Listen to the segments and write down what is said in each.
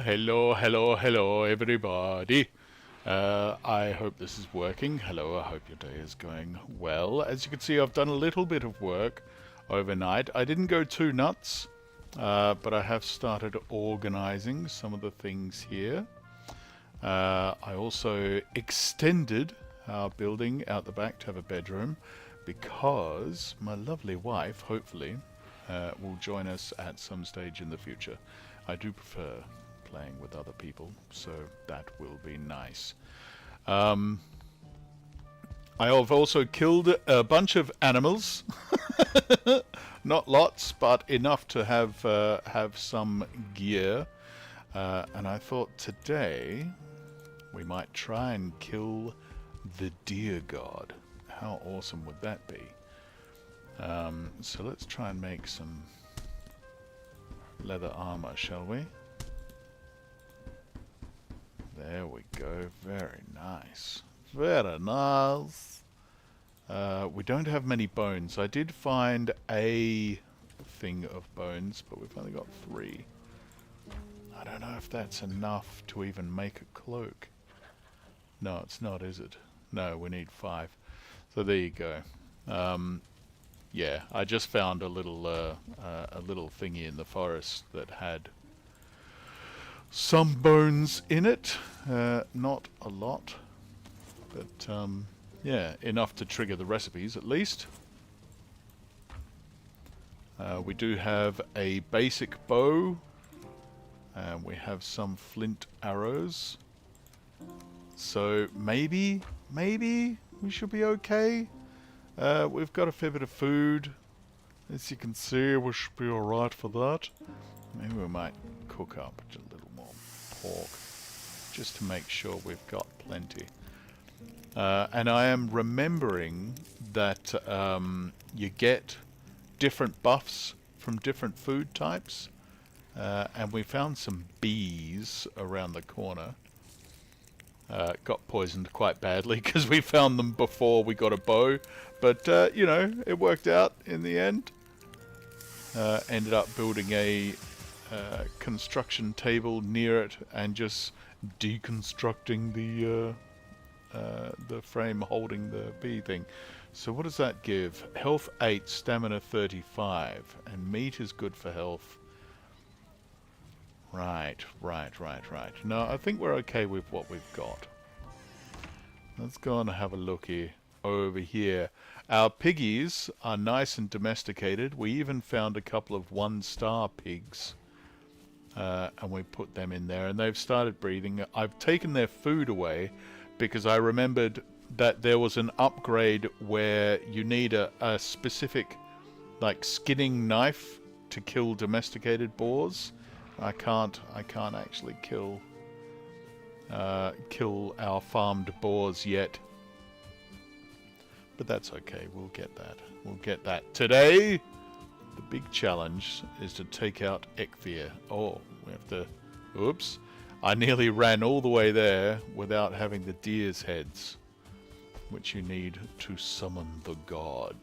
Hello, everybody. I hope this is working. Hello, I hope your day is going well. As you can see, I've done a little bit of work overnight. I didn't go too nuts, but I have started organizing some of the things here. I also extended our building out the back to have a bedroom because my lovely wife, hopefully, will join us at some stage in the future. I do prefer playing with other people, so that will be nice. I have also killed a bunch of animals. Not lots, but enough to have some gear. And I thought today we might try and kill the deer god. How awesome would that be? So let's try and make some leather armor, shall we? There we go. Very nice. Very nice. We don't have many bones. I did find a thing of bones, but we've only got 3. I don't know if that's enough to even make a cloak. No, it's not, is it? No, we need 5. So there you go. Yeah, I just found a little thingy in the forest that had some bones in it. Not a lot, but yeah, enough to trigger the recipes at least. We do have a basic bow. We have some flint arrows. So maybe we should be okay. We've got a fair bit of food. As you can see, we should be alright for that. Maybe we might cook up a little more pork, just to make sure we've got plenty. And I am remembering that you get different buffs from different food types. And we found some bees around the corner. Got poisoned quite badly because we found them before we got a bow. But, you know, it worked out in the end. Ended up building a construction table near it and just deconstructing the frame holding the bee thing. So what does that give? Health 8, stamina 35, and meat is good for health. Right. No, I think we're okay with what we've got. Let's go and have a looky over here. Our piggies are nice and domesticated. We even found a couple of 1-star pigs. And we put them in there, and they've started breeding. I've taken their food away because I remembered that there was an upgrade where you need a specific, like, skinning knife to kill domesticated boars. I can't actually kill our farmed boars yet, but that's okay. We'll get that today. The big challenge is to take out Ekthir. Oh, we have to. Oops! I nearly ran all the way there without having the deer's heads, which you need to summon the god.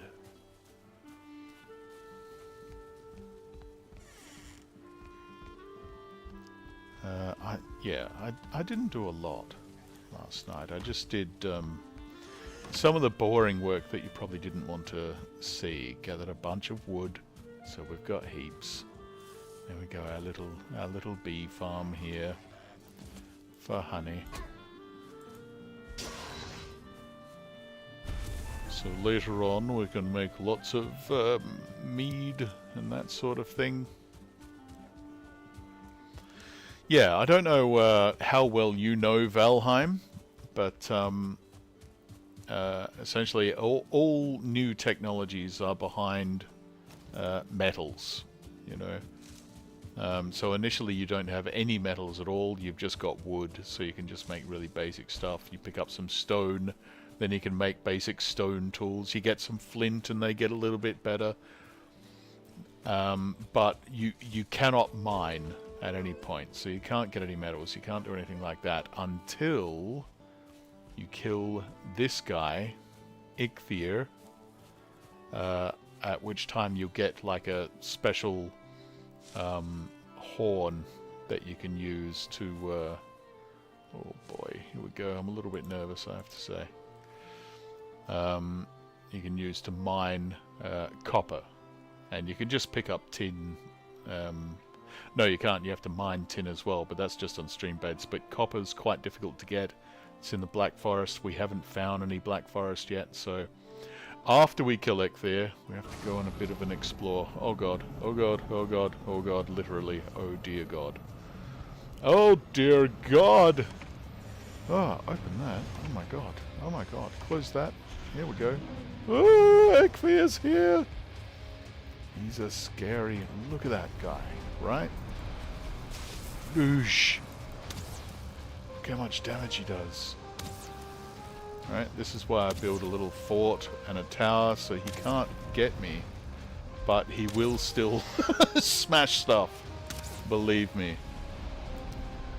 I didn't do a lot last night. I just did some of the boring work that you probably didn't want to see. Gathered a bunch of wood, so we've got heaps. There we go, our little bee farm here for honey. So later on we can make lots of mead and that sort of thing. Yeah, I don't know how well you know Valheim, but essentially all new technologies are behind metals, you know. So initially you don't have any metals at all, you've just got wood, so you can just make really basic stuff. You pick up some stone, then you can make basic stone tools. You get some flint and they get a little bit better. But you cannot mine at any point, so you can't get any metals, you can't do anything like that until you kill this guy, Ekthir, at which time you get like a special horn that you can use to... oh boy, here we go. I'm a little bit nervous, I have to say. You can use to mine copper. And you can just pick up tin. No, you can't. You have to mine tin as well, but that's just on stream beds. But copper's quite difficult to get. It's in the Black Forest. We haven't found any Black Forest yet, so after we kill Ecthir, we have to go on a bit of an explore. Oh god, oh god, oh god, oh god, literally, oh dear god. Oh dear god! Oh, open that. Oh my god, oh my god. Close that. Here we go. Oh, Ecthir's here! He's a scary... Look at that guy, right? Boosh! Look how much damage he does. Right, this is why I build a little fort and a tower, so he can't get me. But he will still smash stuff. Believe me.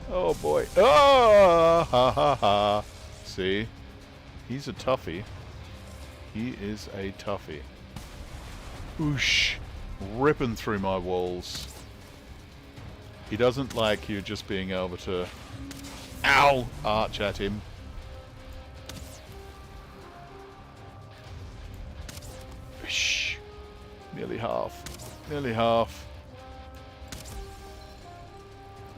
Oh boy. Oh! Ha ha ha. See? He's a toughie. He is a toughie. Oosh. Ripping through my walls. He doesn't like you just being able to... Ow! Arch at him. Shh. Nearly half. Nearly half.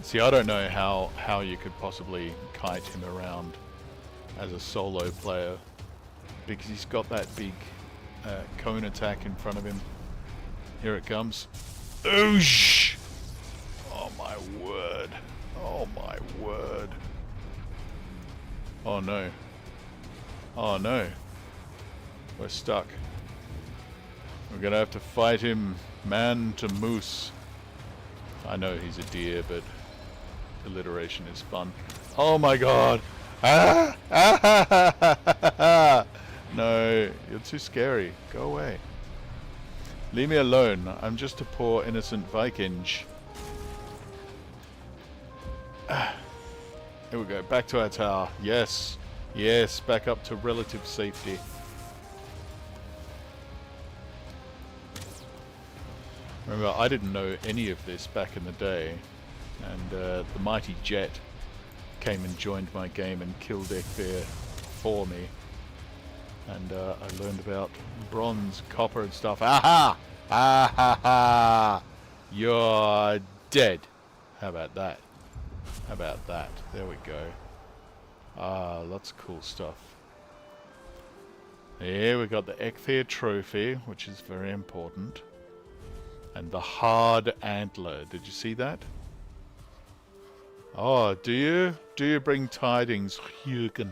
See, I don't know how you could possibly kite him around as a solo player. Because he's got that big cone attack in front of him. Here it comes. Oosh! Oh my word. Oh my word. Oh no. Oh no. We're stuck. We're gonna have to fight him man to moose. I know he's a deer, but alliteration is fun. Oh my god! Ah! Ah! No, you're too scary. Go away. Leave me alone. I'm just a poor innocent Viking. Ah. Here we go. Back to our tower. Yes. Yes, back up to relative safety. Remember, I didn't know any of this back in the day, and the mighty Jet came and joined my game and killed Ecthir for me. And I learned about bronze, copper and stuff. Aha! Ah-ha-ha! You're dead. How about that? How about that? There we go. Ah, lots of cool stuff. Here we got the Ecthir trophy, which is very important. And the hard antler. Did you see that? Oh, do you? Do you bring tidings, Hugin?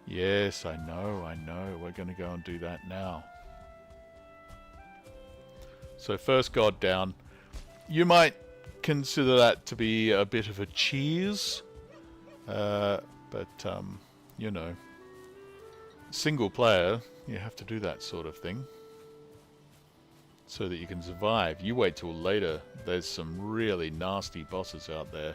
Yes, I know, I know. We're going to go and do that now. So first god down. You might consider that to be a bit of a cheese. But, you know. Single player, you have to do that sort of thing. So that you can survive. You wait till later. There's some really nasty bosses out there.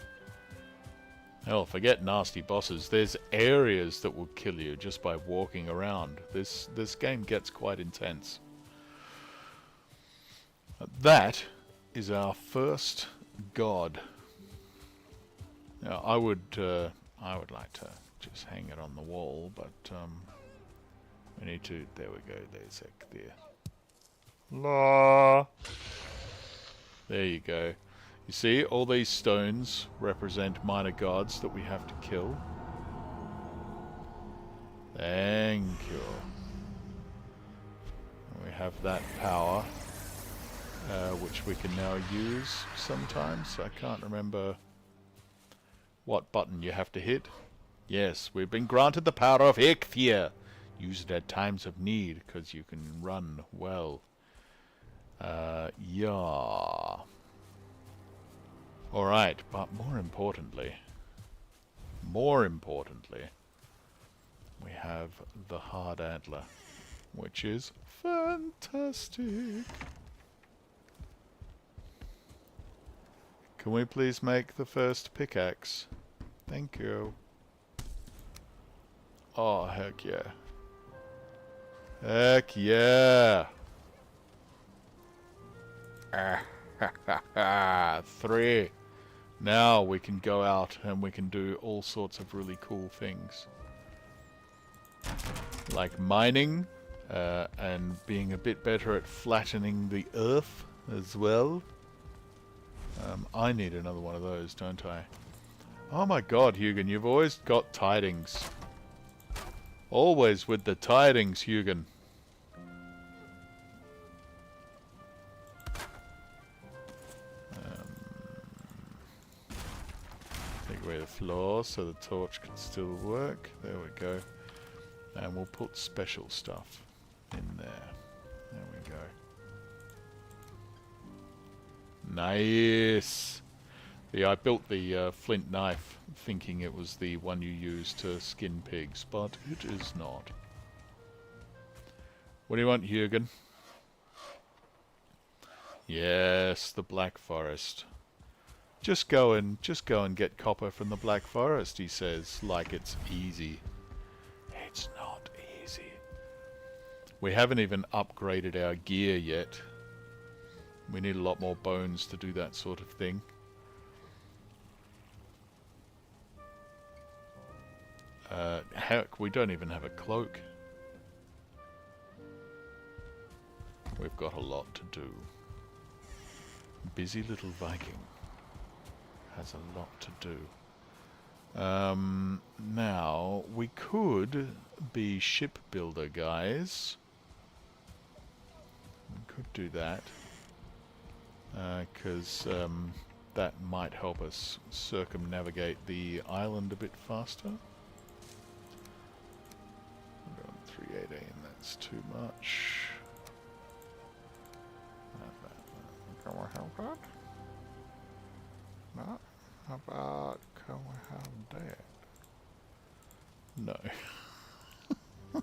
Hell, forget nasty bosses. There's areas that will kill you just by walking around. This game gets quite intense. That is our first god. Now, I would like to just hang it on the wall, but we need to. There we go. There's Ecthir. La. There you go. You see, all these stones represent minor gods that we have to kill. Thank you. We have that power, which we can now use sometimes. I can't remember what button you have to hit. Yes, we've been granted the power of Ecthir. Use it at times of need, because you can run well. Yeah. Alright, but more importantly, we have the hard antler, which is fantastic. Can we please make the first pickaxe? Thank you. Oh, heck yeah. Heck yeah. 3. Now we can go out and we can do all sorts of really cool things. Like mining, and being a bit better at flattening the earth as well. I need another one of those, don't I? Oh my god, Hugin, you've always got tidings. Always with the tidings, Hugin. Take away the floor so the torch can still work. There we go. And we'll put special stuff in there. There we go. Nice! Yeah, I built the flint knife thinking it was the one you use to skin pigs, but it is not. What do you want, Jürgen? Yes, the Black Forest. Just go and get copper from the Black Forest, he says, like it's easy. It's not easy. We haven't even upgraded our gear yet. We need a lot more bones to do that sort of thing. Heck, we don't even have a cloak. We've got a lot to do. Busy little Viking has a lot to do. Now, we could be shipbuilder guys. We could do that. Because that might help us circumnavigate the island a bit faster. We're going 318, that's too much. Can we have that? No? How about, can we have that? No.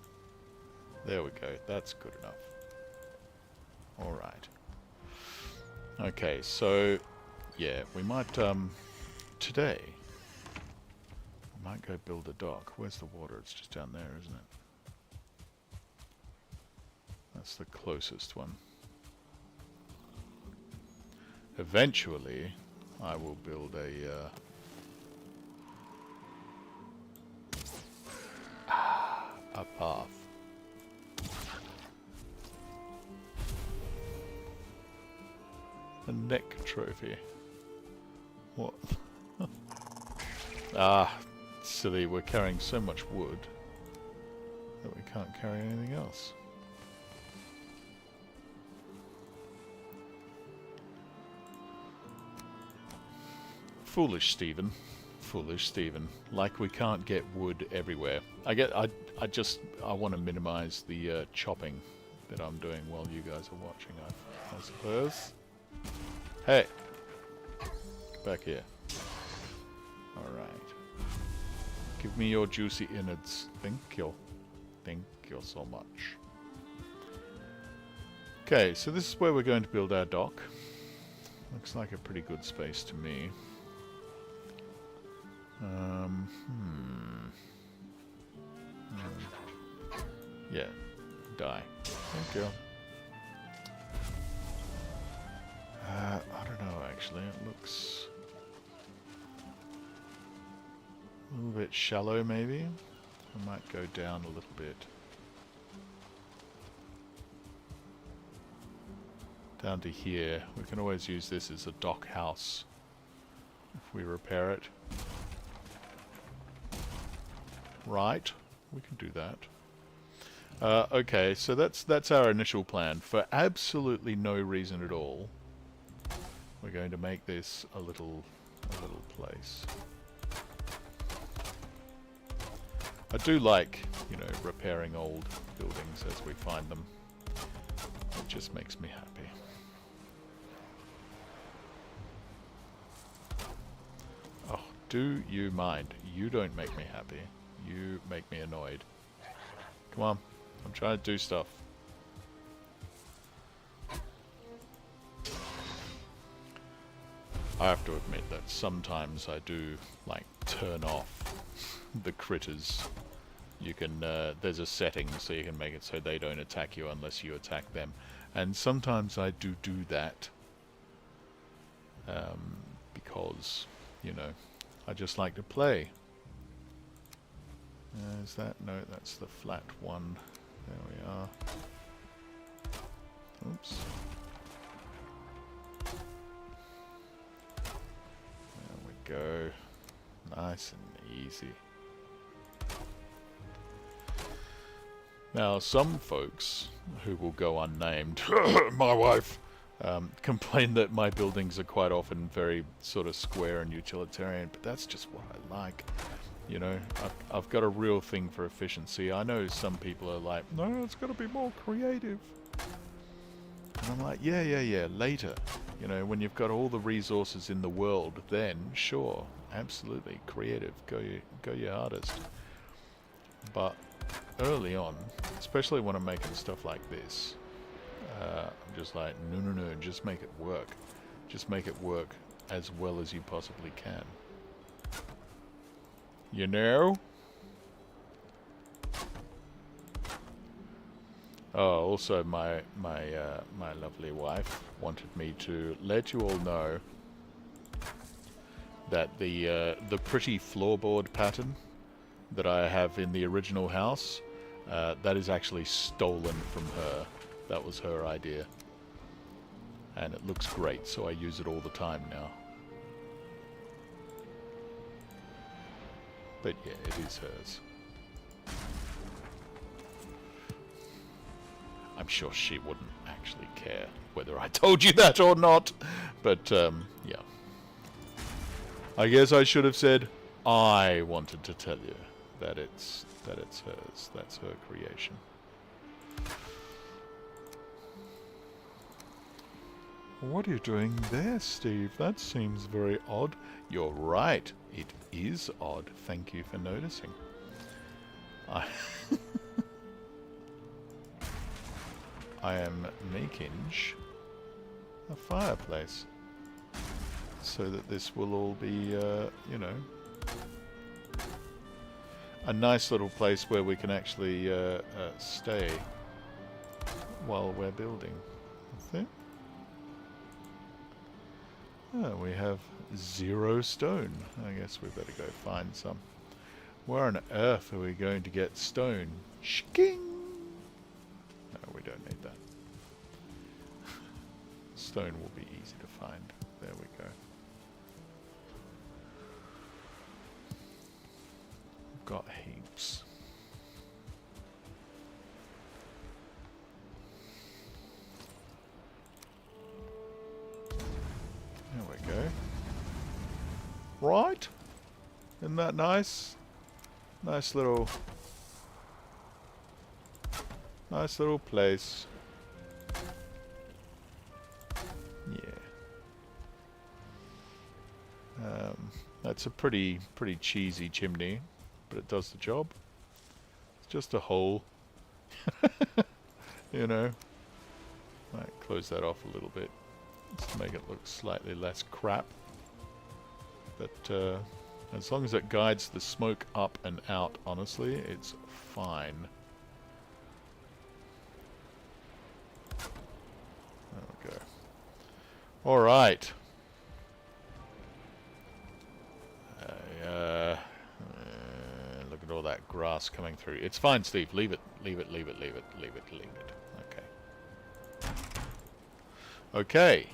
There we go, that's good enough. Alright. Okay, so, yeah, we might, today, we might go build a dock. Where's the water? It's just down there, isn't it? That's the closest one. Eventually, I will build a path. A neck trophy. What? Silly, we're carrying so much wood that we can't carry anything else. Foolish Stephen. Foolish Stephen. Like we can't get wood everywhere. I want to minimize the chopping that I'm doing while you guys are watching, I suppose. Hey! Get back here. Alright. Give me your juicy innards. Thank you. Thank you so much. Okay, so this is where we're going to build our dock. Looks like a pretty good space to me. Yeah, die. Thank you. I don't know actually, it looks a little bit shallow maybe. I might go down a little bit. Down to here. We can always use this as a dock house if we repair it. Right, we can do that. Okay, so that's our initial plan. For absolutely no reason at all, we're going to make this a little place. I do like, you know, repairing old buildings as we find them. It just makes me happy. Oh, do you mind? You don't make me happy. You make me annoyed. Come on, I'm trying to do stuff. I have to admit that sometimes I do, like, turn off the critters. You can, there's a setting so you can make it so they don't attack you unless you attack them. And sometimes I do that. Because you know, I just like to play. Is that? No, that's the flat one. There we are. Oops. There we go. Nice and easy. Now, some folks who will go unnamed, my wife, complain that my buildings are quite often very sort of square and utilitarian, but that's just what I like. You know, I've got a real thing for efficiency. I know some people are like, no, it's got to be more creative. And I'm like, yeah, later. You know, when you've got all the resources in the world, then sure, absolutely, creative, go your hardest. But early on, especially when I'm making stuff like this, I'm just like, no, just make it work. Just make it work as well as you possibly can. You know? Oh, also my lovely wife wanted me to let you all know that the pretty floorboard pattern that I have in the original house, that is actually stolen from her. That was her idea. And it looks great, so I use it all the time now. But yeah, it is hers. I'm sure she wouldn't actually care whether I told you that or not. But, yeah. I guess I should have said, I wanted to tell you that it's hers. That's her creation. What are you doing there, Steve? That seems very odd. You're right. It is odd. Thank you for noticing. I am making a fireplace so that this will all be, you know, a nice little place where we can actually stay while we're building. See? Oh, we have 0 stone. I guess we better go find some. Where on earth are we going to get stone? Shking! No, we don't need that. Stone will be easy to find. There we go. We've got heaps. There we go. Right? Isn't that nice? Nice little place. Yeah. That's a pretty cheesy chimney, but it does the job. It's just a hole. You know. Might close that off a little bit. Just to make it look slightly less crap. But as long as it guides the smoke up and out, honestly, it's fine. There we go. Alright. Look at all that grass coming through. It's fine, Steve. Leave it. Leave it. Okay. Okay.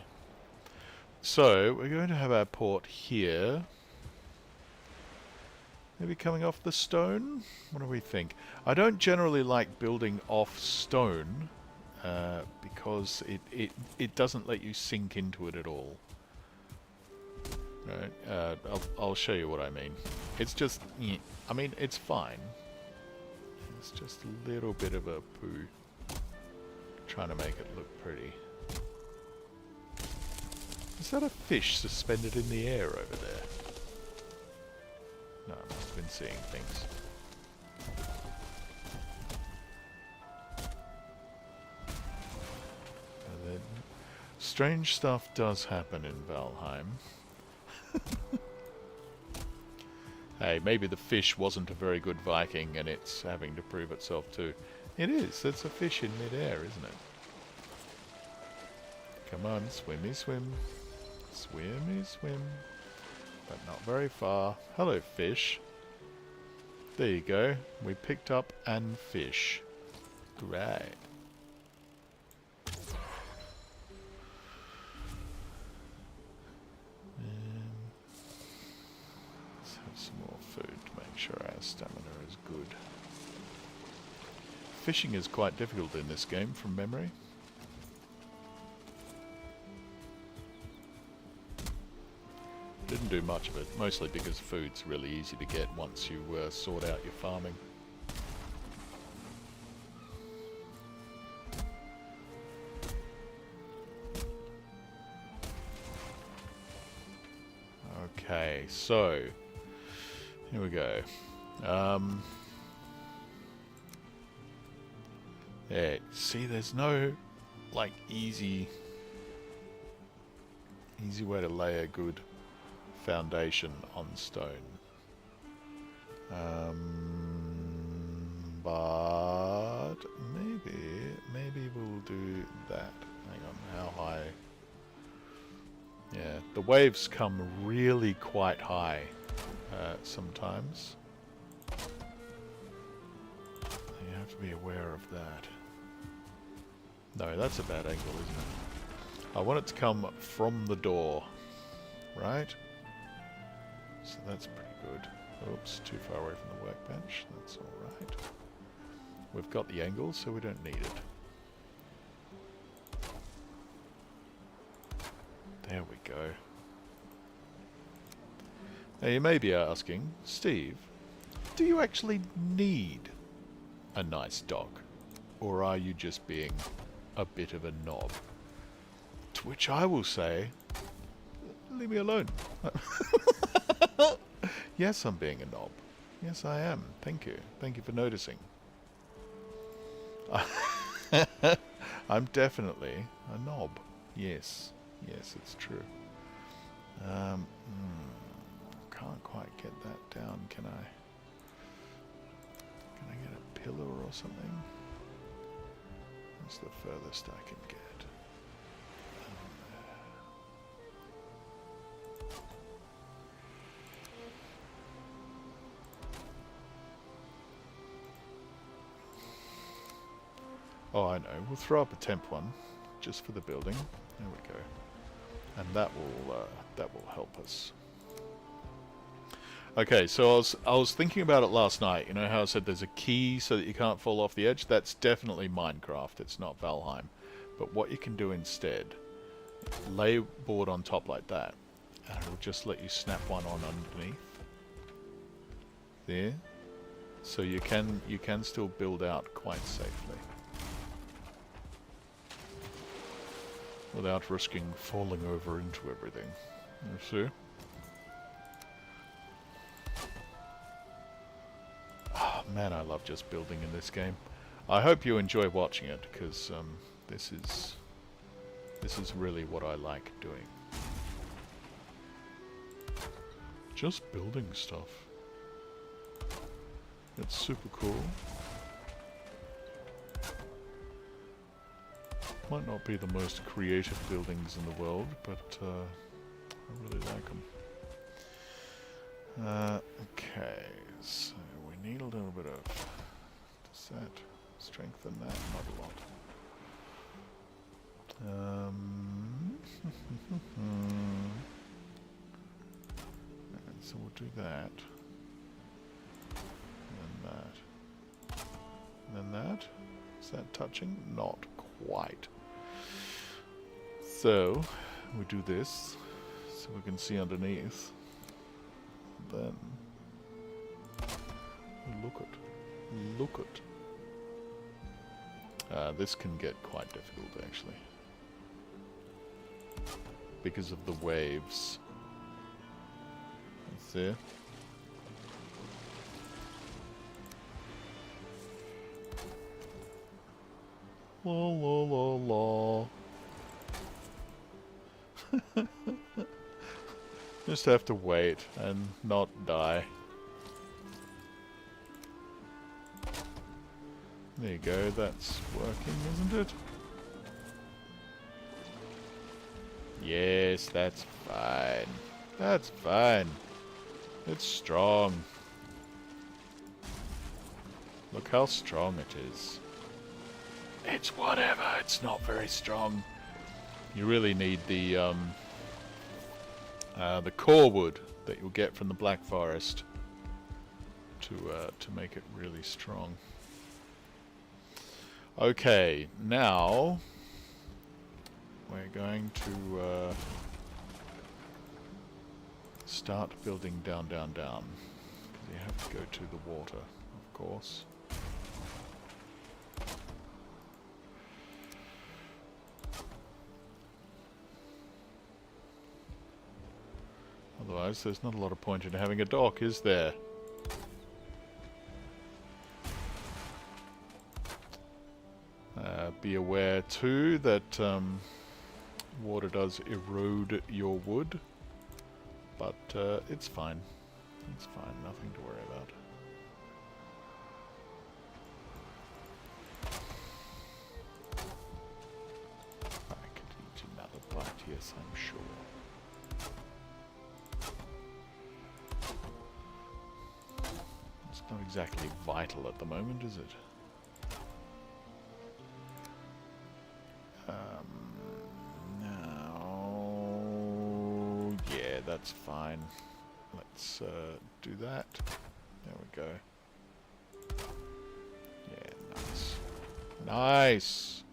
So, we're going to have our port here. Maybe coming off the stone? What do we think? I don't generally like building off stone, because it doesn't let you sink into it at all. Right? I'll show you what I mean. It's just, I mean, it's fine. It's just a little bit of a poo. Trying to make it look pretty. Is that a fish suspended in the air over there? No, I must have been seeing things. And then, strange stuff does happen in Valheim. Hey, maybe the fish wasn't a very good Viking and it's having to prove itself too. It is. It's a fish in mid-air, isn't it? Come on, swimmy swim. Swimmy swim. but not very far. Hello, fish. There you go. We picked up an fish. Great. Let's have some more food to make sure our stamina is good. Fishing is quite difficult in this game from memory. Didn't do much of it, mostly because food's really easy to get once you sort out your farming. Okay, so here we go. Yeah, see, there's no like easy way to lay a good foundation on stone. But maybe we'll do that. Hang on, how high? Yeah, the waves come really quite high sometimes. You have to be aware of that. No, that's a bad angle, isn't it? I want it to come from the door, right? So that's pretty good. Oops, too far away from the workbench. That's alright. We've got the angle, so we don't need it. There we go. Now you may be asking, Steve, do you actually need a nice dog? Or are you just being a bit of a knob? To which I will say, leave me alone. Yes, I'm being a knob. Yes, I am. Thank you. Thank you for noticing. I'm definitely a knob. Yes. Yes, it's true. Can't quite get that down, can I? Can I get a pillar or something? That's the furthest I can get. Oh, I know. We'll throw up a temp one, just for the building. There we go, and that will help us. Okay, so I was thinking about it last night. You know how I said there's a key so that you can't fall off the edge? That's definitely Minecraft. It's not Valheim. But what you can do instead, lay a board on top like that, and it'll just let you snap one on underneath. There. So you can still build out quite safely, without risking falling over into everything. You see? Oh, man, I love just building in this game. I hope you enjoy watching it, because this is really what I like doing. Just building stuff. It's super cool. Might not be the most creative buildings in the world, but I really like them. Okay, so we need a little bit of... Does that strengthen that? Not a lot. And so we'll do that. And then that. And then that. Is that touching? Not quite. So, we do this, so we can see underneath. Then, look at. This can get quite difficult, actually, because of the waves. That's there. La la la la. Just have to wait and not die. There you go, that's working, isn't it? Yes, that's fine. That's fine. It's strong. Look how strong it is. It's whatever. It's not very strong. You really need the core wood that you'll get from the Black Forest to make it really strong. Okay, now we're going to start building down, down, down. Because you have to go to the water, of course. Otherwise, there's not a lot of point in having a dock, is there? Be aware too that water does erode your wood, but it's fine. It's fine, nothing to worry about. I could eat another bite, yes, I'm sure. It's not exactly vital at the moment, is it? No, yeah, that's fine. Let's do that. There we go. Yeah, nice. Nice!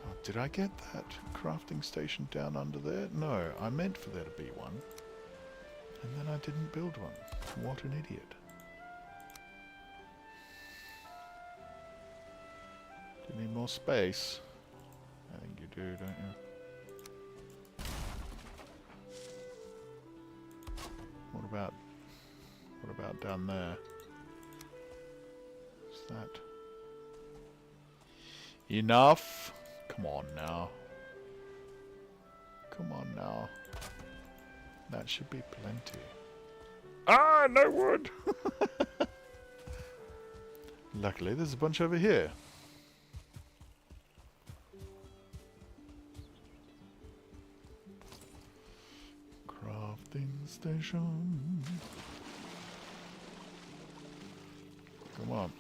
Oh, did I get that crafting station down under there? No, I meant for there to be one. And then I didn't build one. What an idiot. Do you need more space? I think you do, don't you? What about down there? Is that enough? Come on now. Come on now. That should be plenty. Ah, no wood! Luckily, there's a bunch over here. Crafting station. Come on.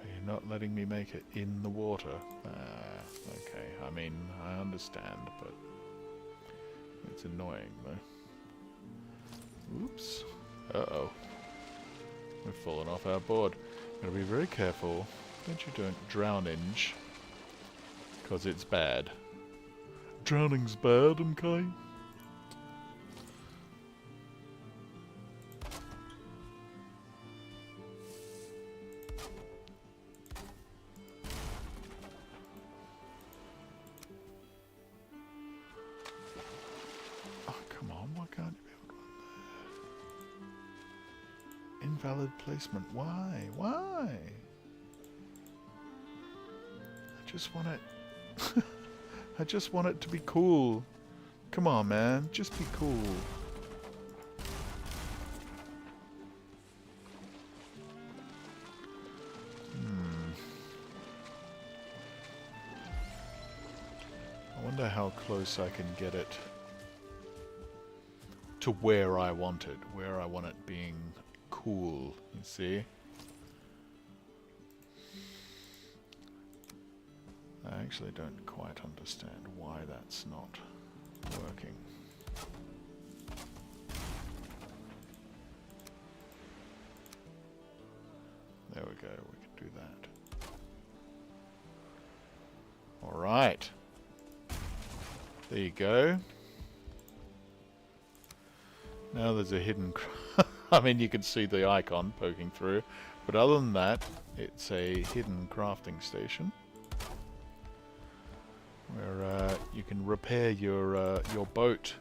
You're not letting me make it in the water. Okay, I mean, I understand, but it's annoying, though. Oops. Uh-oh. We've fallen off our board. Gotta be very careful. Don't drownage. Because it's bad. Drowning's bad, okay? Invalid placement. Why? Why? I just want it... I just want it to be cool. Come on, man. Just be cool. I wonder how close I can get it to where I want it. Where I want it being... cool, you see? I actually don't quite understand why that's not working. There we go, we can do that. Alright. There you go. Now there's a hidden... I mean, you can see the icon poking through, but other than that, it's a hidden crafting station where you can repair your boat.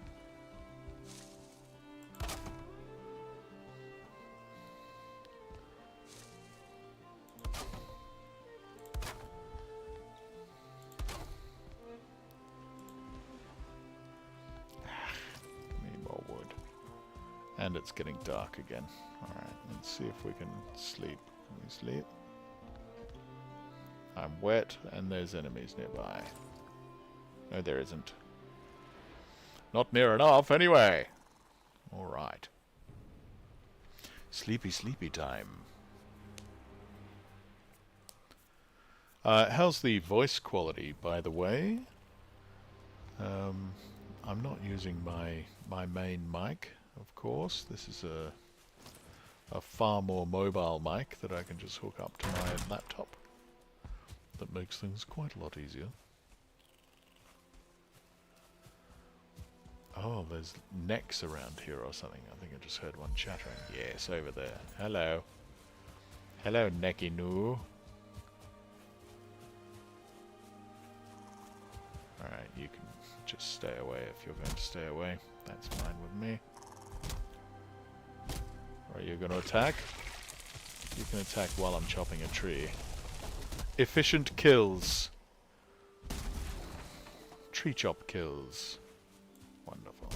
Need more wood. And it's getting dark again. Alright, let's see if we can sleep. Can we sleep? I'm wet, and there's enemies nearby. No, there isn't. Not near enough, anyway! Alright. Sleepy, sleepy time. How's the voice quality, by the way? I'm not using my main mic, of course. This is a far more mobile mic that I can just hook up to my laptop. That makes things quite a lot easier. Oh, there's necks around here or something. I think I just heard one chattering. Yes, over there. Hello. Hello, Necky Noo. Alright, you can just stay away if you're going to stay away. That's fine with me. Are you going to attack? You can attack while I'm chopping a tree. Efficient kills. Tree chop kills. Wonderful.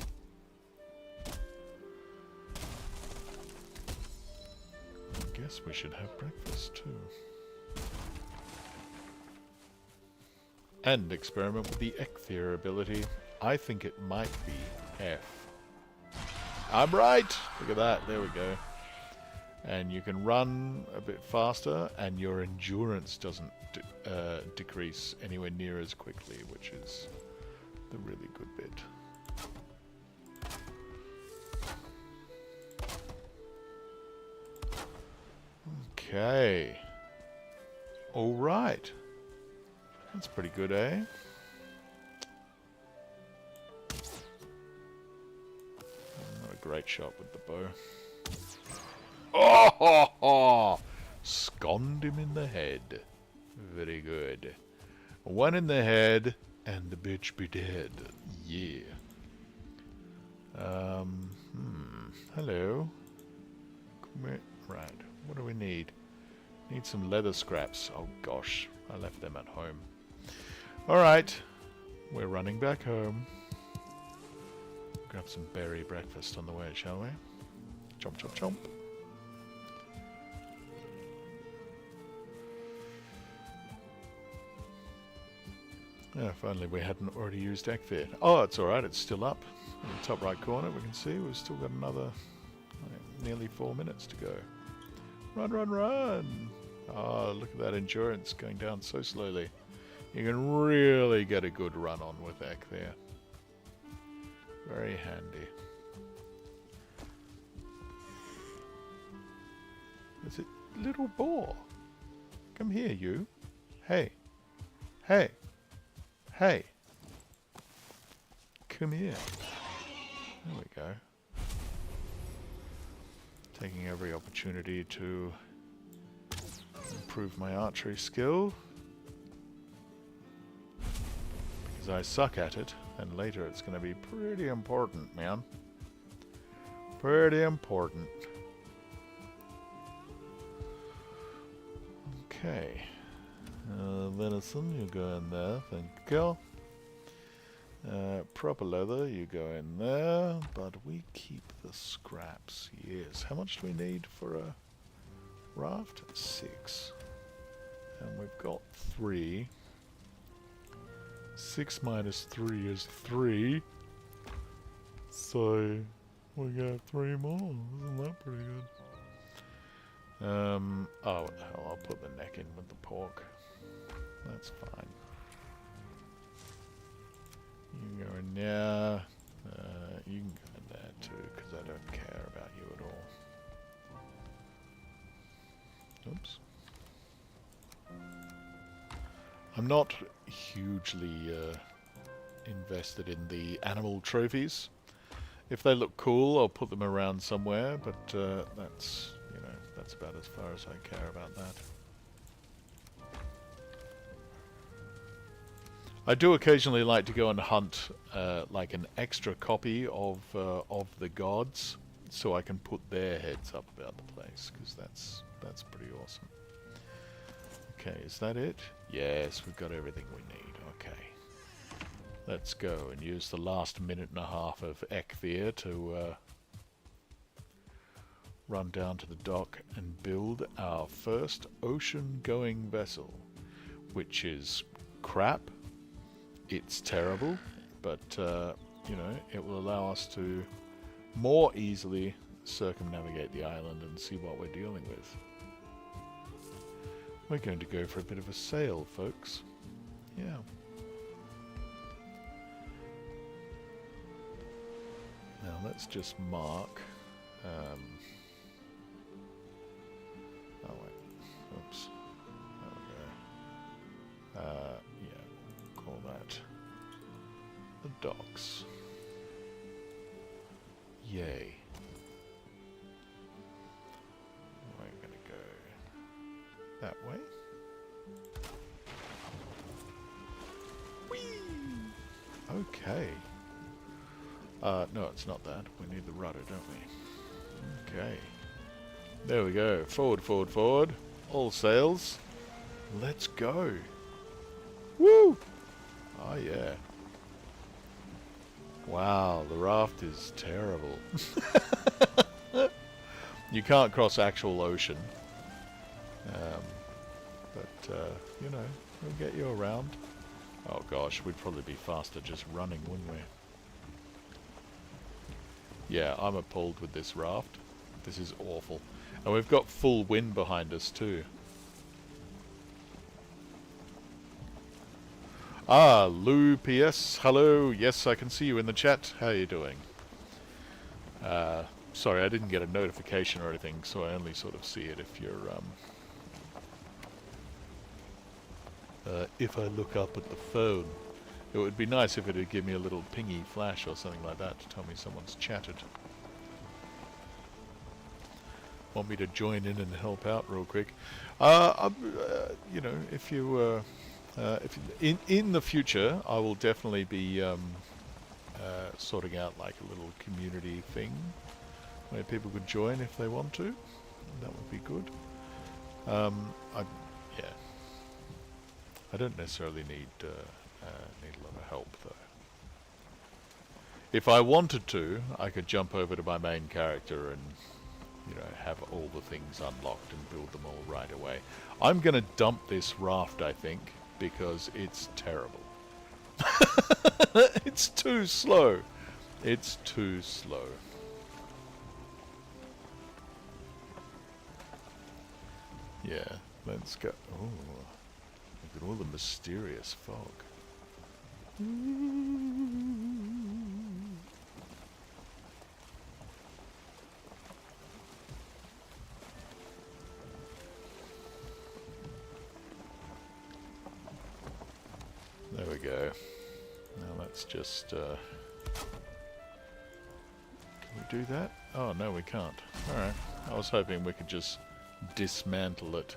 I guess we should have breakfast too. And experiment with the Ecthier ability. I think it might be F. I'm right! Look at that, there we go. And you can run a bit faster, and your endurance doesn't decrease anywhere near as quickly, which is the really good bit. Okay. Alright. That's pretty good, eh? Not a great shot with the bow. Oh! Ho, ho. Sconned him in the head. Very good. One in the head, and the bitch be dead. Yeah. Hello. Come here. Right. What do we need? Need some leather scraps. Oh gosh, I left them at home. Alright. We're running back home. Grab some berry breakfast on the way, shall we? Chomp, chomp, chomp. Yeah, if only we hadn't already used Ecthier. Oh, it's alright, it's still up. In the top right corner, we can see we've still got another nearly 4 minutes to go. Run, run, run! Oh, look at that endurance going down so slowly. You can really get a good run on with Ecthier. Very handy. Is it little boar? Come here, you. Hey. Hey. Hey. Come here. There we go. Taking every opportunity to improve my archery skill. Because I suck at it, and later it's going to be pretty important, man. Pretty important. Okay. Venison, you go in there, thank you. Proper leather, you go in there, but we keep the scraps. Yes. How much do we need for a raft? 6. And we've got 3. 6 minus 3 is 3. So we got 3 more. Isn't that pretty good? Oh, what the hell, I'll put the neck in with the pork. That's fine. You can go in there. You can go in there too, because I don't care about you at all. Oops. I'm not hugely invested in the animal trophies. If they look cool, I'll put them around somewhere, but that's, you know, that's about as far as I care about that. I do occasionally like to go and hunt like an extra copy of the gods, so I can put their heads up about the place, because that's pretty awesome. Okay, is that it? Yes, we've got everything we need. Okay. Let's go and use the last minute and a half of Ecthier to run down to the dock and build our first ocean-going vessel, which is crap. It's terrible, but you know, it will allow us to more easily circumnavigate the island and see what we're dealing with. We're going to go for a bit of a sail, folks. Yeah. Now let's just mark. Oh wait. Oops. There we go. Yeah. We'll call that the docks. Yay. We're gonna go that way. Whee! Okay. No, it's not that. We need the rudder, don't we? Okay. There we go. Forward, forward, forward. All sails. Let's go. Woo! Oh, yeah. Wow, the raft is terrible. You can't cross actual ocean. But, you know, we'll get you around. Oh gosh, we'd probably be faster just running, wouldn't we? Yeah, I'm appalled with this raft. This is awful. And we've got full wind behind us too. Ah, Lou PS, hello. Yes, I can see you in the chat. How are you doing? Sorry, I didn't get a notification or anything, so I only sort of see it if you're, if I look up at the phone. It would be nice if it would give me a little pingy flash or something like that to tell me someone's chatted. Want me to join in and help out real quick? You know, if you, in the future, I will definitely be sorting out like a little community thing where people could join if they want to. That would be good. Yeah, I don't necessarily need a lot of help though. If I wanted to, I could jump over to my main character and, you know, have all the things unlocked and build them all right away. I'm gonna dump this raft, I think, because it's terrible. It's too slow. It's too slow. Yeah, let's go. Oh, look at all the mysterious fog. There we go. Now let's just, can we do that? Oh, no, we can't. Alright. I was hoping we could just dismantle it.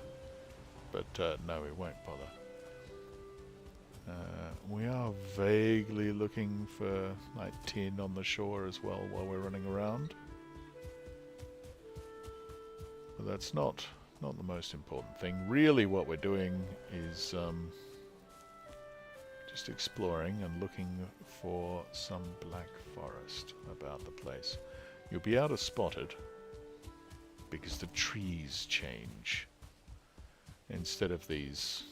But, no, we won't bother. We are vaguely looking for, like, tin on the shore as well while we're running around. But that's not the most important thing. Really what we're doing is, just exploring and looking for some black forest about the place. You'll be able to spot it because the trees change. Instead of these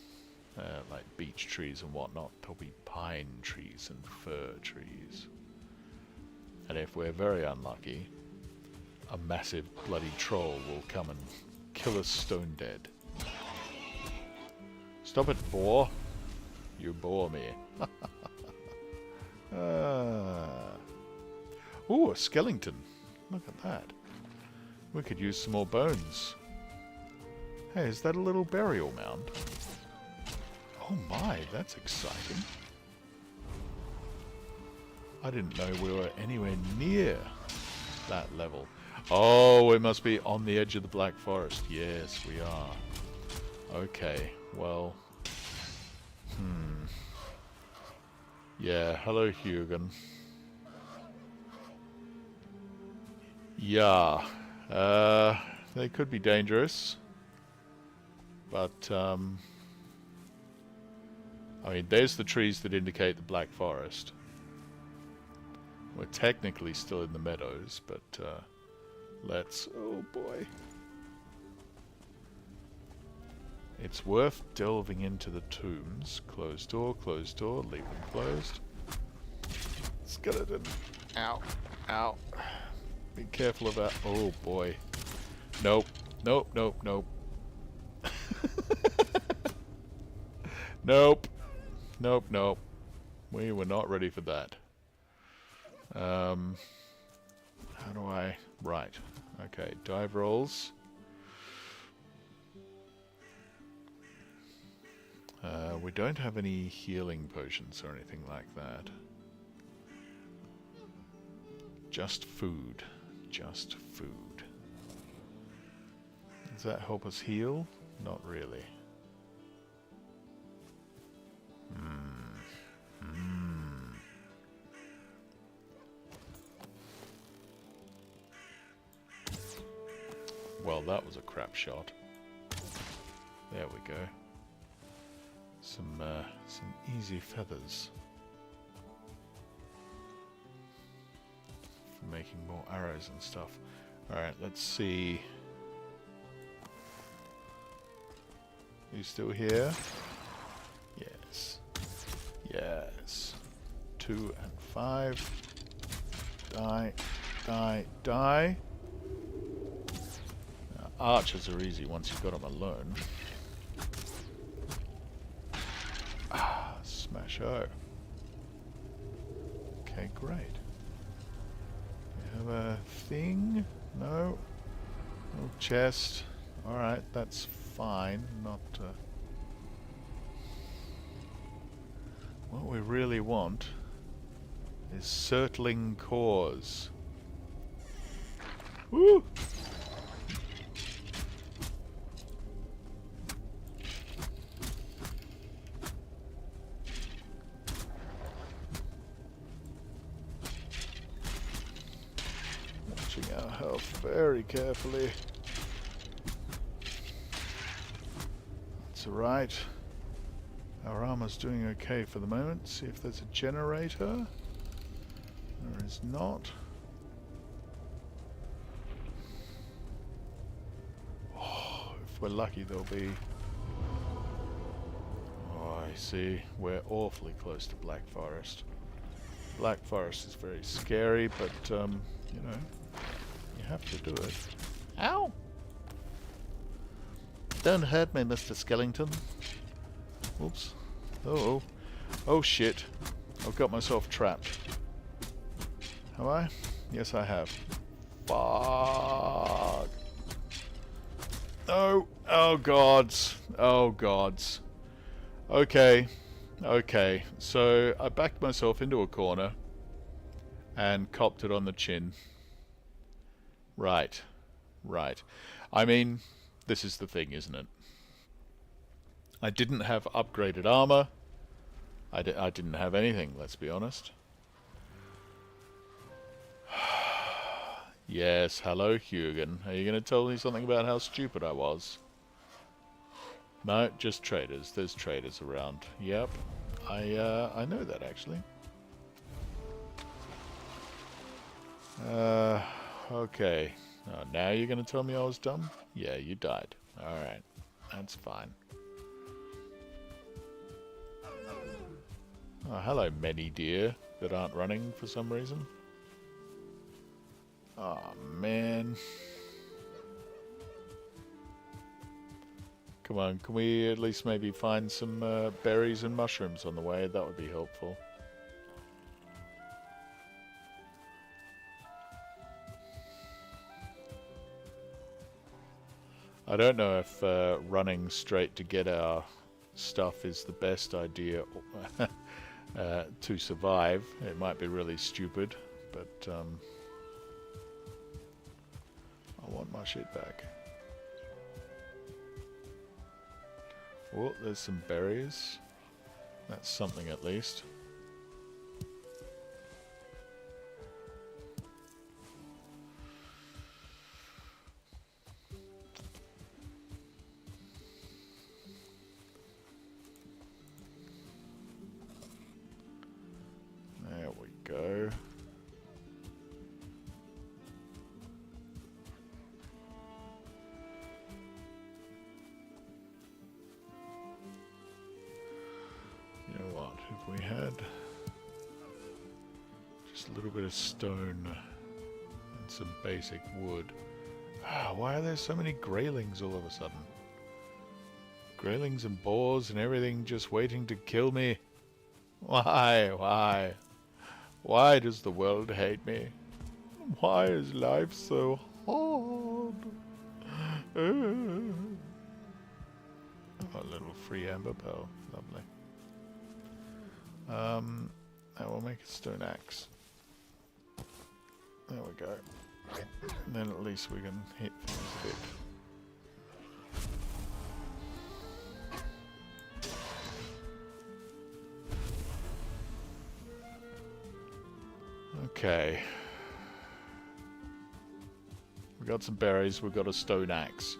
like beech trees and whatnot, there'll be pine trees and fir trees. And if we're very unlucky, a massive bloody troll will come and kill us stone dead. Stop it, boar. You bore me. Ooh, a skeleton. Look at that. We could use some more bones. Hey, is that a little burial mound? Oh my, that's exciting. I didn't know we were anywhere near that level. Oh, we must be on the edge of the Black Forest. Yes, we are. Okay, well... Yeah, hello Hugan. Yeah, they could be dangerous. But, I mean, there's the trees that indicate the Black Forest. We're technically still in the meadows, but Let's... Oh boy. It's worth delving into the tombs. Closed door, leave them closed. Skeleton. Ow. Ow. Be careful of that. Oh boy. Nope. Nope, nope, nope. Nope. Nope, nope. We were not ready for that. How do I... Right. Okay, dive rolls. We don't have any healing potions or anything like that. Just food. Just food. Does that help us heal? Not really. Well, that was a crap shot. There we go. Some easy feathers for making more arrows and stuff. Alright, let's see. You still here? Yes. Yes. 2 and 5. Die. Die. Die. Archers are easy once you've got them alone. Smash O. Okay, great. We have a thing? No. No chest. Alright, that's fine. Not... What we really want is circling cores. Woo! Watching our health very carefully. That's alright. Our armor's doing okay for the moment. See if there's a generator. There is not. Oh, if we're lucky there'll be... Oh, I see. We're awfully close to Black Forest. Black Forest is very scary, but, you know, you have to do it. Ow! Don't hurt me, Mr. Skellington. Whoops. Oh. Oh shit. I've got myself trapped. Have I? Yes, I have. Fuck. No. Oh gods. Oh gods. Okay. Okay. So I backed myself into a corner and copped it on the chin. Right. Right. I mean, this is the thing, isn't it? I didn't have upgraded armor. I didn't have anything, let's be honest. Yes, hello Hugin. Are you going to tell me something about how stupid I was? No, just traders. There's traders around. Yep. I know that actually. Okay. Oh, now you're going to tell me I was dumb? Yeah, you died. Alright. That's fine. Oh, hello, many deer that aren't running for some reason. Oh, man. Come on, can we at least maybe find some berries and mushrooms on the way? That would be helpful. I don't know if running straight to get our stuff is the best idea to survive. It might be really stupid, but I want my shit back. Oh, there's some berries. That's something at least. There we go. had just a little bit of stone and some basic wood. Why are there so many greylings all of a sudden? Greylings and boars and everything just waiting to kill me. Why? Why? Why does the world hate me? Why is life so hard? Oh, a little free amber pearl. Lovely. I will make a stone axe. There we go. And then at least we can hit things a bit. Okay. We got some berries, we got a stone axe.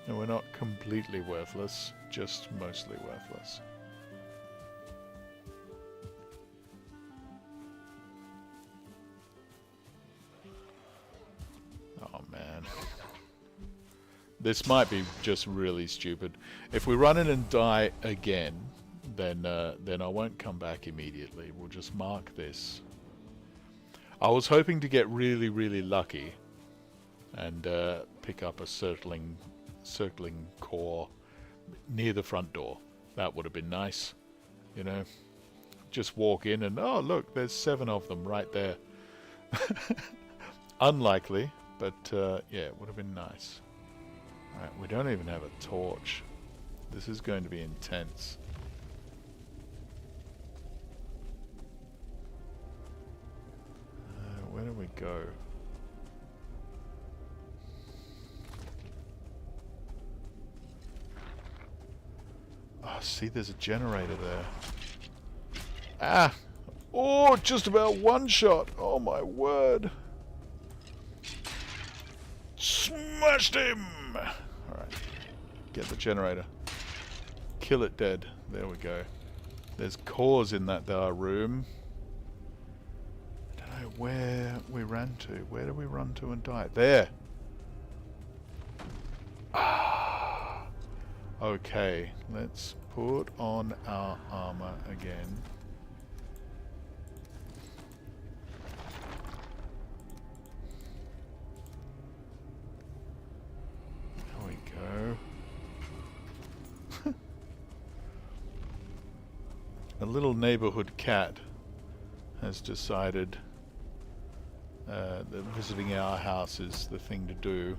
And we're not completely worthless, just mostly worthless. Oh man. This might be just really stupid. If we run in and die again, then I won't come back immediately. We'll just mark this. I was hoping to get really, really lucky and pick up a circling core near the front door. That would have been nice, you know. Just walk in and oh look, there's 7 of them right there. Unlikely, but yeah, it would have been nice. Right, we don't even have a torch. This is going to be intense. Where do we go? Oh, see, there's a generator there. Ah! Oh, just about one shot. Oh, my word. Smashed him! Alright. Get the generator. Kill it dead. There we go. There's cores in that room. I don't know where we ran to. Where did we run to and die? There! Ah! Okay, let's put on our armor again. There we go. A little neighborhood cat has decided that visiting our house is the thing to do.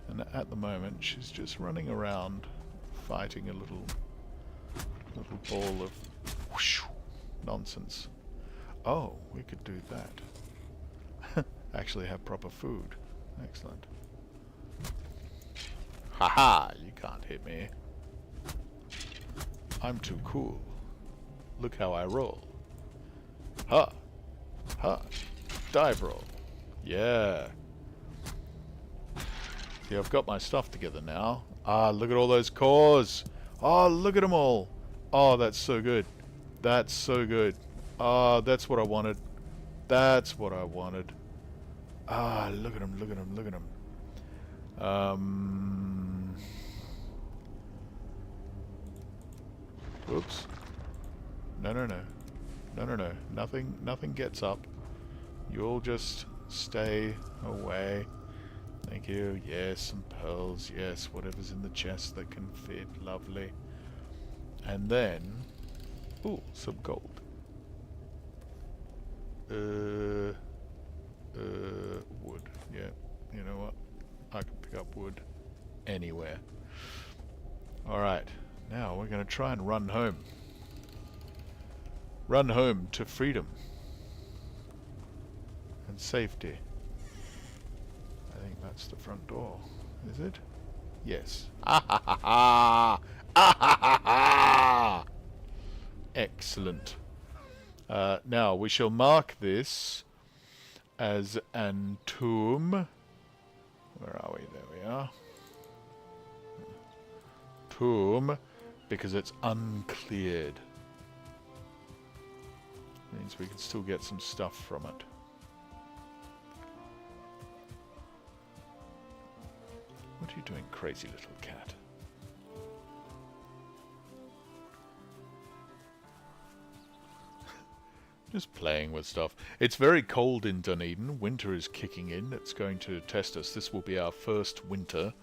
And at the moment she's just running around fighting a little ball of whoosh, nonsense. Oh, we could do that. Actually have proper food. Excellent. Haha, you can't hit me. I'm too cool. Look how I roll. Ha! Ha! Dive roll. Yeah. See, I've got my stuff together now. Ah, look at all those cores. Oh, look at them all. Oh, that's so good. That's so good. Ah, that's what I wanted. That's what I wanted. Ah, look at them, look at them, look at them. Oops. No, no, no. No, no, no. Nothing gets up. You'll just stay away. Thank you. Yes, some pearls. Yes, whatever's in the chest that can fit. Lovely. And then... ooh, some gold. Wood. Yeah, you know what? I can pick up wood anywhere. Alright, now we're going to try and run home. Run home to freedom. And safety. I think that's the front door. Is it? Yes. Ah ha ha ha! Ah ha ha ha! Excellent. Now we shall mark this as an tomb. Where are we? There we are. Tomb, because it's uncleared. Means we can still get some stuff from it. What are you doing, crazy little cat? Just playing with stuff. It's very cold in Dunedin. Winter is kicking in. It's going to test us. This will be our first winter.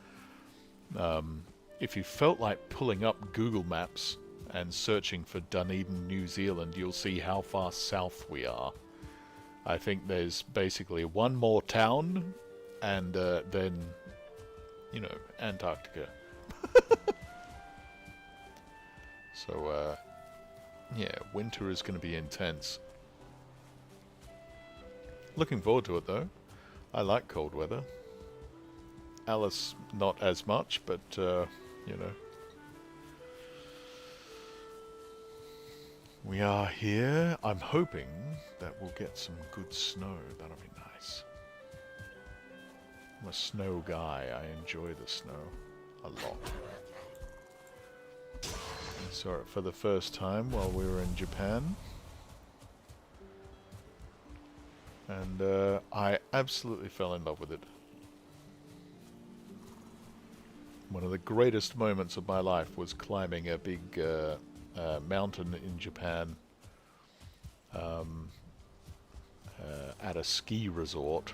If you felt like pulling up Google Maps and searching for Dunedin, New Zealand, you'll see how far south we are. I think there's basically one more town and then, you know, Antarctica. So, yeah, winter is going to be intense. Looking forward to it, though. I like cold weather. Alice, not as much, but, you know. We are here. I'm hoping that we'll get some good snow. That'll be nice. I'm a snow guy. I enjoy the snow a lot. I saw it for the first time while we were in Japan. And I absolutely fell in love with it. One of the greatest moments of my life was climbing a big mountain in Japan at a ski resort.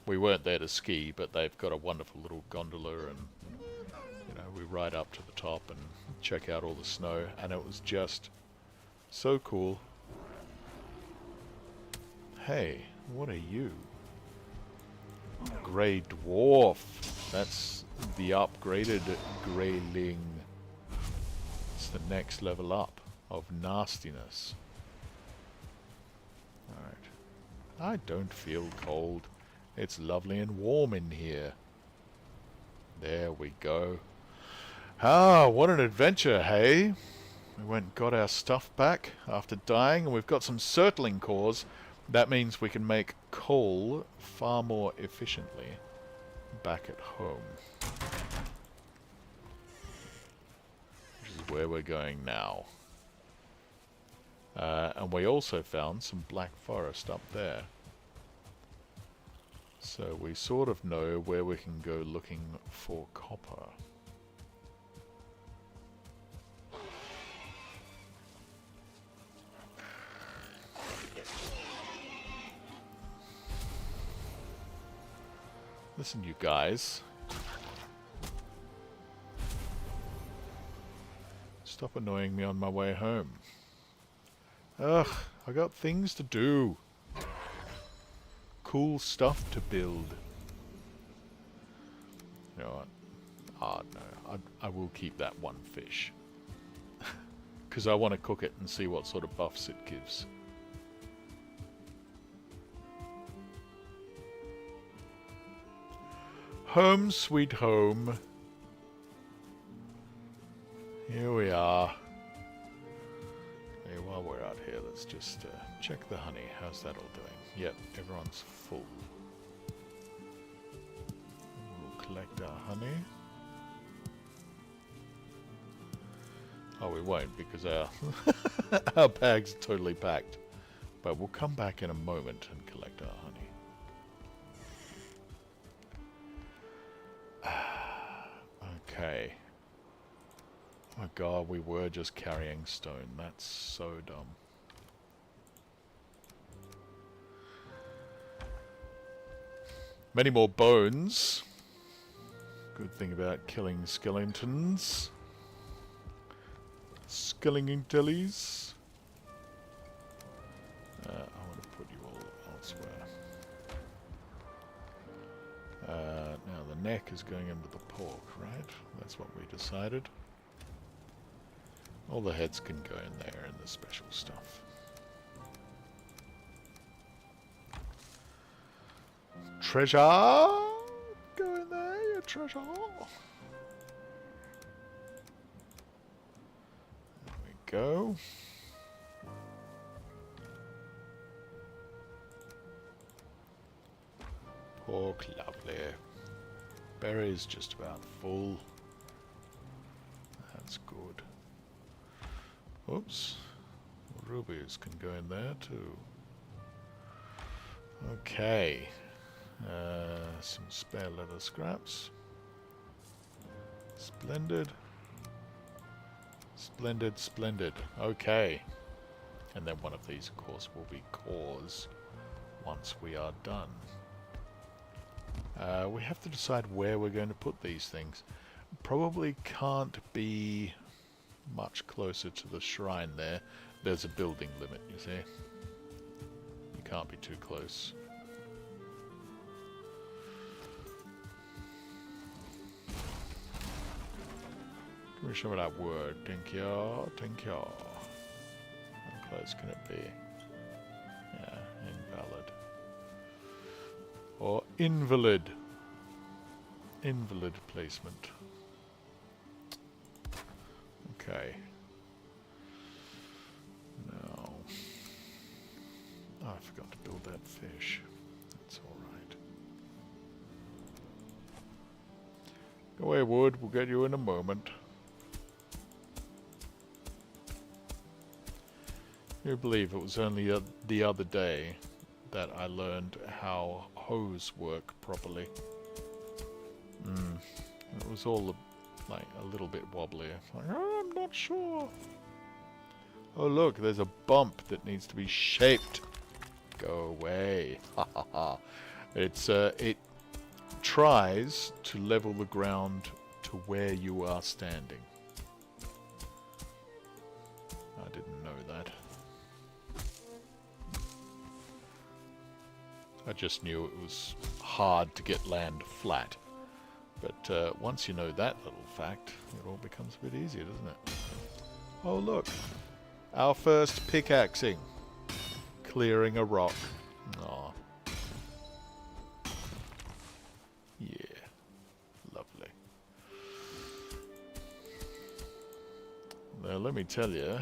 We weren't there to ski, but they've got a wonderful little gondola, and you know, we ride up to the top and check out all the snow, and it was just so cool. Hey, what are you? Grey Dwarf. That's the upgraded Greyling. It's the next level up of nastiness. Alright. I don't feel cold. It's lovely and warm in here. There we go. Ah, what an adventure, hey? We went and got our stuff back after dying, and we've got some circling cores. That means we can make coal far more efficiently back at home. Which is where we're going now. And we also found some black forest up there. So we sort of know where we can go looking for copper. Listen, you guys. Stop annoying me on my way home. Ugh, I got things to do. Cool stuff to build. You know what? Ah, no. I will keep that one fish. Because I want to cook it and see what sort of buffs it gives. Home sweet home. Here we are. Hey, while we're out here, let's just check the honey. How's that all doing? Yep, everyone's full. We'll collect our honey. Oh, we won't because our our bag's totally packed. But we'll come back in a moment and collect our honey. Okay. Oh my god, we were just carrying stone. That's so dumb. Many more bones. Good thing about killing skeletons. Skeleton-tellies. I want to put you all elsewhere. Now the neck is going in with the pork, right? That's what we decided. All the heads can go in there and the special stuff. Treasure! Go in there, your treasure! There we go. Pork, lovely. Berries just about full. That's good. Oops. Rubies can go in there too. Okay. Some spare leather scraps. Splendid. Splendid, splendid. Okay. And then one of these, of course, will be cores once we are done. We have to decide where we're going to put these things. Probably can't be much closer to the shrine there. There's a building limit, you see. You can't be too close. Give me some of that word. Thank you, thank you. How close can it be? Yeah, invalid. Or invalid. Invalid placement. Okay. Now. Oh, I forgot to build that fish. That's alright. Go away, wood. We'll get you in a moment. You believe it was only the other day that I learned how hose work properly. It was all like a little bit wobbly. Like, oh, I'm not sure. Oh look, there's a bump that needs to be shaped. Go away. Ha ha ha. It's it tries to level the ground to where you are standing. I didn't know that. I just knew it was hard to get land flat. But once you know that little fact, it all becomes a bit easier, doesn't it? Oh look, our first pickaxing. Clearing a rock. Aw. Yeah, lovely. Now let me tell you,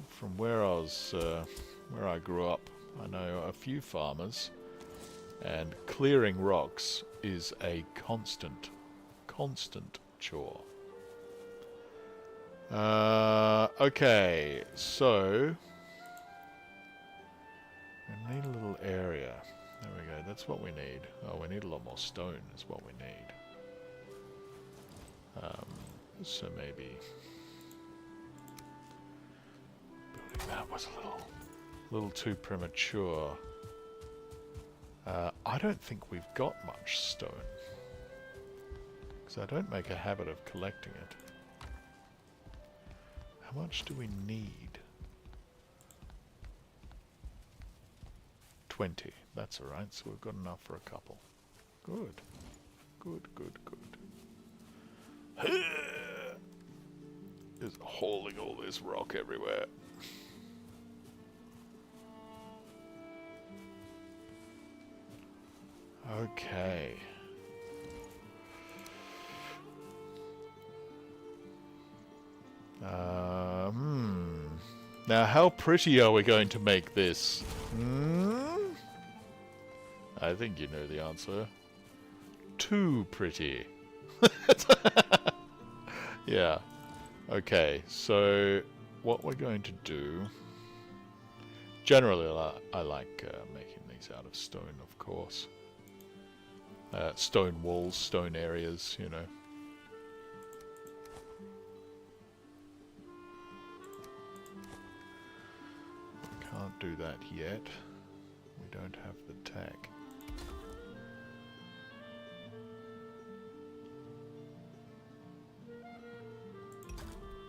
from where I grew up, I know a few farmers, and clearing rocks is a constant chore. Okay, so we need a little area. There we go, that's what we need. Oh, we need a lot more stone is what we need. So maybe building that was a little too premature. I don't think we've got much stone. Because I don't make a habit of collecting it. How much do we need? 20. That's alright, so we've got enough for a couple. Good. Good, good, good. Just hauling all this rock everywhere. Okay. Now, how pretty are we going to make this? I think you know the answer. Too pretty. Yeah. Okay, so what we're going to do... Generally, I like making these out of stone, of course. Stone walls, stone areas, you know. Can't do that yet. We don't have the tag.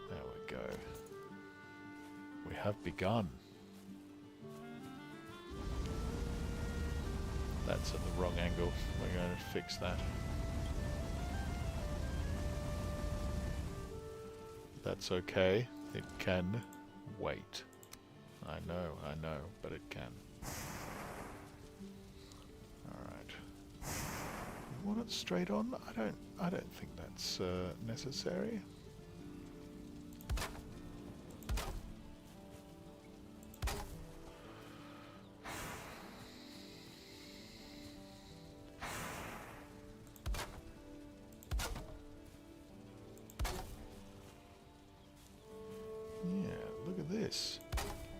There we go. We have begun. That's at the wrong angle. We're going to fix that. That's okay. It can wait. I know, but it can. Alright. You want it straight on? I don't think that's necessary.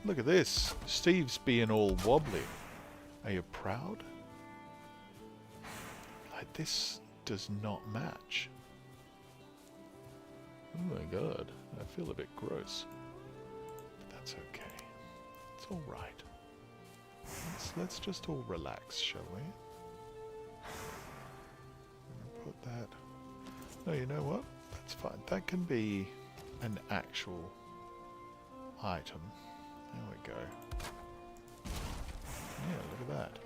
Look at this. Steve's being all wobbly. Are you proud? Like, this does not match. Oh my god. I feel a bit gross. But that's okay. It's alright. Let's just all relax, shall we? Put that... No, you know what? That's fine. That can be an actual item. There we go. Yeah, look at that.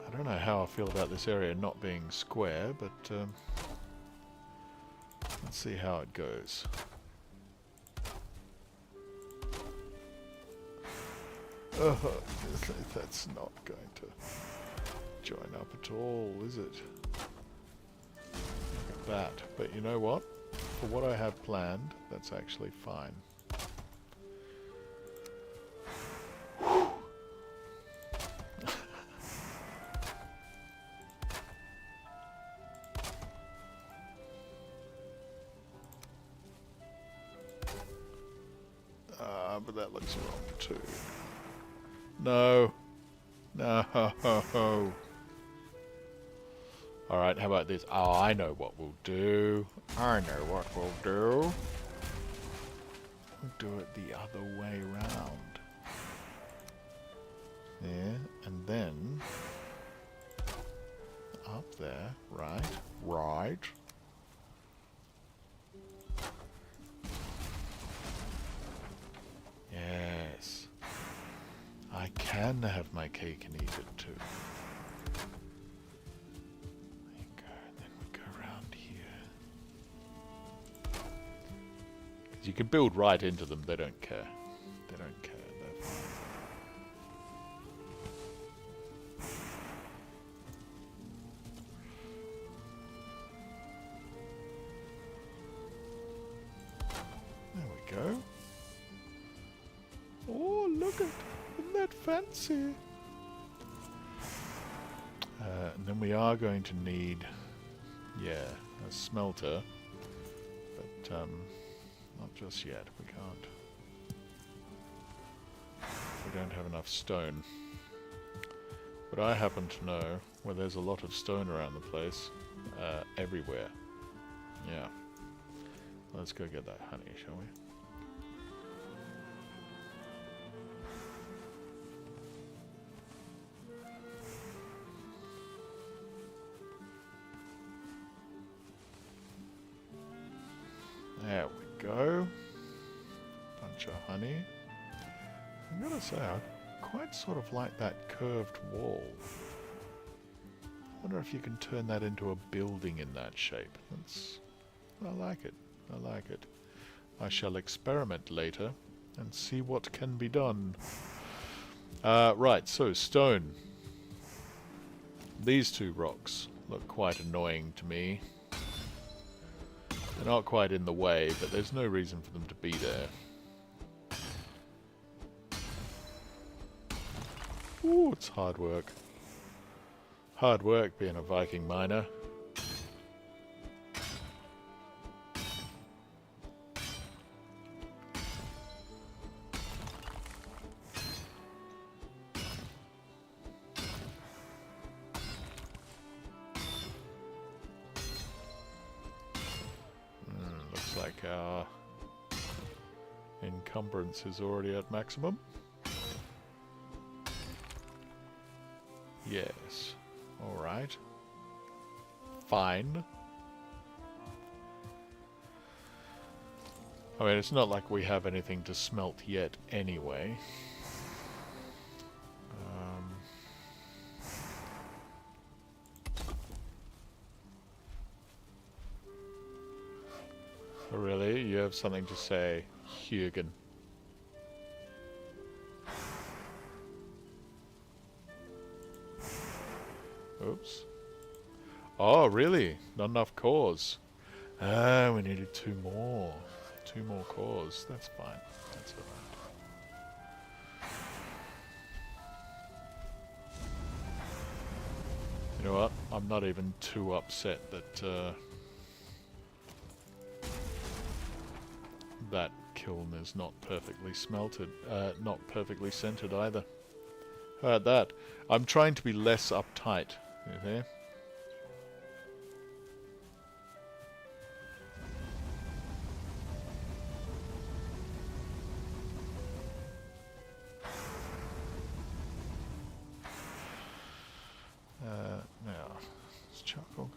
I don't know how I feel about this area not being square, but let's see how it goes. Oh, that's not going to join up at all, is it? Look at that. But you know what? For what I have planned, that's actually fine. But that looks wrong too. No. No. Alright, how about this? Oh, I know what we'll do. I know what we'll do. We'll do it the other way round. There, and then... up there, right? Right. Yes. I can have my cake and eat it too. There you go. And then we go around here. Because you can build right into them. They don't care. They don't care. They're fine. There we go. Oh, look at, isn't that fancy? And then we are going to need, yeah, a smelter, but not just yet. We can't. We don't have enough stone. But I happen to know where there's a lot of stone around the place, everywhere. Yeah. Let's go get that honey, shall we? There we go. Bunch of honey. I'm gonna say I quite sort of like that curved wall. I wonder if you can turn that into a building in that shape. I like it. I like it. I shall experiment later and see what can be done. Right, so stone. These two rocks look quite annoying to me. They're not quite in the way, but there's no reason for them to be there. Ooh, it's hard work. Hard work being a Viking miner. Looks like our encumbrance is already at maximum. Yes. Alright. Fine. I mean, it's not like we have anything to smelt yet anyway. Oh, really? You have something to say, Hugen? Oops. Oh, really? Not enough cores. Ah, we needed two more. Two more cores. That's fine. That's alright. You know what? I'm not even too upset that that kiln is not perfectly smelted, not perfectly centered either. How about that? I'm trying to be less uptight. Okay.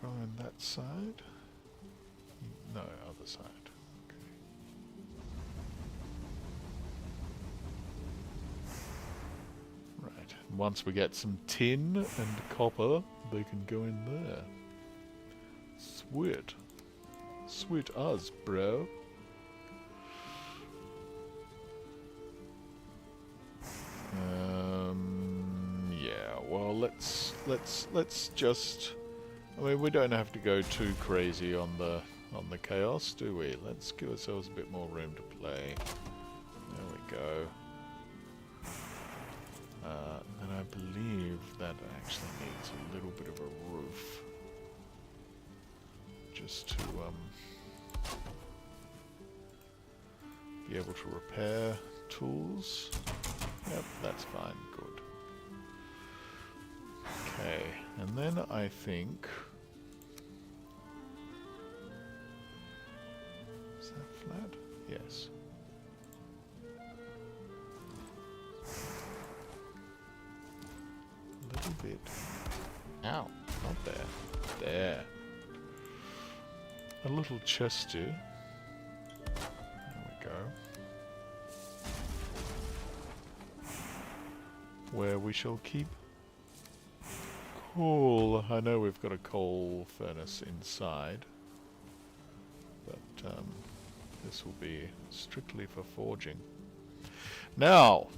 Go on that side. No, other side. Okay. Right. Once we get some tin and copper, they can go in there. Sweet. Sweet us, bro. Yeah, well, let's just. I mean, we don't have to go too crazy on the chaos, do we? Let's give ourselves a bit more room to play. There we go. And I believe that actually needs a little bit of a roof, just to be able to repair tools. Yep, that's fine. Good. Okay, and then I think... Is that flat? Yes. A little bit. Ow, not there. There. A little chest too. There we go. Where we shall keep coal. I know we've got a coal furnace inside, but this will be strictly for forging. Now,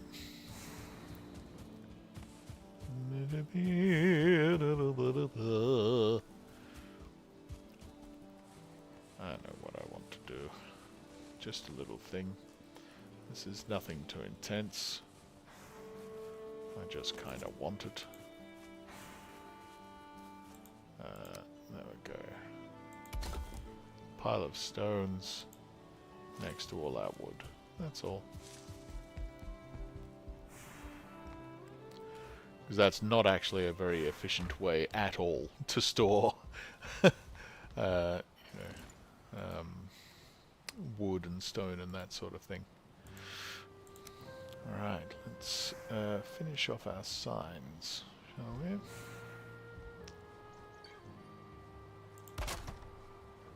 I know what I want to do. Just a little thing. This is nothing too intense. I just kind of want it. There we go. Pile of stones next to all that wood. That's all. Because that's not actually a very efficient way at all to store wood and stone and that sort of thing. Alright, let's finish off our signs, shall we?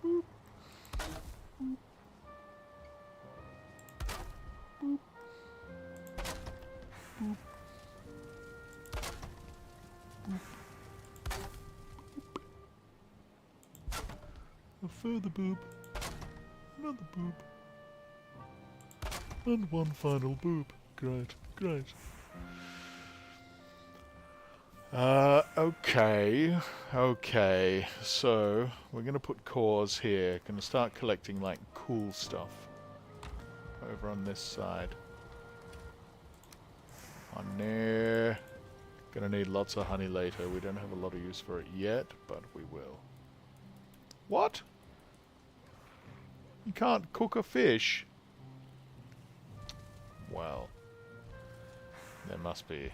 Boop. Boop. Boop. Boop. Boop. A further boop. Another boop. And one final boop. Great, great. Okay, so we're gonna put cores here. Gonna start collecting like cool stuff over on this side. Honey. Gonna need lots of honey later. We don't have a lot of use for it yet, but we will. What? You can't cook a fish? Well, there must be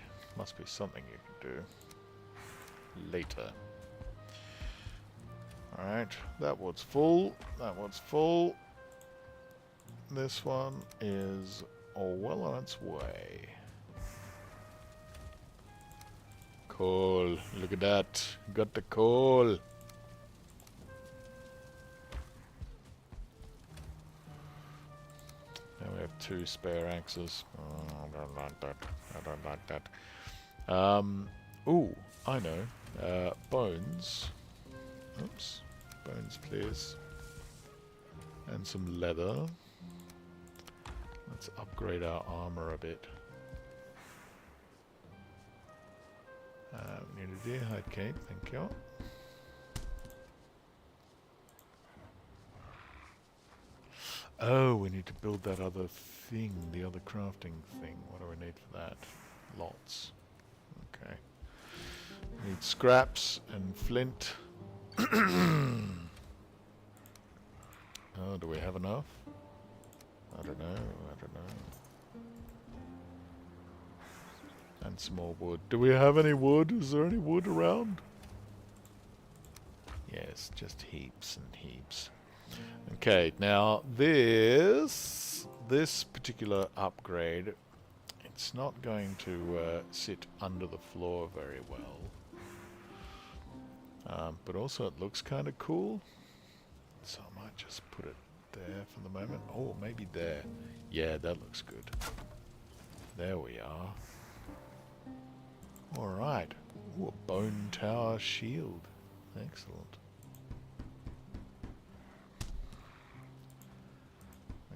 something you can do later. Alright, that one's full. That one's full. This one is well on its way. Coal. Look at that. Got the coal. Now we have 2 spare axes. Oh, I don't like that. I don't like that. Ooh, I know. Bones. Oops. Bones, please. And some leather. Let's upgrade our armor a bit. We need a deerhide cape, thank you. Oh, we need to build that other thing, the other crafting thing. What do we need for that? Lots. Okay. We need scraps and flint. Oh, do we have enough? I don't know, I don't know. And some more wood. Do we have any wood? Is there any wood around? Yes, just heaps and heaps. Okay, now this particular upgrade, it's not going to sit under the floor very well. But also it looks kind of cool. So I might just put it there for the moment. Oh, maybe there. Yeah, that looks good. There we are. Alright. Ooh, a bone tower shield. Excellent.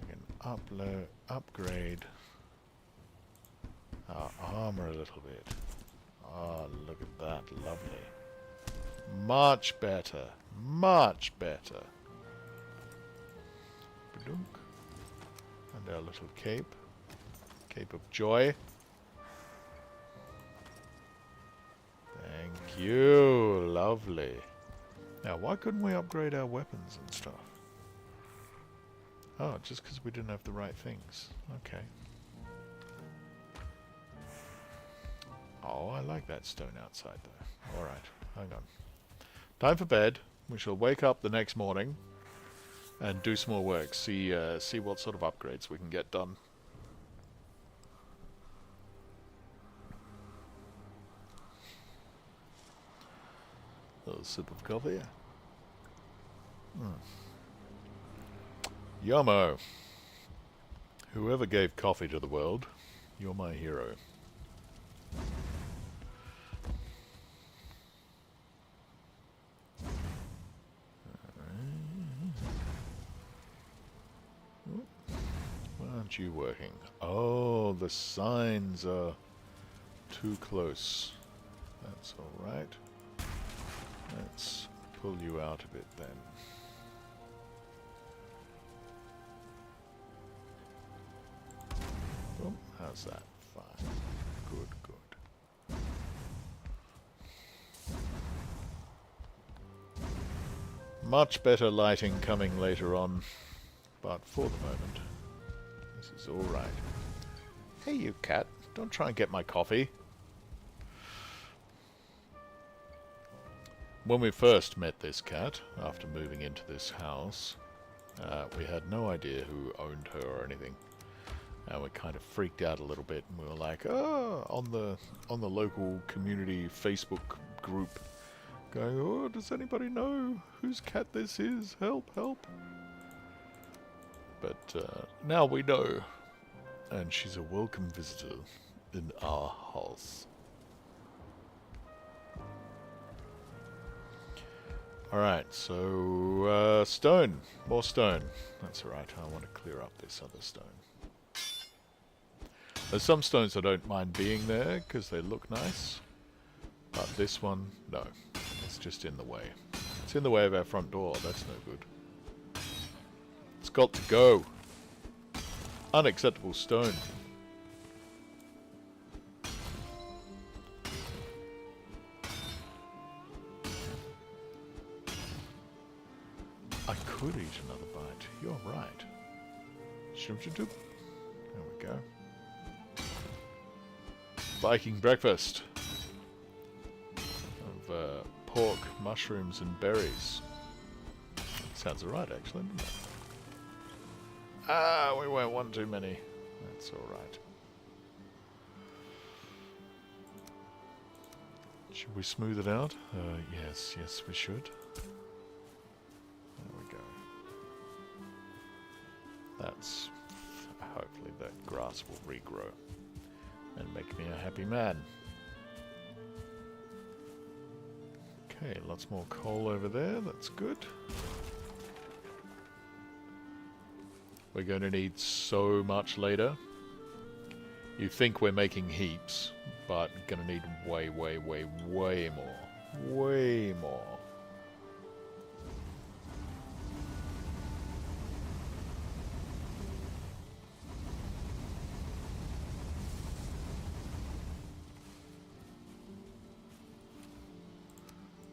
We can upgrade our armor a little bit. Oh, look at that. Lovely. Much better. Much better. Ba-dunk. And our little cape. Cape of joy. Thank you. Lovely. Now, why couldn't we upgrade our weapons and stuff? Oh, just because we didn't have the right things. Okay. Oh, I like that stone outside though. Alright, hang on. Time for bed. We shall wake up the next morning and do some more work. See what sort of upgrades we can get done. A little sip of coffee. Yummo. Whoever gave coffee to the world, you're my hero. Why aren't you working? Oh, the signs are too close. That's alright. Let's pull you out a bit then. Oh, how's that? Fine. Good, good. Much better lighting coming later on, but for the moment, this is alright. Hey you cat, don't try and get my coffee. When we first met this cat, after moving into this house, we had no idea who owned her or anything. And we kind of freaked out a little bit, and we were like, oh, on the local community Facebook group, going, oh, does anybody know whose cat this is? Help, help. But now we know, and she's a welcome visitor in our house. Alright, so stone. More stone. That's alright, I want to clear up this other stone. There's some stones I don't mind being there because they look nice. But this one, no. It's just in the way. It's in the way of our front door, that's no good. It's got to go. Unacceptable stone. I could eat another bite. You're right. Shoop-shoop-shoop. There we go. Viking breakfast. Of pork, mushrooms and berries. Sounds alright actually, doesn't it? Ah, we won't want too many. That's alright. Should we smooth it out? Yes, we should. There we go. That's... hopefully that grass will regrow and make me a happy man. Okay, lots more coal over there, that's good. We're going to need so much later. You think we're making heaps, but going to need way, way, way, way more. Way more.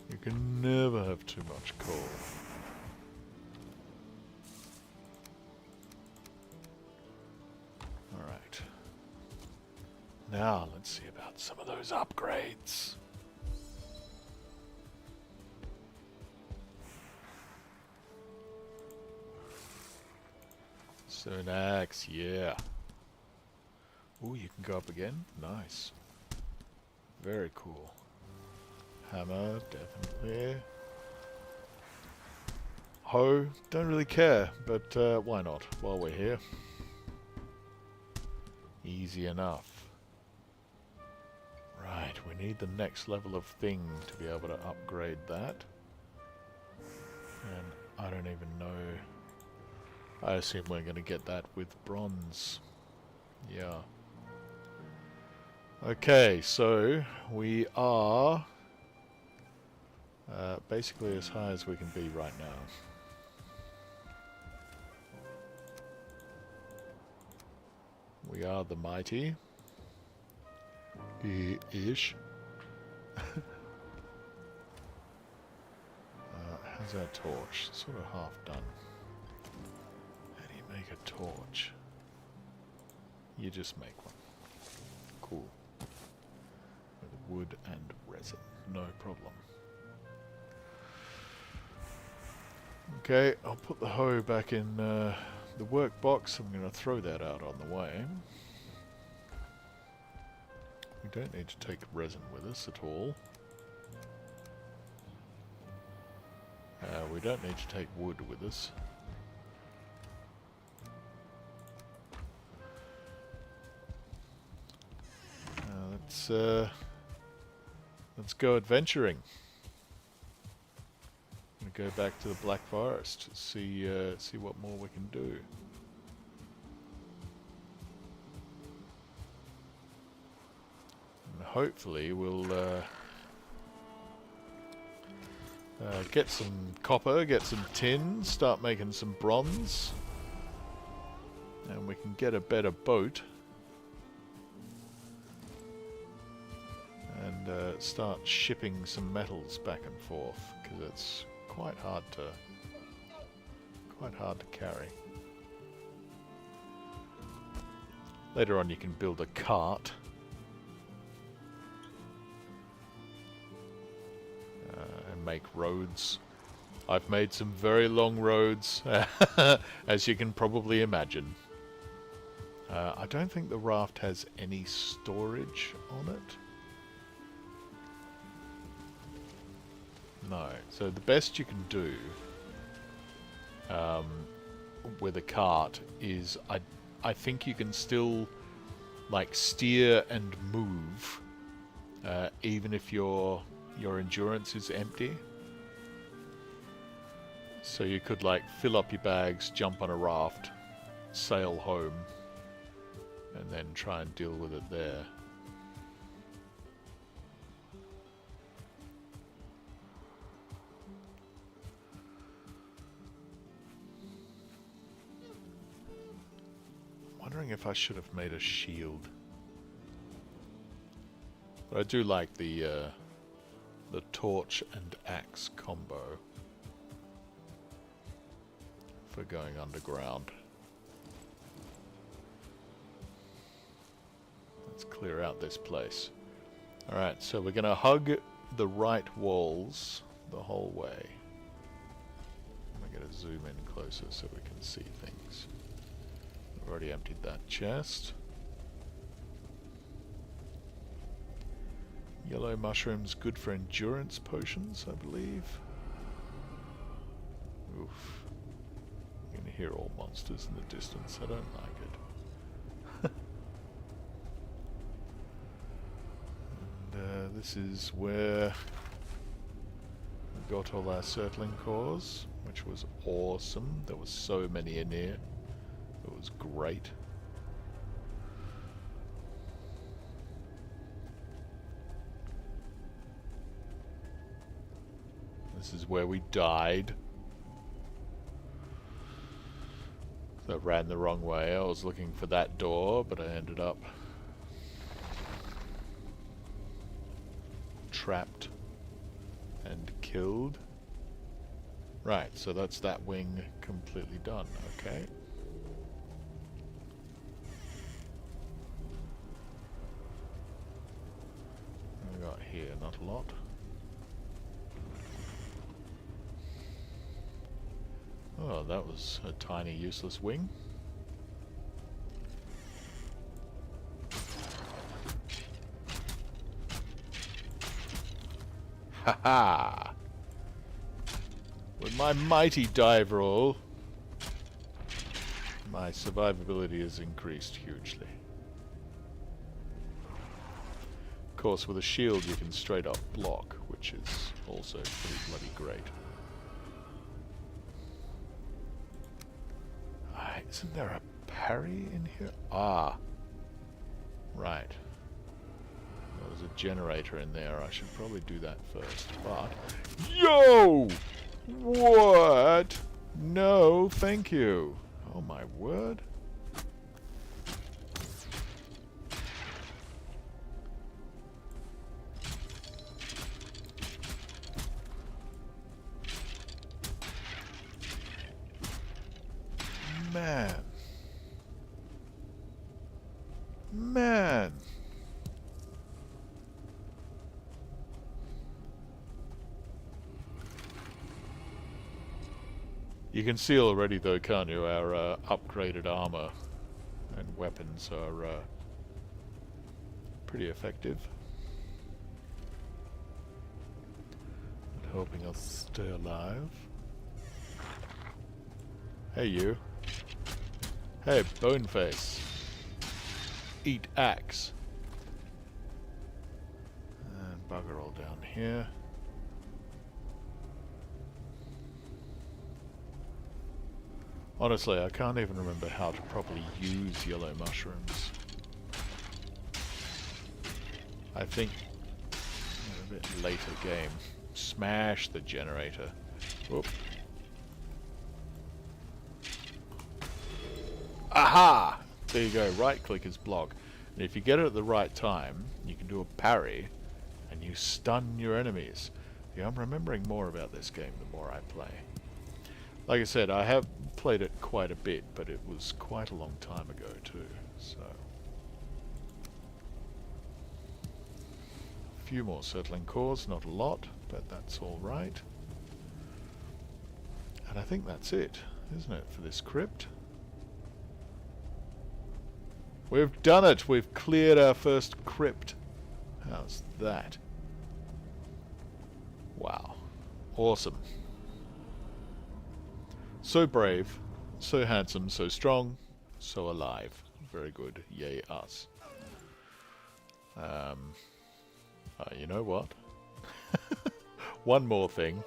You can never have too much coal. Alright. Now let's see about some of those upgrades. Sonax, yeah. Ooh, you can go up again? Nice. Very cool. Hammer, definitely. Hoe, don't really care, but why not while we're here? Easy enough. Right, we need the next level of thing to be able to upgrade that. And I don't even know. I assume we're going to get that with bronze. Yeah. Okay, so we are basically as high as we can be right now. We are the mighty. Ish. How's our torch? Sort of half done. How do you make a torch? You just make one. Cool. With wood and resin. No problem. Okay, I'll put the hoe back in the workbox. I'm going to throw that out on the way. We don't need to take resin with us at all. We don't need to take wood with us. Let's go adventuring. I'm gonna go back to the Black Forest, see what more we can do. And hopefully we'll get some copper, get some tin, start making some bronze, and we can get a better boat and start shipping some metals back and forth, because it's quite hard to carry. Later on you can build a cart. And make roads. I've made some very long roads, as you can probably imagine. I don't think the raft has any storage on it. No. So the best you can do with a cart is I think you can still like steer and move even if your endurance is empty. So you could like fill up your bags, jump on a raft, sail home, and then try and deal with it there. Wondering if I should have made a shield. But I do like the torch and axe combo for going underground. Let's clear out this place. Alright, so we're going to hug the right walls the whole way. I'm going to zoom in closer so we can see things. I've already emptied that chest. Yellow mushrooms, good for endurance potions, I believe. Oof. You can hear all monsters in the distance. I don't like it. And this is where we got all our circling cores, which was awesome. There were so many in here. It was great. This is where we died. So I ran the wrong way. I was looking for that door, but I ended up trapped and killed. Right, so that's that wing completely done. Okay. What we got here? Not a lot. Oh, that was a tiny useless wing. Ha ha! With my mighty dive roll, my survivability has increased hugely. Of course, with a shield you can straight up block, which is also pretty bloody great. Isn't there a parry in here? Ah. Right. Well, there's a generator in there. I should probably do that first, but... Yo! What? No, thank you. Oh my word. Man. Man. You can see already though, can't you, our upgraded armor and weapons are pretty effective at helping us stay alive. Hey you. Hey Boneface. Eat axe. And bugger all down here. Honestly, I can't even remember how to properly use yellow mushrooms. I think a bit later game. Smash the generator. Whoop. Aha! There you go, right click is block. And if you get it at the right time, you can do a parry and you stun your enemies. Yeah, I'm remembering more about this game the more I play. Like I said, I have played it quite a bit, but it was quite a long time ago too, so... A few more settling cores, not a lot, but that's alright. And I think that's it, isn't it, for this crypt? We've done it! We've cleared our first crypt. How's that? Wow. Awesome. So brave, so handsome, so strong, so alive. Very good. Yay us. You know what? One more thing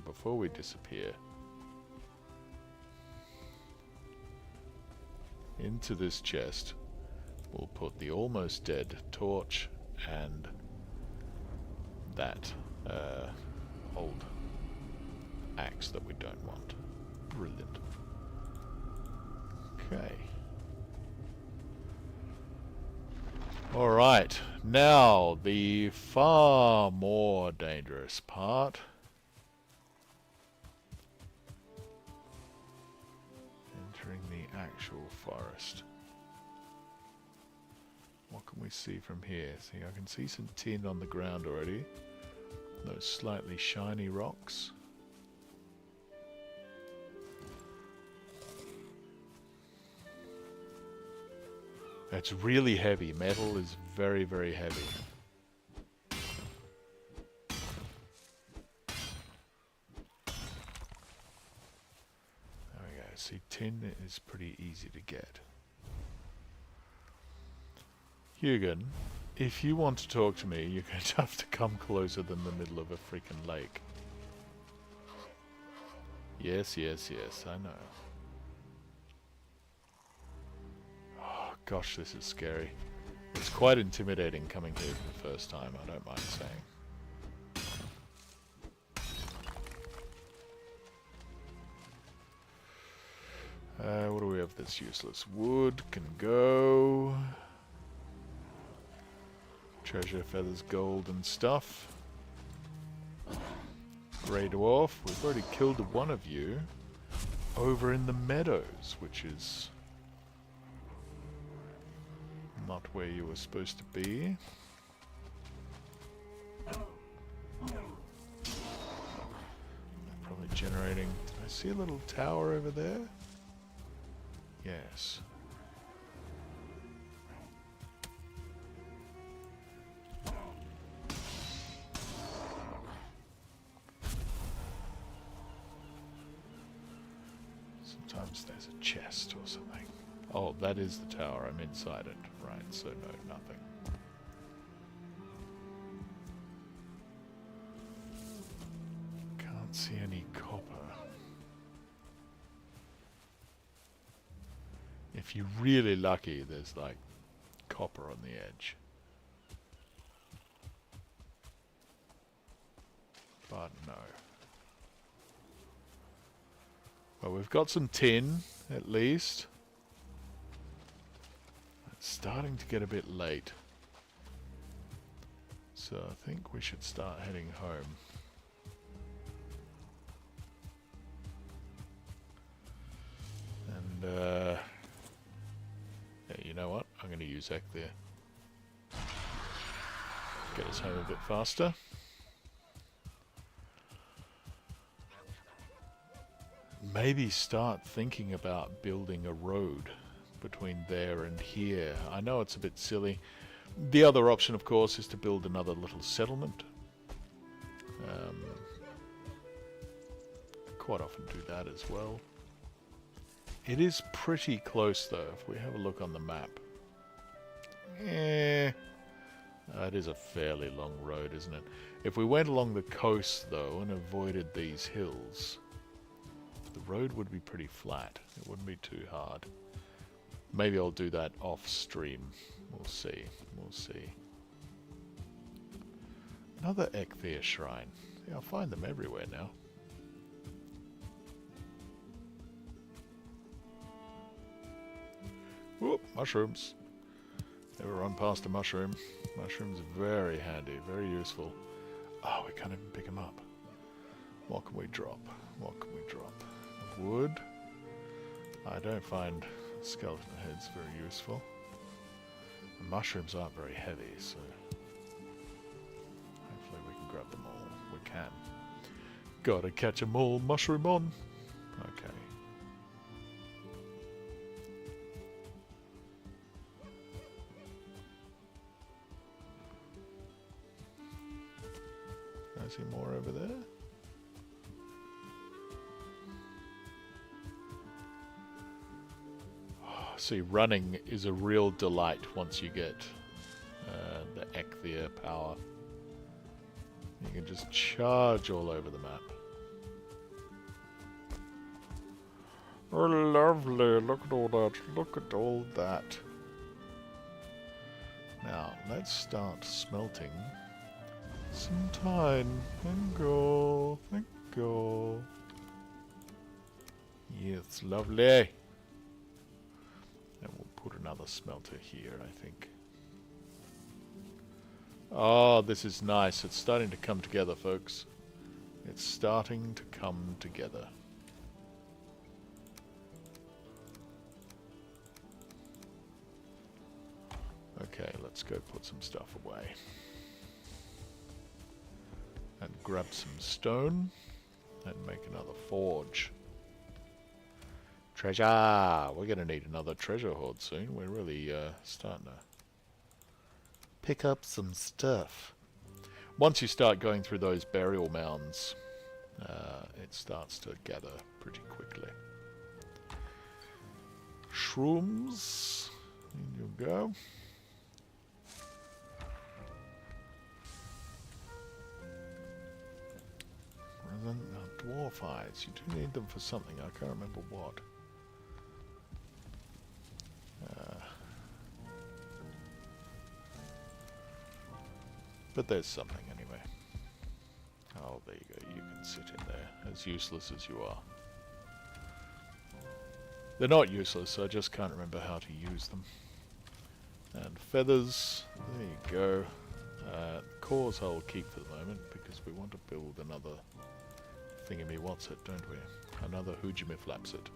before we disappear. Into this chest we'll put the almost dead torch and that old axe that we don't want. Brilliant. Okay. Alright, now the far more dangerous part. Entering the actual forest. What can we see from here? See, I can see some tin on the ground already. Those slightly shiny rocks. It's really heavy. Metal is very, very heavy. There we go. See, tin is pretty easy to get. Hugin, if you want to talk to me, you're going to have to come closer than the middle of a freaking lake. Yes, yes, yes, I know. Gosh, this is scary. It's quite intimidating coming here for the first time, I don't mind saying. What do we have that's useless? Wood can go. Treasure, feathers, gold and stuff. Grey dwarf, we've already killed one of you over in the meadows, which is not where you were supposed to be. Probably generating... Did I see a little tower over there? Yes. Sometimes there's a chest or something. Oh, that is the tower. I'm inside it. Right, so no, nothing. Can't see any copper. If you're really lucky, there's like copper on the edge. But no. Well, we've got some tin, at least. It's starting to get a bit late. So I think we should start heading home. And, yeah, you know what? I'm going to use Ek there. Get us home a bit faster. Maybe start thinking about building a road between there and here. I know it's a bit silly. The other option, of course, is to build another little settlement. Quite often do that as well. It is pretty close, though, if we have a look on the map. It is a fairly long road, isn't it? If we went along the coast, though, and avoided these hills, the road would be pretty flat. It wouldn't be too hard. Maybe I'll do that off stream. We'll see. We'll see. Another Ekthir shrine. Yeah, I'll find them everywhere now. Whoop, mushrooms. Never run past a mushroom. Mushrooms are very handy, very useful. Oh, we can't even pick them up. What can we drop? What can we drop? Wood. I don't find skeleton heads very useful. The mushrooms aren't very heavy, so hopefully we can grab them all. We can. Gotta catch 'em all, mushroom on. Okay. I see more over there. See, running is a real delight once you get the Ekthir power. You can just charge all over the map. Oh, lovely. Look at all that. Look at all that. Now, let's start smelting some time. Thank you. Thank you. Yes, lovely. And we'll put another smelter here, I think. Oh, this is nice. It's starting to come together, folks. It's starting to come together. Okay, let's go put some stuff away. And grab some stone and make another forge. Treasure! We're going to need another treasure hoard soon. We're really starting to pick up some stuff. Once you start going through those burial mounds, it starts to gather pretty quickly. Shrooms. In you go. Dwarf eyes. You do need them for something. I can't remember what. But there's something anyway. Oh, there you go. You can sit in there, as useless as you are. They're not useless, I just can't remember how to use them. And feathers. There you go. Cores I'll keep for the moment, because we want to build another thingy-me-what's-it, don't we? Another Hoojimiflapsit.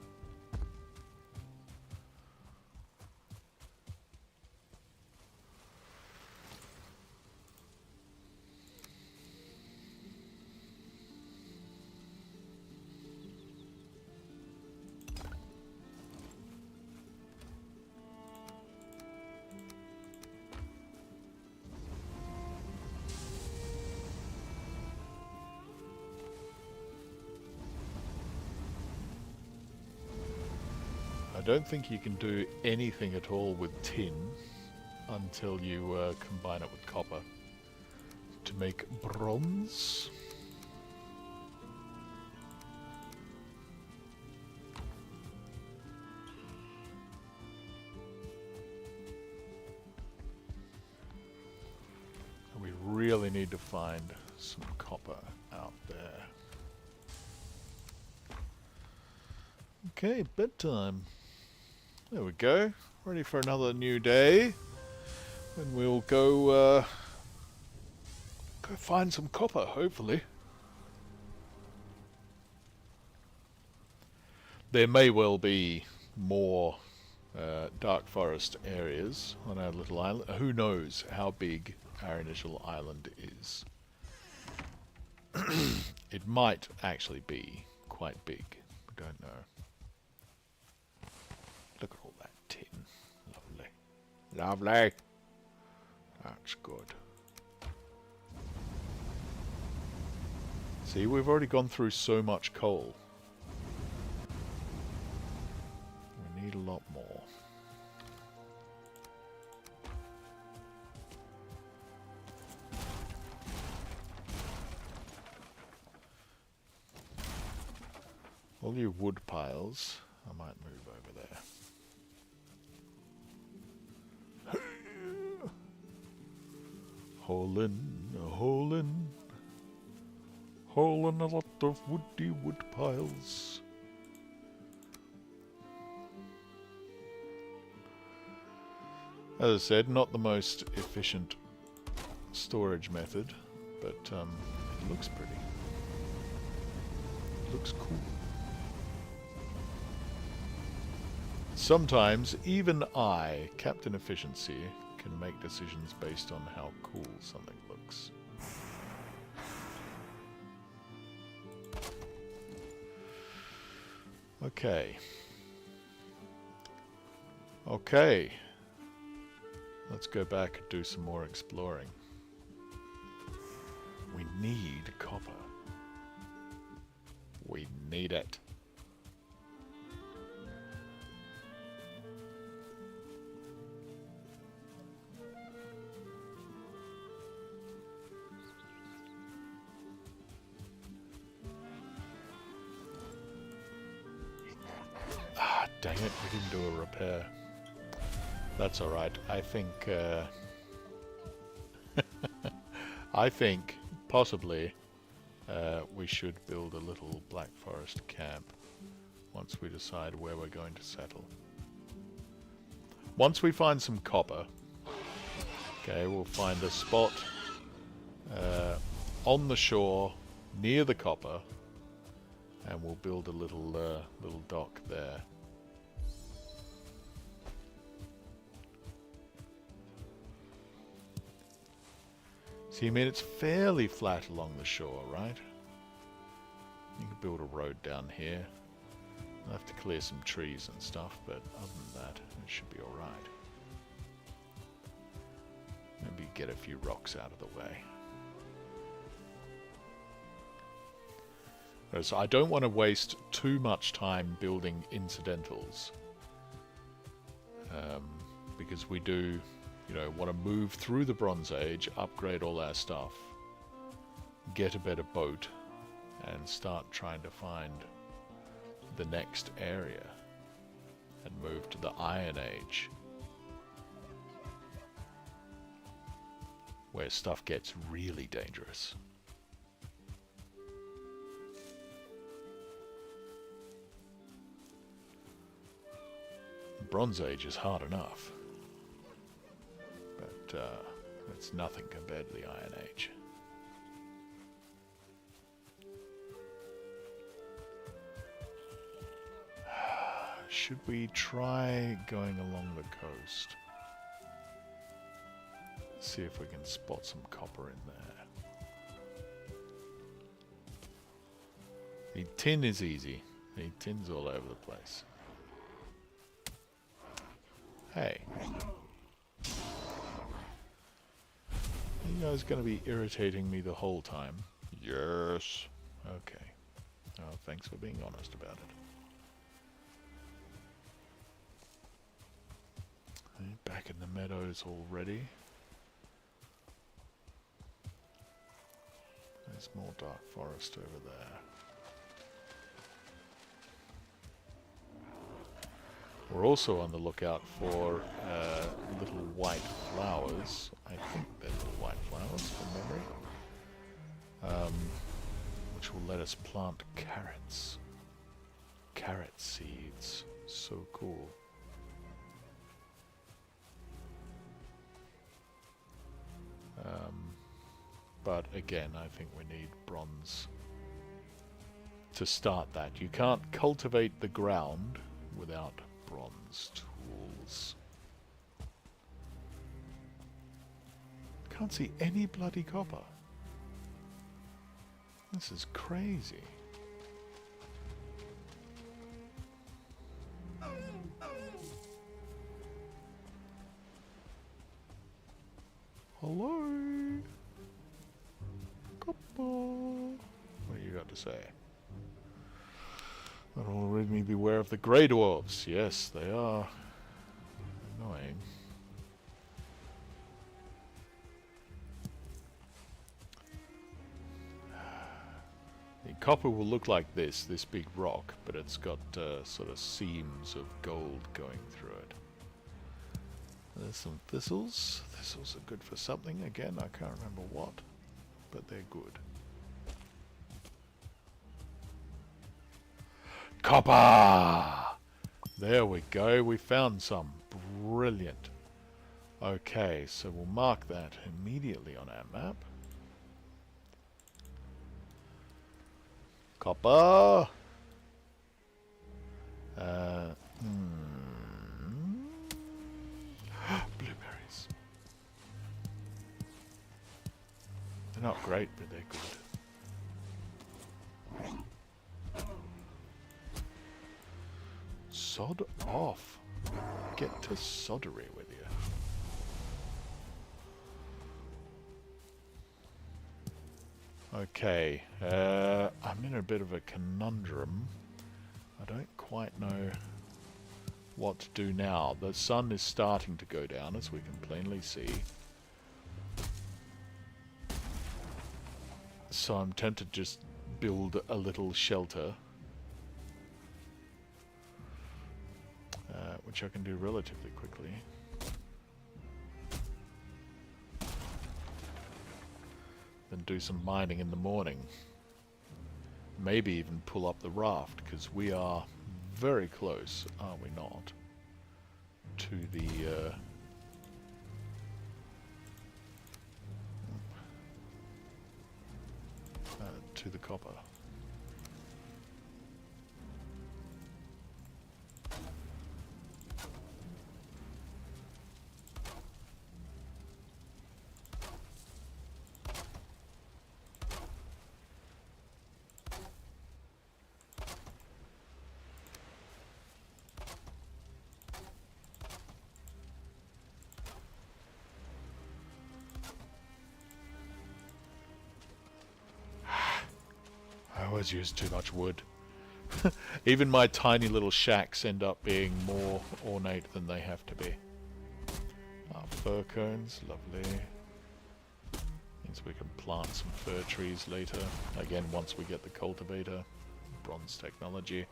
don't think you can do anything at all with tin until you combine it with copper to make bronze. And we really need to find some copper out there. Okay, bedtime. There we go. Ready for another new day. And we'll go find some copper, hopefully. There may well be more dark forest areas on our little island. Who knows how big our initial island is. It might actually be quite big. We don't know. Look at all that tin. Lovely. Lovely. That's good. See, we've already gone through so much coal. We need a lot more. All your wood piles, I might move over there. Hole in a lot of woody wood piles. As I said, not the most efficient storage method, but it looks pretty. It looks cool. Sometimes, even I, Captain Efficiency, can make decisions based on how cool something looks. Okay. Okay. Let's go back and do some more exploring. We need copper. We need it. Dang it, we didn't do a repair. That's alright. I think I think possibly we should build a little Black Forest camp once we decide where we're going to settle. Once we find some copper, okay, we'll find a spot on the shore near the copper, and we'll build a little dock there. See, I mean, it's fairly flat along the shore, right? You can build a road down here. I'll have to clear some trees and stuff, but other than that, it should be alright. Maybe get a few rocks out of the way. So I don't want to waste too much time building incidentals. Because we do, you know, want to move through the Bronze Age, upgrade all our stuff, get a better boat, and start trying to find the next area and move to the Iron Age, where stuff gets really dangerous. The Bronze Age is hard enough, but it's nothing compared to the Iron Age. Should we try going along the coast? See if we can spot some copper in there. The tin is easy. The tin's all over the place. Hey. Are you guys going to be irritating me the whole time? Yes. Okay. Oh, thanks for being honest about it. Back in the meadows already. There's more dark forest over there. We're also on the lookout for little white flowers. I think they're little white flowers from memory. Which will let us plant carrots. Carrot seeds. So cool. But again, I think we need bronze to start that. You can't cultivate the ground without bronze tools. Can't see any bloody copper. This is crazy. Hello? What you got to say? That will rid me beware of the grey dwarves. Yes, they are annoying. The copper will look like this big rock, but it's got sort of seams of gold going through it. There's some thistles. Thistles are good for something. Again, I can't remember what, but they're good. Copper! There we go. We found some. Brilliant. Okay, so we'll mark that immediately on our map. Copper! Blueberries. They're not great, but they're good. Sod off. Get to soddery with you. Okay, I'm in a bit of a conundrum. I don't quite know what to do now. The sun is starting to go down, as we can plainly see. So I'm tempted to just build a little shelter. Which I can do relatively quickly. Then do some mining in the morning. Maybe even pull up the raft, because we are very close, are we not, to the copper. I always use too much wood. Even my tiny little shacks end up being more ornate than they have to be. Fir cones, lovely. Means we can plant some fir trees later. Again, once we get the cultivator. Bronze technology.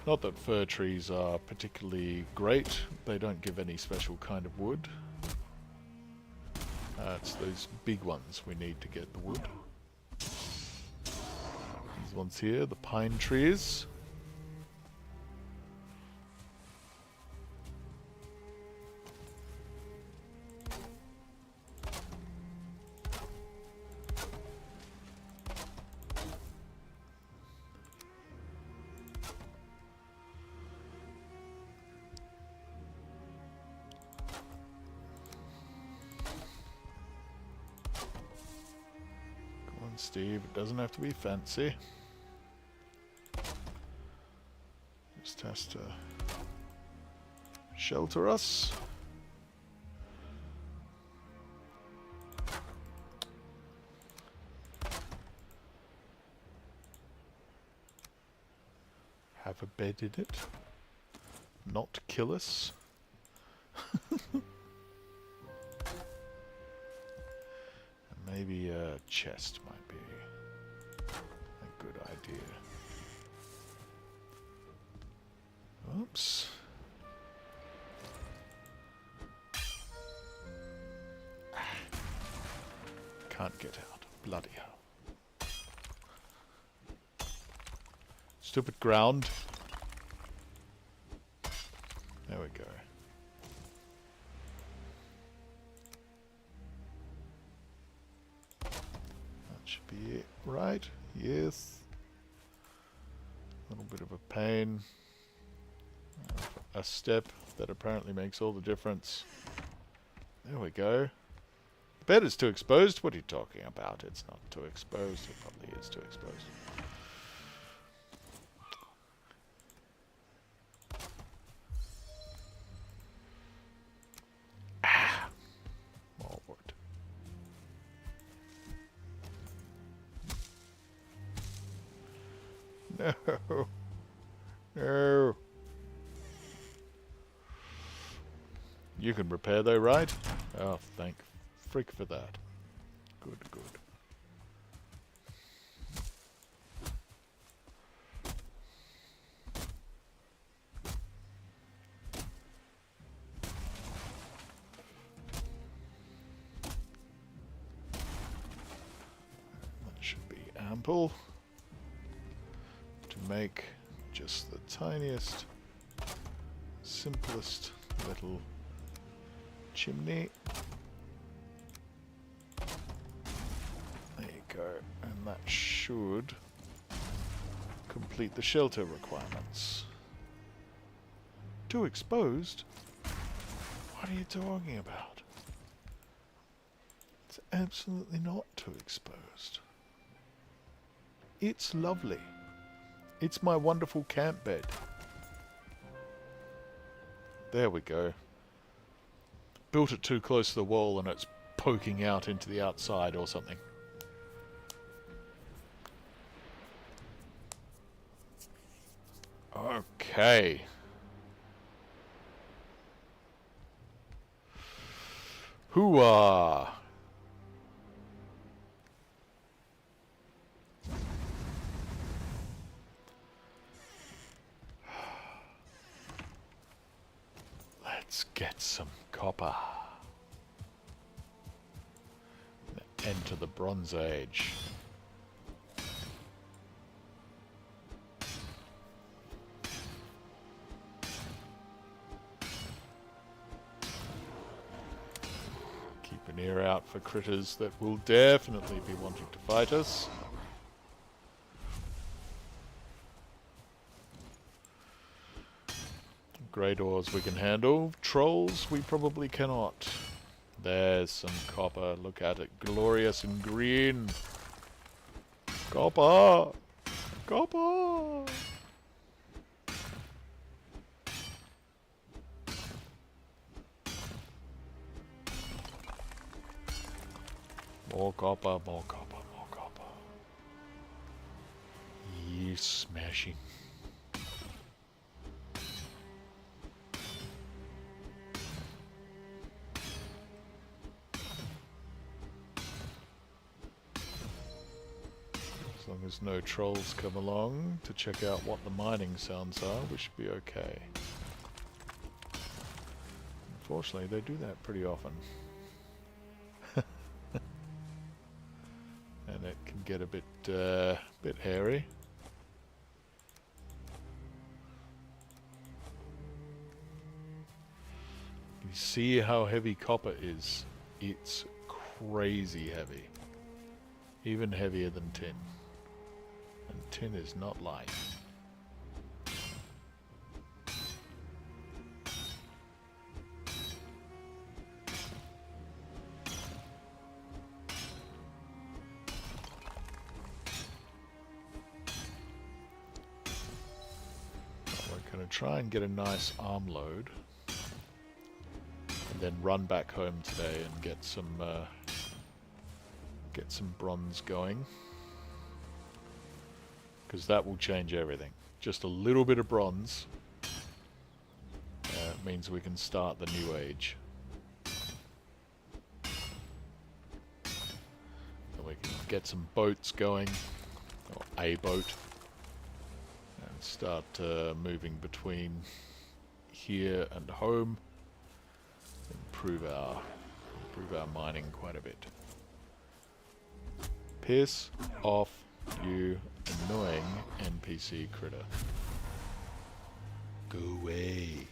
Not that fir trees are particularly great. They don't give any special kind of wood. It's those big ones we need to get the wood. These ones here, the pine trees. Steve, it doesn't have to be fancy. Just has to shelter us. have a bed in it. Not kill us. Maybe a chest might be a good idea. Oops. Can't get out. Bloody hell. Stupid ground. There we go. That should be it, right? Yes. A little bit of a pain. A step that apparently makes all the difference. There we go. The bed is too exposed? What are you talking about? It's not too exposed. It probably is too exposed. Ah! More wood. No. No. You can repair though, right? Oh, thank frick for that. Good, good. That should be ample to make just the tiniest, simplest little chimney. There you go, and that should complete the shelter requirements. Too exposed? What are you talking about? It's absolutely not too exposed. It's lovely. It's my wonderful camp bed. There we go. Built it too close to the wall and it's poking out into the outside or something. Okay. Hooah! Let's get some copper. Enter the Bronze Age. Keep an ear out for critters that will definitely be wanting to fight us. Grey doors we can handle. Trolls we probably cannot. There's some copper. Look at it. Glorious and green. Copper! Copper! More copper, more copper, more copper. Yes, smashing. As long as no trolls come along to check out what the mining sounds are, we should be okay. Unfortunately, they do that pretty often. And it can get a bit hairy. You see how heavy copper is? It's crazy heavy. Even heavier than tin. And tin is not light. We're going to try and get a nice arm load. And then run back home today and get some bronze going. Because that will change everything. just a little bit of bronze means we can start the new age. And we can get some boats going, or a boat, and start moving between here and home. Improve our mining quite a bit. Piss off, you annoying NPC critter. Go away.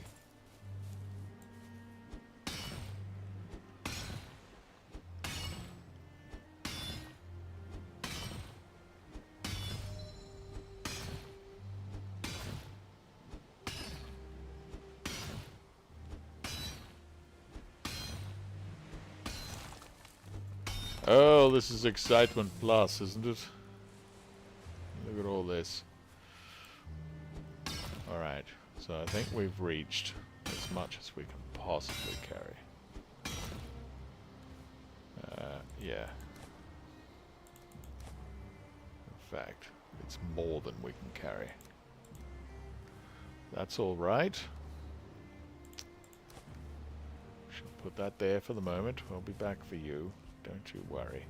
Oh, this is excitement plus, isn't it? Look at all this. Alright, so I think we've reached as much as we can possibly carry. Yeah. In fact, it's more than we can carry. That's alright. Shall put that there for the moment. We'll be back for you. Don't you worry.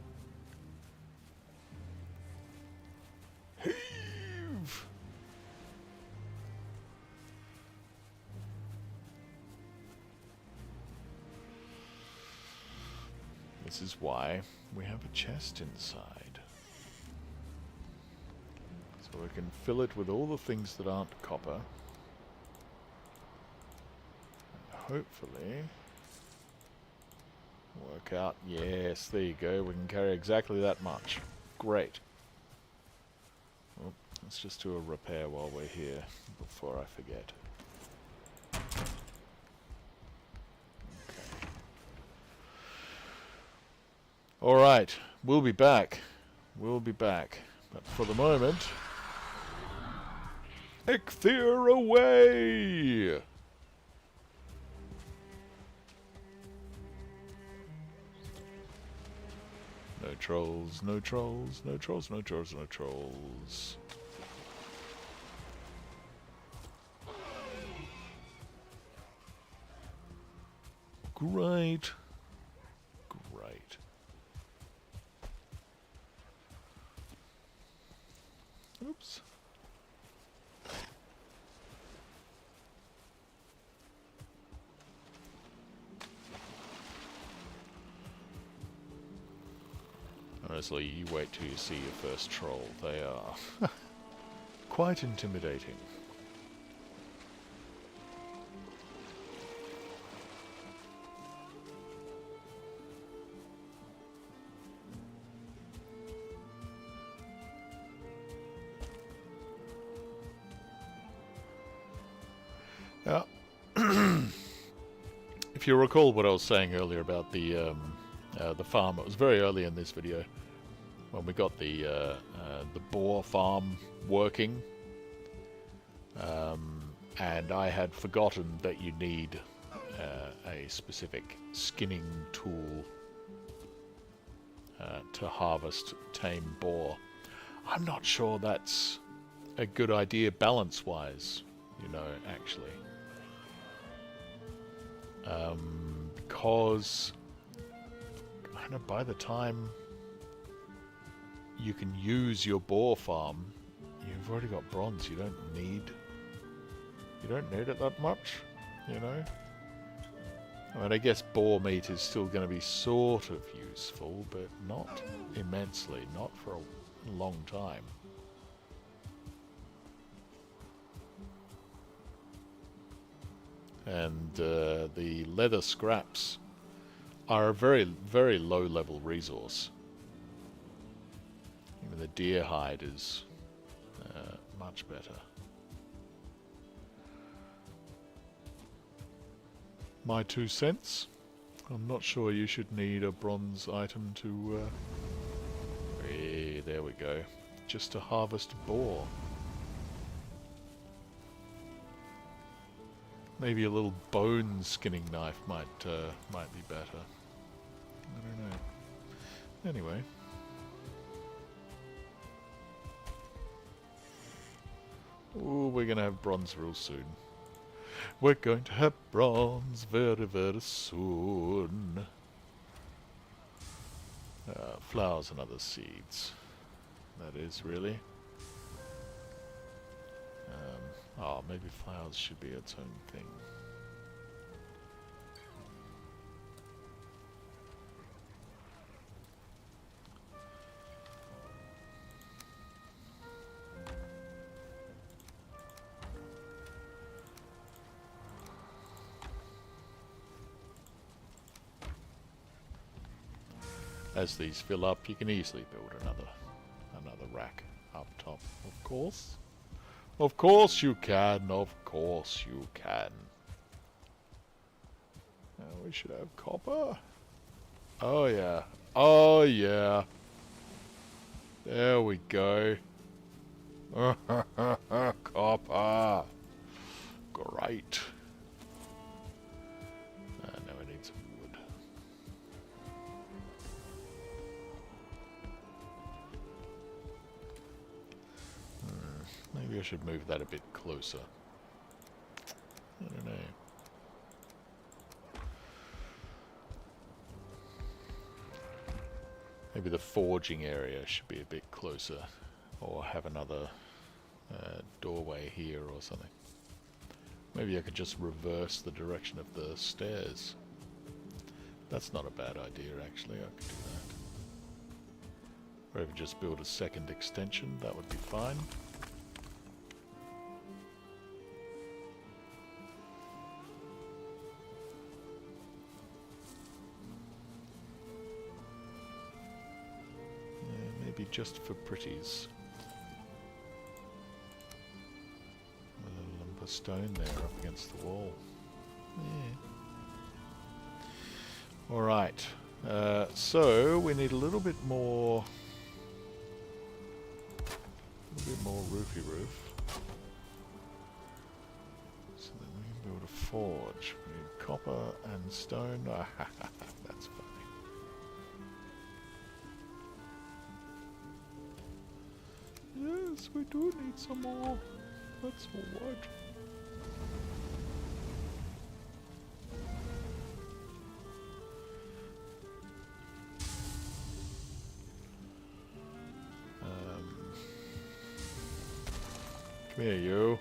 Heave! This is why we have a chest inside. So we can fill it with all the things that aren't copper. And hopefully work out. Yes, there you go. We can carry exactly that much. Great. Well, let's just do a repair while we're here before I forget. Okay. Alright, we'll be back. We'll be back. But for the moment, Ecthere away! No trolls, no trolls, no trolls, no trolls, no trolls. Great. Great. Oops. Honestly, you wait till you see your first troll. They are quite intimidating. Now, if you recall what I was saying earlier about the farm, it was very early in this video when we got the boar farm working, and I had forgotten that you need a specific skinning tool to harvest tame boar. I'm not sure that's a good idea balance-wise, you know, actually. Because kind of by the time you can use your boar farm, you've already got bronze. You don't need it that much, you know. I mean, I guess boar meat is still going to be sort of useful, but not immensely, not for a long time. And the leather scraps are a very, very low-level resource. Even the deer hide is much better. My 2 cents. I'm not sure you should need a bronze item to... Hey, there we go. Just to harvest boar. Maybe a little bone skinning knife might be better. I don't know. Anyway. Ooh, we're going to have bronze real soon. We're going to have bronze very, very soon. Flowers and other seeds. That is, really. Oh, maybe flowers should be its own thing. As these fill up, you can easily build another rack up top, of course. Of course you can, of course you can. Now we should have copper. Oh yeah, oh yeah. There we go. Copper. Great. Now we need some wood. Maybe I should move that a bit closer. I don't know. Maybe the forging area should be a bit closer. Or have another doorway here or something. Maybe I could just reverse the direction of the stairs. That's not a bad idea, actually. I could do that. Or if just build a second extension, that would be fine. Yeah, maybe just for pretties. A stone there up against the wall. Yeah. Alright. So we need a little bit more roofy roof. So then we can build a forge. We need copper and stone. That's funny. Yes, we do need some more. That's alright. Come here, you.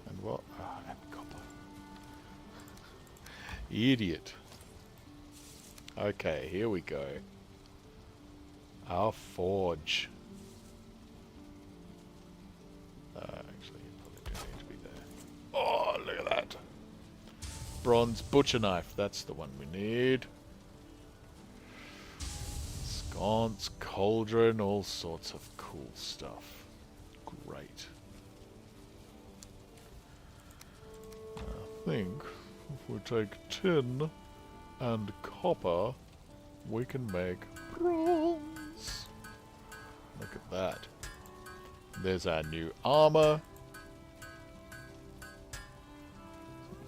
And what? Ah, and copper. Idiot. Okay, here we go. Our forge. Actually, you probably do need to be there. Oh, look at that. Bronze butcher knife. That's the one we need. Sconce, cauldron, all sorts of cool stuff. Great. I think if we take tin and copper, we can make bronze. Look at that. There's our new armor.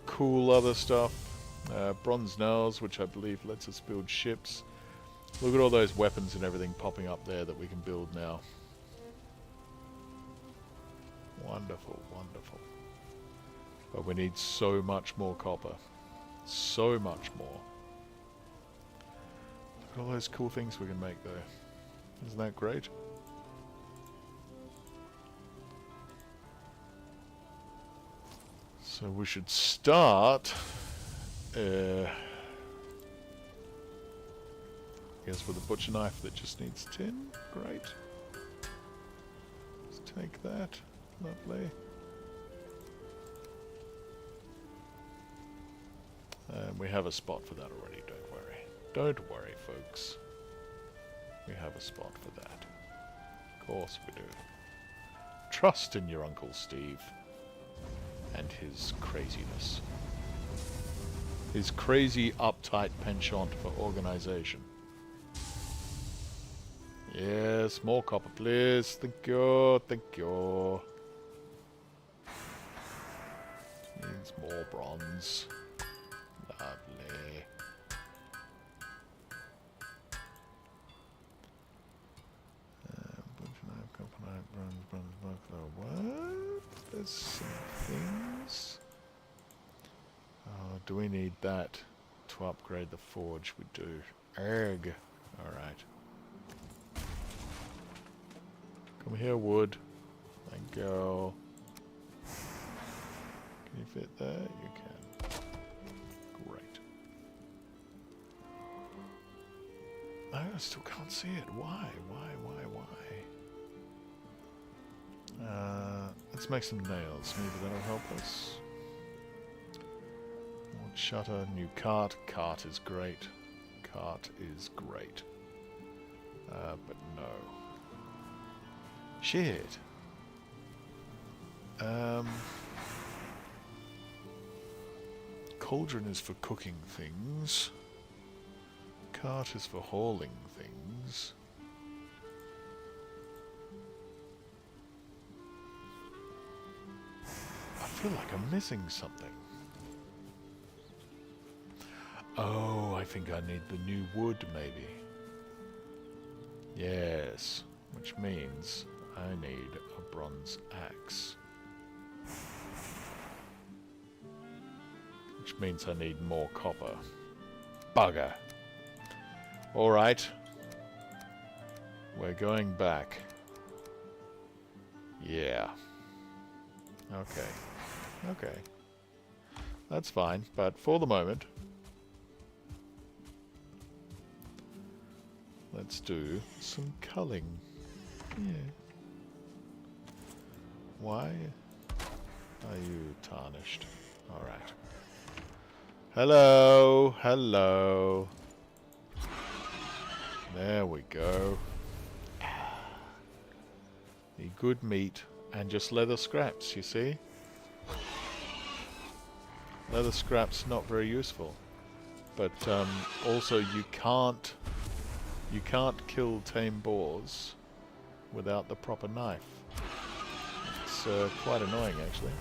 Cool other stuff. Bronze nails, which I believe lets us build ships. Look at all those weapons and everything popping up there that we can build now. Wonderful, wonderful. But we need so much more copper. So much more. Look at all those cool things we can make though. Isn't that great? So we should start... I guess with a butcher knife that just needs tin. Great. Let's take that. Lovely. And we have a spot for that already, don't worry. Don't worry, folks. We have a spot for that. Of course we do. Trust in your Uncle Steve. And his craziness. His crazy, uptight penchant for organization. Yes, more copper, please. Thank you, thank you. Needs more bronze. Lovely. some things. Oh, do we need that to upgrade the forge? We do. Erg. Alright. Come here, wood. Thank you. Can you fit there? You can. Great. Oh, I still can't see it. Why? Let's make some nails. Maybe that'll help us. More shutter, new cart. Cart is great. Cart is great. But no. Shit. Cauldron is for cooking things. Cart is for hauling things. I feel like I'm missing something. Oh, I think I need the new wood, maybe. Yes, which means I need a bronze axe. Which means I need more copper. Bugger. Alright. We're going back. Yeah. Okay. Okay. That's fine, but for the moment, let's do some culling. Yeah. Why are you tarnished? Alright. Hello! Hello! There we go. The good meat and just leather scraps, you see? Leather scraps not very useful. But also you can't kill tame boars without the proper knife. It's quite annoying, actually.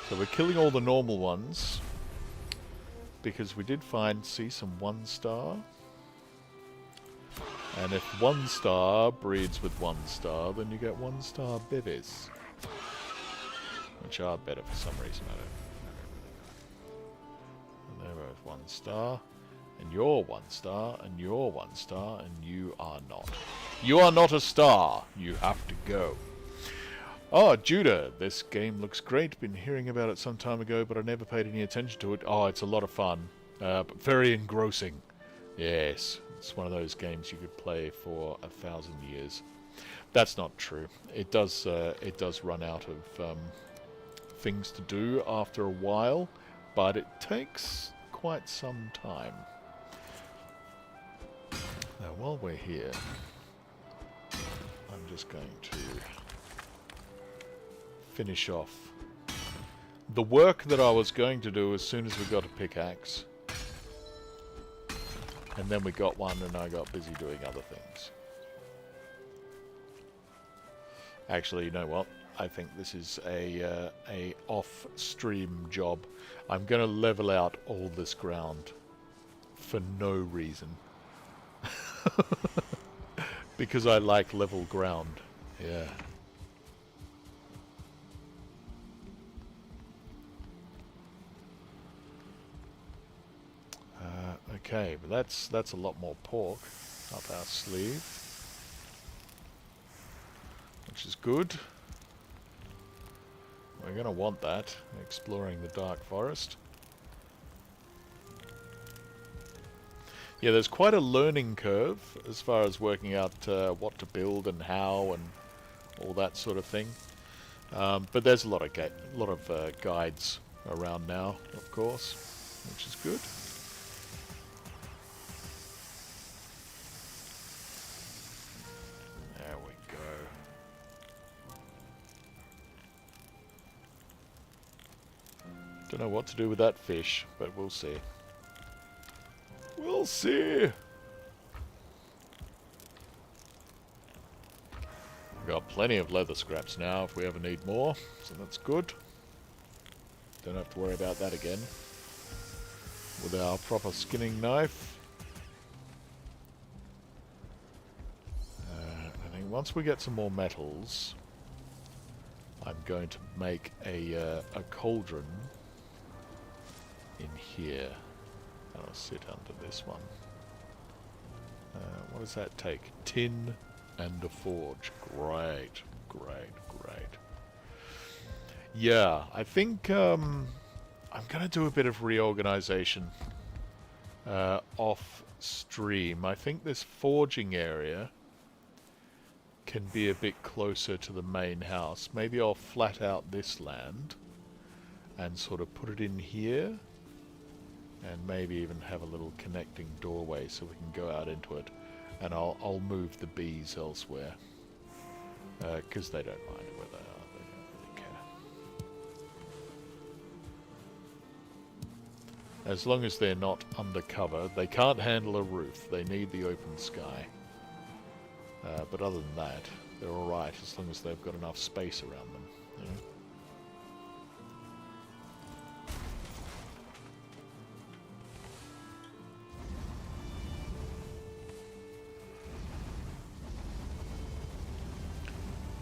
So we're killing all the normal ones because we did see some 1-star. And if 1-star breeds with 1-star, then you get 1-star bibbies. Which are better for some reason, I don't really know. And they're both 1-star. And you're 1-star, and you're 1-star, and you are not. You are not a star! You have to go. Oh, Judah, this game looks great. Been hearing about it some time ago, but I never paid any attention to it. Oh, it's a lot of fun. But very engrossing. Yes, it's one of those games you could play for 1,000 years. That's not true. It does run out of things to do after a while, but it takes quite some time. Now, while we're here, I'm just going to finish off the work that I was going to do as soon as we got a pickaxe. And then we got one and I got busy doing other things. Actually, you know what? I think this is a off-stream job. I'm going to level out all this ground for no reason. Because I like level ground. Yeah. Okay, but that's a lot more pork up our sleeve, which is good. We're going to want that, exploring the dark forest. Yeah, there's quite a learning curve as far as working out what to build and how and all that sort of thing. But there's a lot of guides around now, of course, which is good. There we go. Don't know what to do with that fish, but we'll see. We'll see. We've got plenty of leather scraps now if we ever need more, so that's good. Don't have to worry about that again. With our proper skinning knife. Anything once we get some more metals, I'm going to make a cauldron in here. And I'll sit under this one. What does that take? Tin and a forge. Great, great, great. Yeah, I think I'm going to do a bit of reorganization off stream. I think this forging area can be a bit closer to the main house. Maybe I'll flat out this land and sort of put it in here, and maybe even have a little connecting doorway so we can go out into it. And I'll move the bees elsewhere, because they don't mind where they are. They don't really care. As long as they're not undercover, they can't handle a roof. They need the open sky. But other than that, they're alright as long as they've got enough space around them. You know?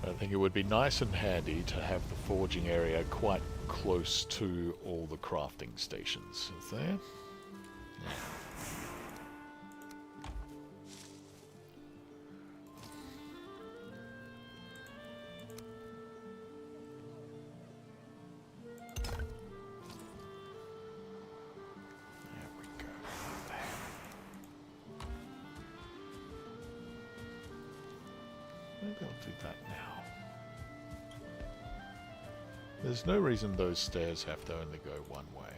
I think it would be nice and handy to have the forging area quite close to all the crafting stations. Is there? Yeah. There we go. Maybe I'll do that now. There's no reason those stairs have to only go one way.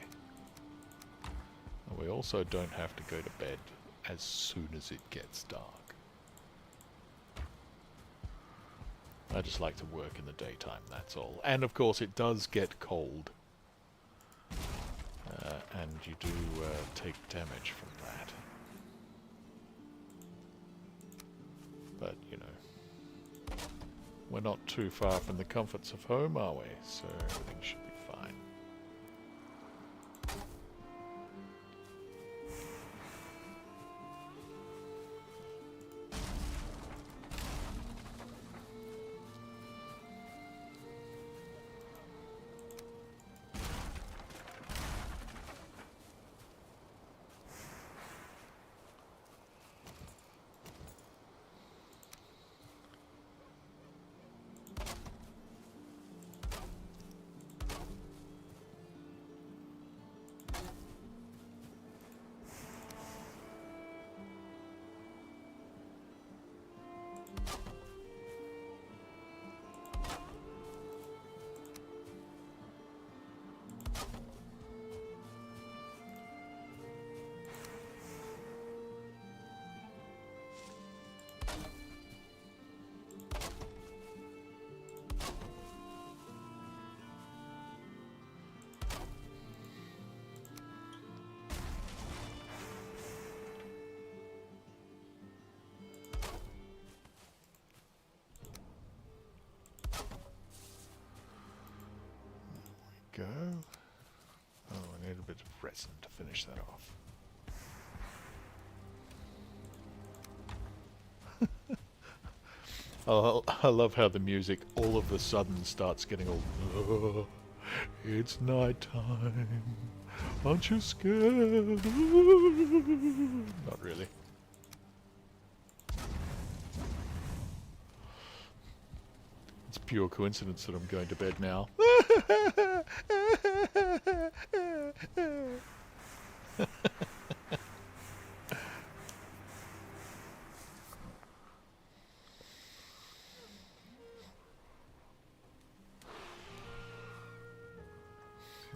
And we also don't have to go to bed as soon as it gets dark. I just like to work in the daytime, that's all. And of course it does get cold. And you do take damage from that. But, you know, we're not too far from the comforts of home, are we? So everything should be fine. Go. Oh, I need a bit of resin to finish that off. Oh, I love how the music all of a sudden starts getting all... Oh, it's night time. Aren't you scared? Not really. It's pure coincidence that I'm going to bed now.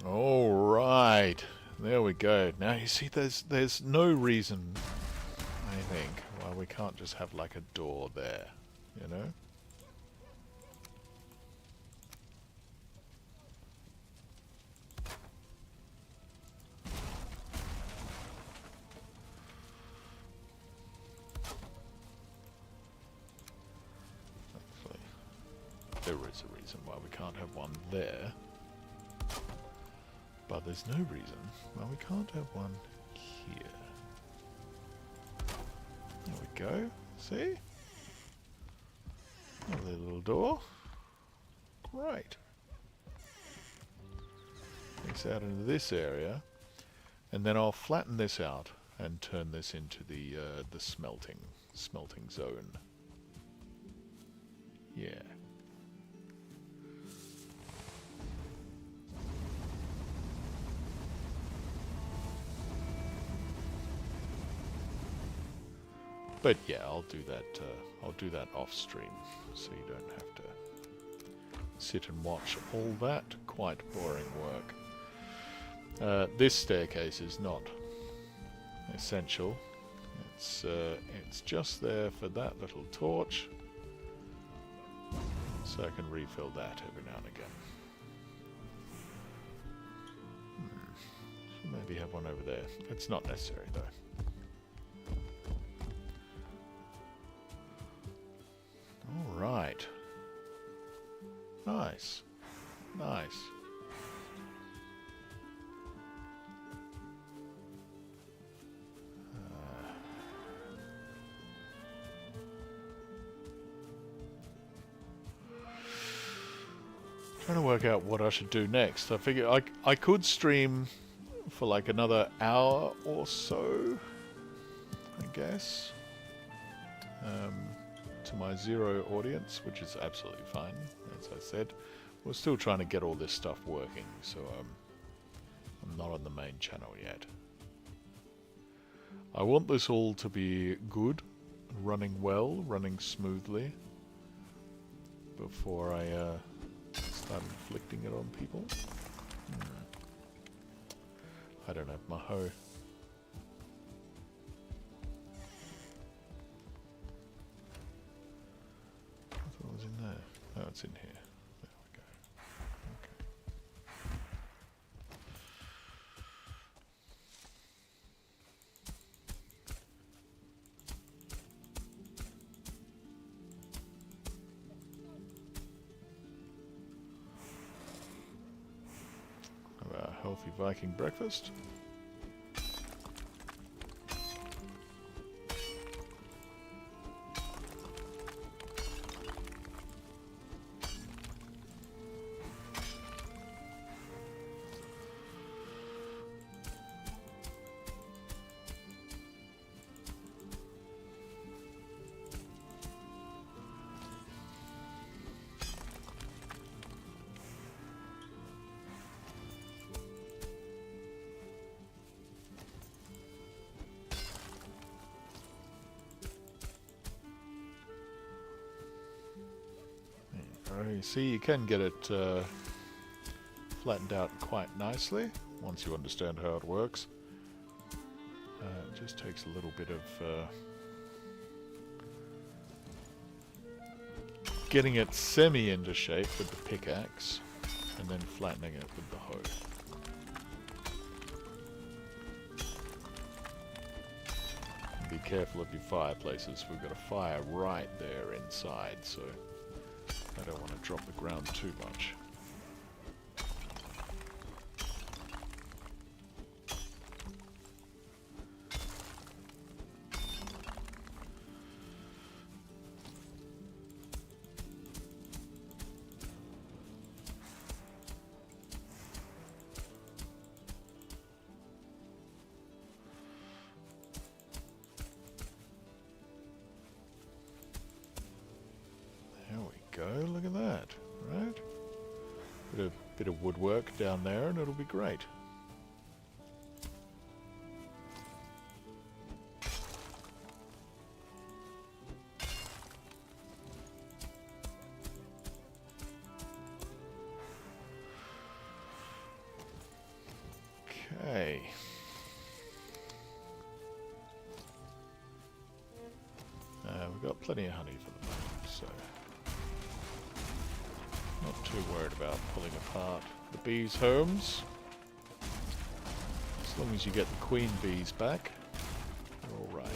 All right, there we go. Now you see, there's no reason, I think, why we can't just have like a door there, you know? There is a reason why we can't have one there. But there's no reason why we can't have one here. There we go. See? Another little door. Great. Takes out into this area, and then I'll flatten this out and turn this into the smelting zone. Yeah. But yeah, I'll do that. I'll do that off stream, so you don't have to sit and watch all that quite boring work. This staircase is not essential. It's just there for that little torch, so I can refill that every now and again. So maybe have one over there. It's not necessary though. All right. Nice. Nice. Trying to work out what I should do next. I figure I could stream for like another hour or so, I guess, to my 0 audience, which is absolutely fine. As I said, we're still trying to get all this stuff working, so I'm not on the main channel yet. I want this all to be good, running well, running smoothly, before I start inflicting it on people. I don't have my hoe. I thought it was in there. Oh, it's in here. There we go. Okay. Have a healthy Viking breakfast. You see, you can get it flattened out quite nicely once you understand how it works. It just takes a little bit of getting it semi into shape with the pickaxe and then flattening it with the hoe. Be careful of your fireplaces. We've got a fire right there inside, so I don't want to drop the ground too much. Go, look at that, right? Bit of woodwork down there and it'll be great. Okay. We've got plenty of honey for the moment, so not too worried about pulling apart the bees' homes. As long as you get the queen bees back, you're all right.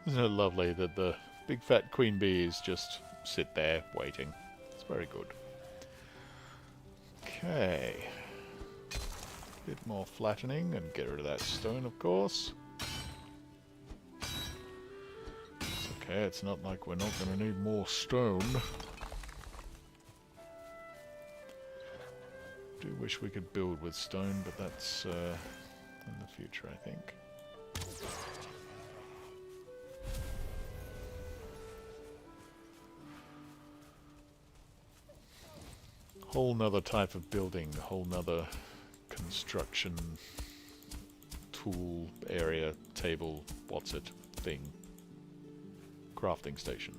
Isn't it lovely that the big fat queen bees just sit there waiting? It's very good. Okay. Bit more flattening and get rid of that stone, of course. It's okay, it's not like we're not going to need more stone. Do wish we could build with stone, but that's in the future, I think. Whole nother type of building, whole nother construction tool area, table, what's it, thing, crafting station.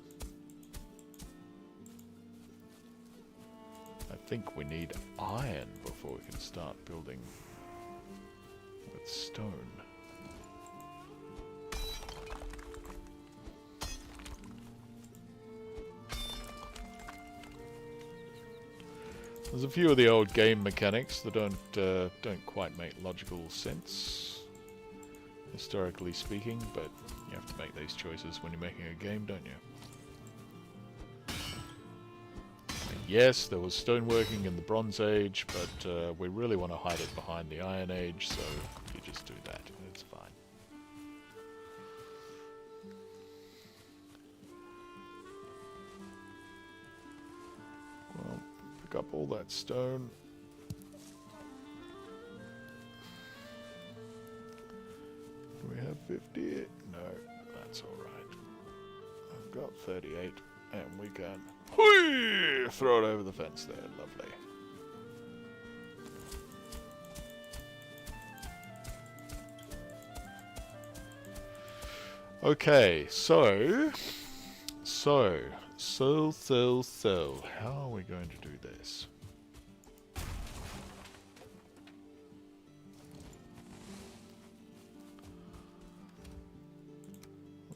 I think we need iron before we can start building with stone. There's a few of the old game mechanics that don't quite make logical sense, historically speaking, but you have to make these choices when you're making a game, don't you? And yes, there was stoneworking in the Bronze Age, but we really want to hide it behind the Iron Age, so you just do that. It's fine. Well, pick up all that stone. Do we have 50? No, that's alright. I've got 38, and we can whee, throw it over the fence there. Lovely. Okay, so, how are we going to do this?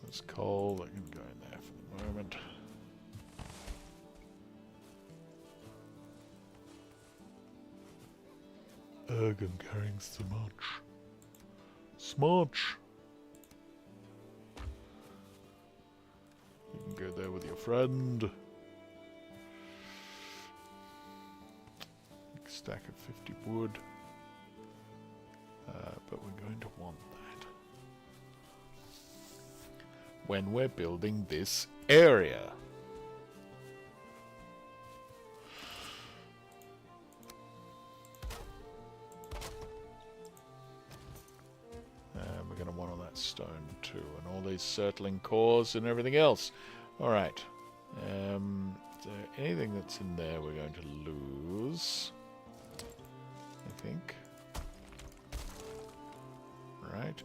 There's coal that can go in there for the moment. Ugh, I'm carrying so much. Smudge! You can go there with your friend. Big stack of 50 wood. But we're going to want that when we're building this area. And we're going to want all that stone too, and all these circling cores and everything else. Alright. Is there anything that's in there we're going to lose? I think. Right.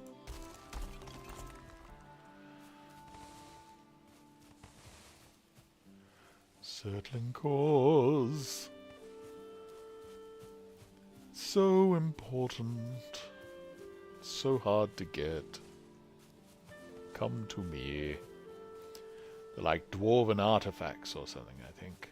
Circling cores. So important. So hard to get. Come to me. They're like dwarven artifacts or something, I think.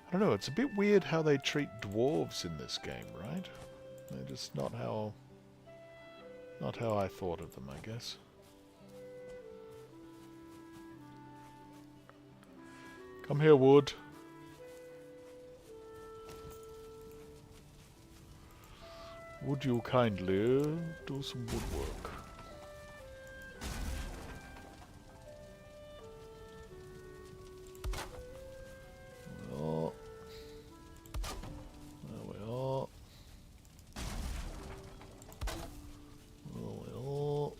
I don't know, it's a bit weird how they treat dwarves in this game, right? They're just not how I thought of them, I guess. Come here, wood. Would you kindly do some woodwork? Oh. There we are. There we are.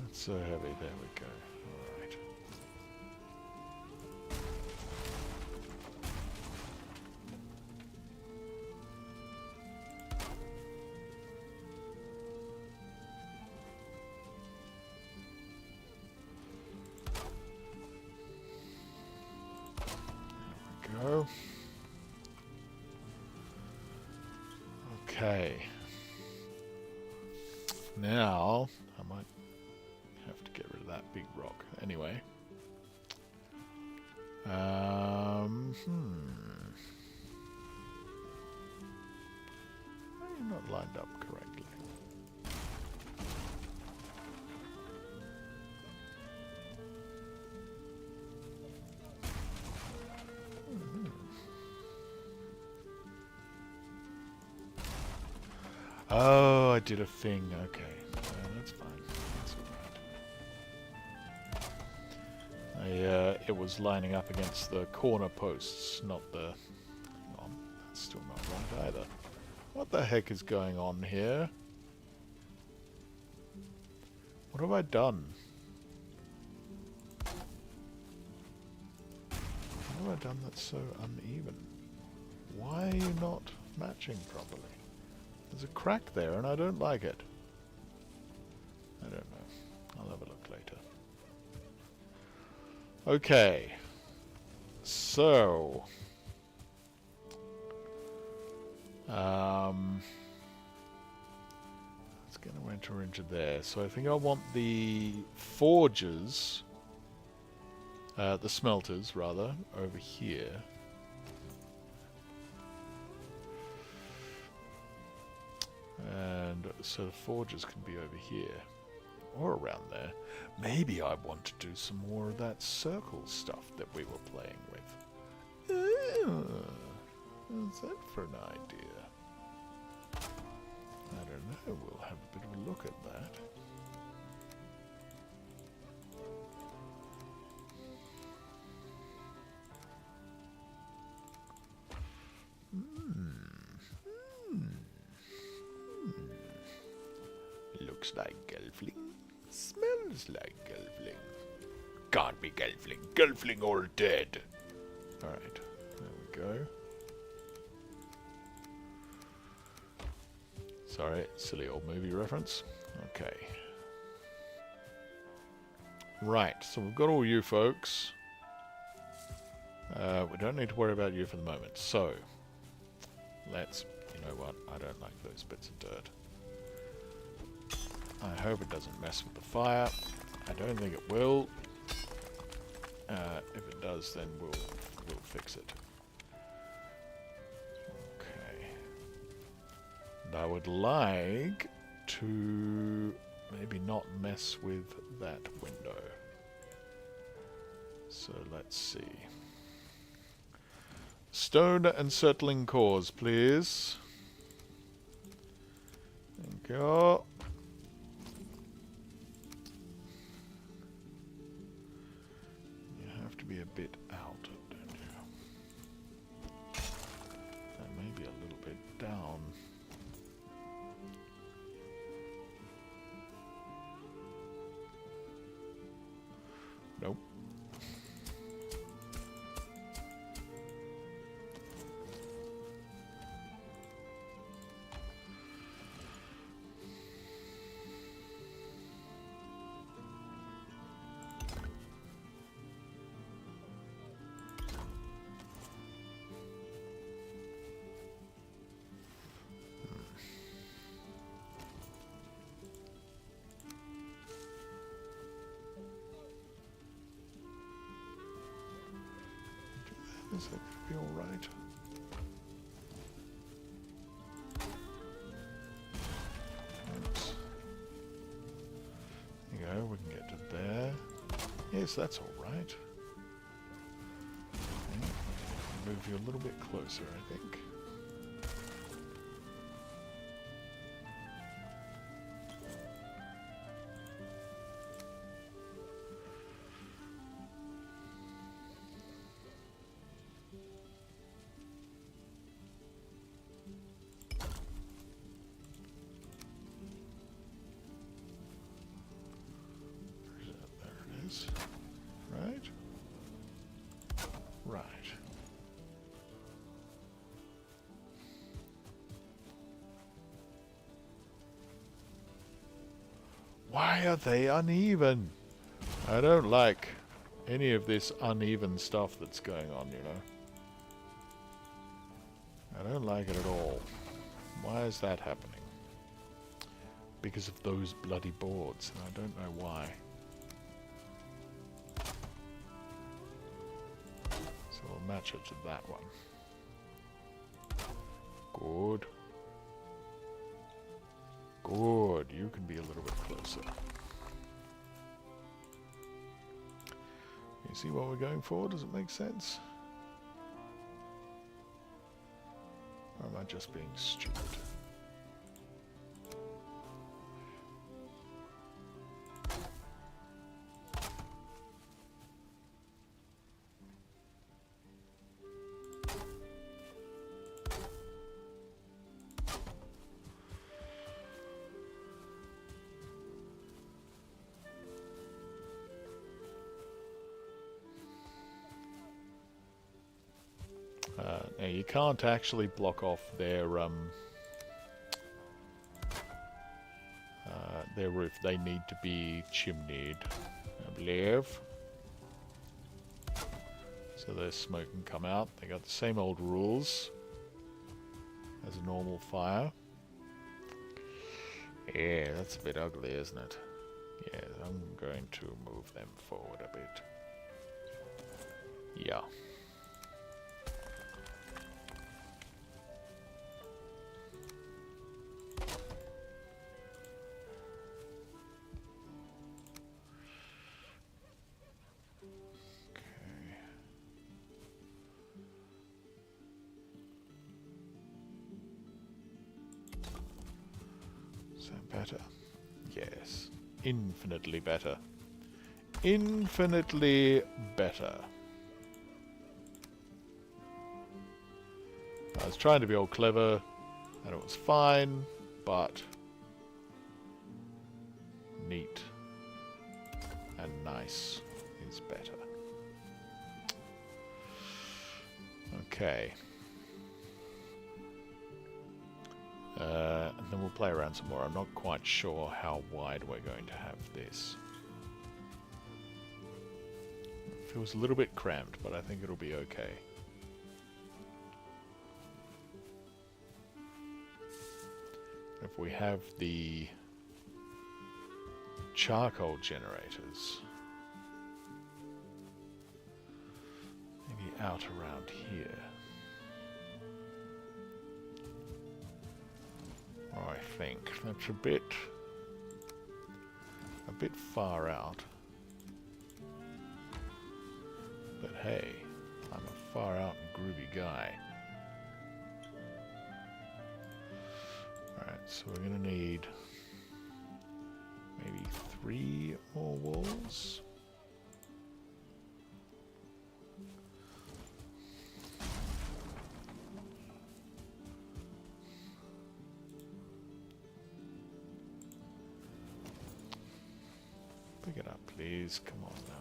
That's so heavy. There we go. All right. There we go. Okay. Now, I might have to get rid of that big rock. Anyway. You're not lined up correctly. Oh, I did a thing. Okay, that's fine. That's alright. It was lining up against the corner posts, not the... Hang on, that's still not right either. What the heck is going on here? What have I done? What have I done that's so uneven? Why are you not matching properly? There's a crack there and I don't like it. I don't know. I'll have a look later. Okay. So... it's going to enter into there. So I think I want the forges, the smelters rather, over here. And so the forges can be over here. Or around there. Maybe I want to do some more of that circle stuff that we were playing with. What's that for an idea? I don't know. We'll have a bit of a look at that. Looks like Gelfling. Smells like Gelfling. Can't be Gelfling. Gelfling all dead. Alright, there we go. Sorry, silly old movie reference. Okay. Right, so we've got all you folks. We don't need to worry about you for the moment. So, let's... You know what? I don't like those bits of dirt. I hope it doesn't mess with the fire. I don't think it will. If it does, then we'll fix it. Okay. And I would like to maybe not mess with that window. So let's see. Stone and settling cores, please. Thank you. Be a bit out, don't you? And maybe a little bit down. Nope. Is that going to be alright? Oops. There you go, we can get to there. Yes, that's alright. Okay. Move you a little bit closer, I think. Right? Right. Why are they uneven? I don't like any of this uneven stuff that's going on, you know. I don't like it at all. Why is that happening? Because of those bloody boards, and I don't know why. So we'll match it to that one. Good. Good. You can be a little bit closer. You see what we're going for? Does it make sense? Or am I just being stupid? Now you can't actually block off their roof. They need to be chimneyed, I believe. So their smoke can come out. They got the same old rules as a normal fire. Yeah, that's a bit ugly, isn't it? Yeah, I'm going to move them forward a bit. Yeah. Better? Yes. Infinitely better. Infinitely better. I was trying to be all clever, and it was fine, but neat and nice is better. Okay. And then we'll play around some more. I'm not quite sure how wide we're going to have this. It feels a little bit cramped, but I think it'll be okay. If we have the charcoal generators, maybe out around here. I think that's a bit far out. But hey, I'm a far out and groovy guy. Alright, so we're gonna need maybe 3 more walls. Pick it up, please. Come on now.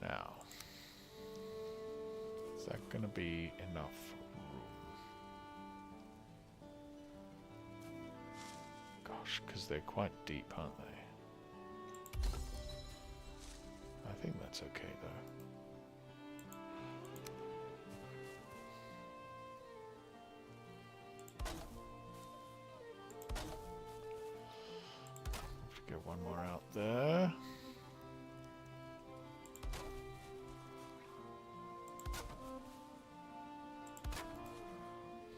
Now, is that going to be enough room? Gosh, because they're quite deep, aren't they? I think that's okay, though. Get one more out there.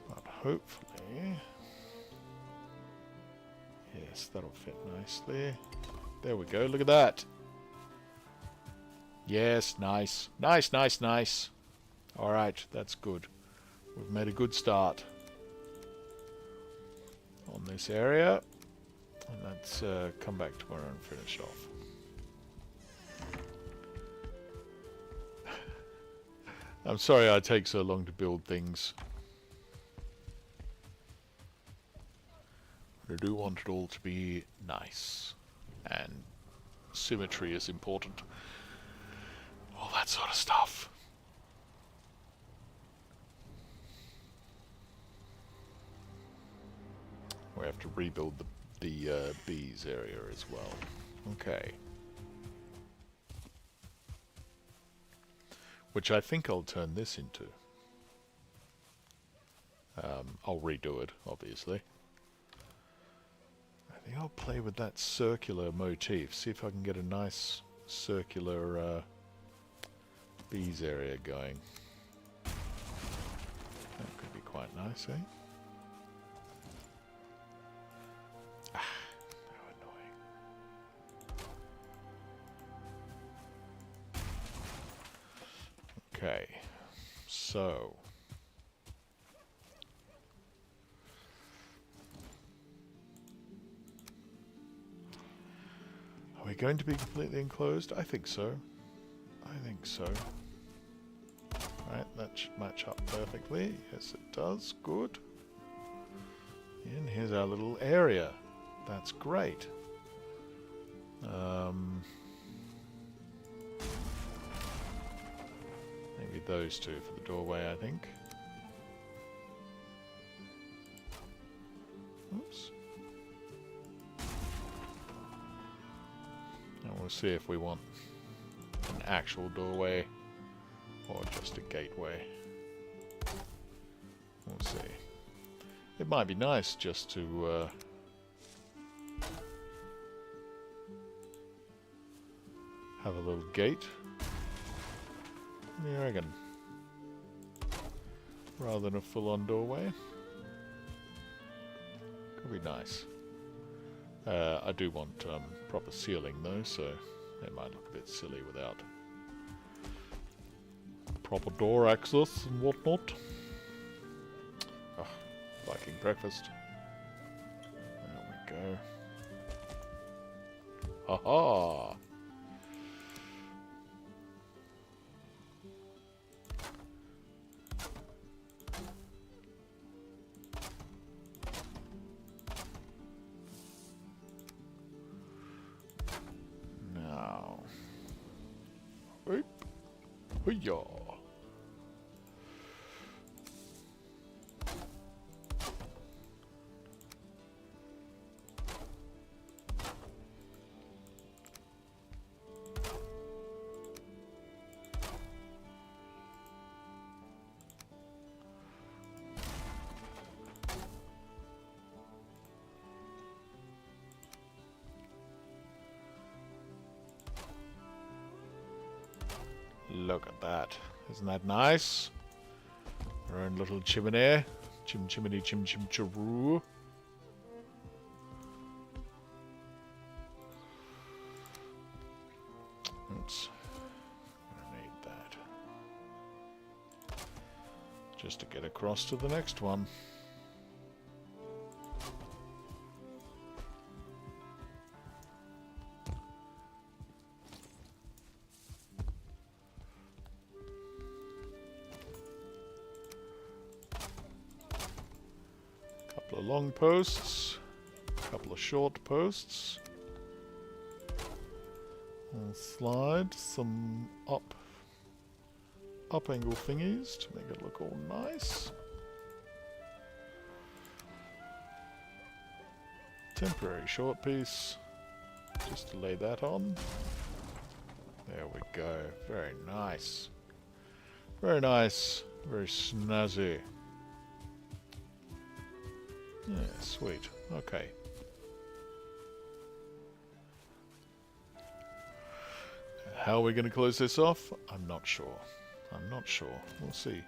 But hopefully, yes, that'll fit nicely. There we go, look at that. Yes, nice. Nice, nice, nice. Alright, that's good. We've made a good start on this area. And let's come back tomorrow and finish off. I'm sorry I take so long to build things. But I do want it all to be nice. And symmetry is important. All that sort of stuff. We have to rebuild the bees area as well. Okay. which I think I'll turn this into. I'll redo it, obviously. I think I'll play with that circular motif, see if I can get a nice circular bees area going. That could be quite nice, eh? Ah, how annoying. Okay, so... are we going to be completely enclosed? I think so. I think so. Right, that should match up perfectly. Yes, it does. Good. And here's our little area. That's great. Maybe those two for the doorway, I think. Oops. And we'll see if we want an actual doorway or just a gateway. We'll see. It might be nice just to have a little gate. What do you reckon? Rather than a full-on doorway. Could be nice. I do want proper ceiling though, so it might look a bit silly without proper door access and whatnot. Oh, Viking breakfast. There we go. Ha-ha! Now. Oop. Hoo-yah. Look at that. Isn't that nice? Our own little chimney. Chimney, chim-chim-charoo. Oops. I need that. Just to get across to the next one. Couple of long posts, couple of short posts. We'll slide some up angle thingies to make it look all nice. Temporary short piece, just to lay that on. There we go. Very nice. Very nice. Very snazzy. Yeah, sweet. Okay. How are we going to close this off? I'm not sure. I'm not sure. We'll see.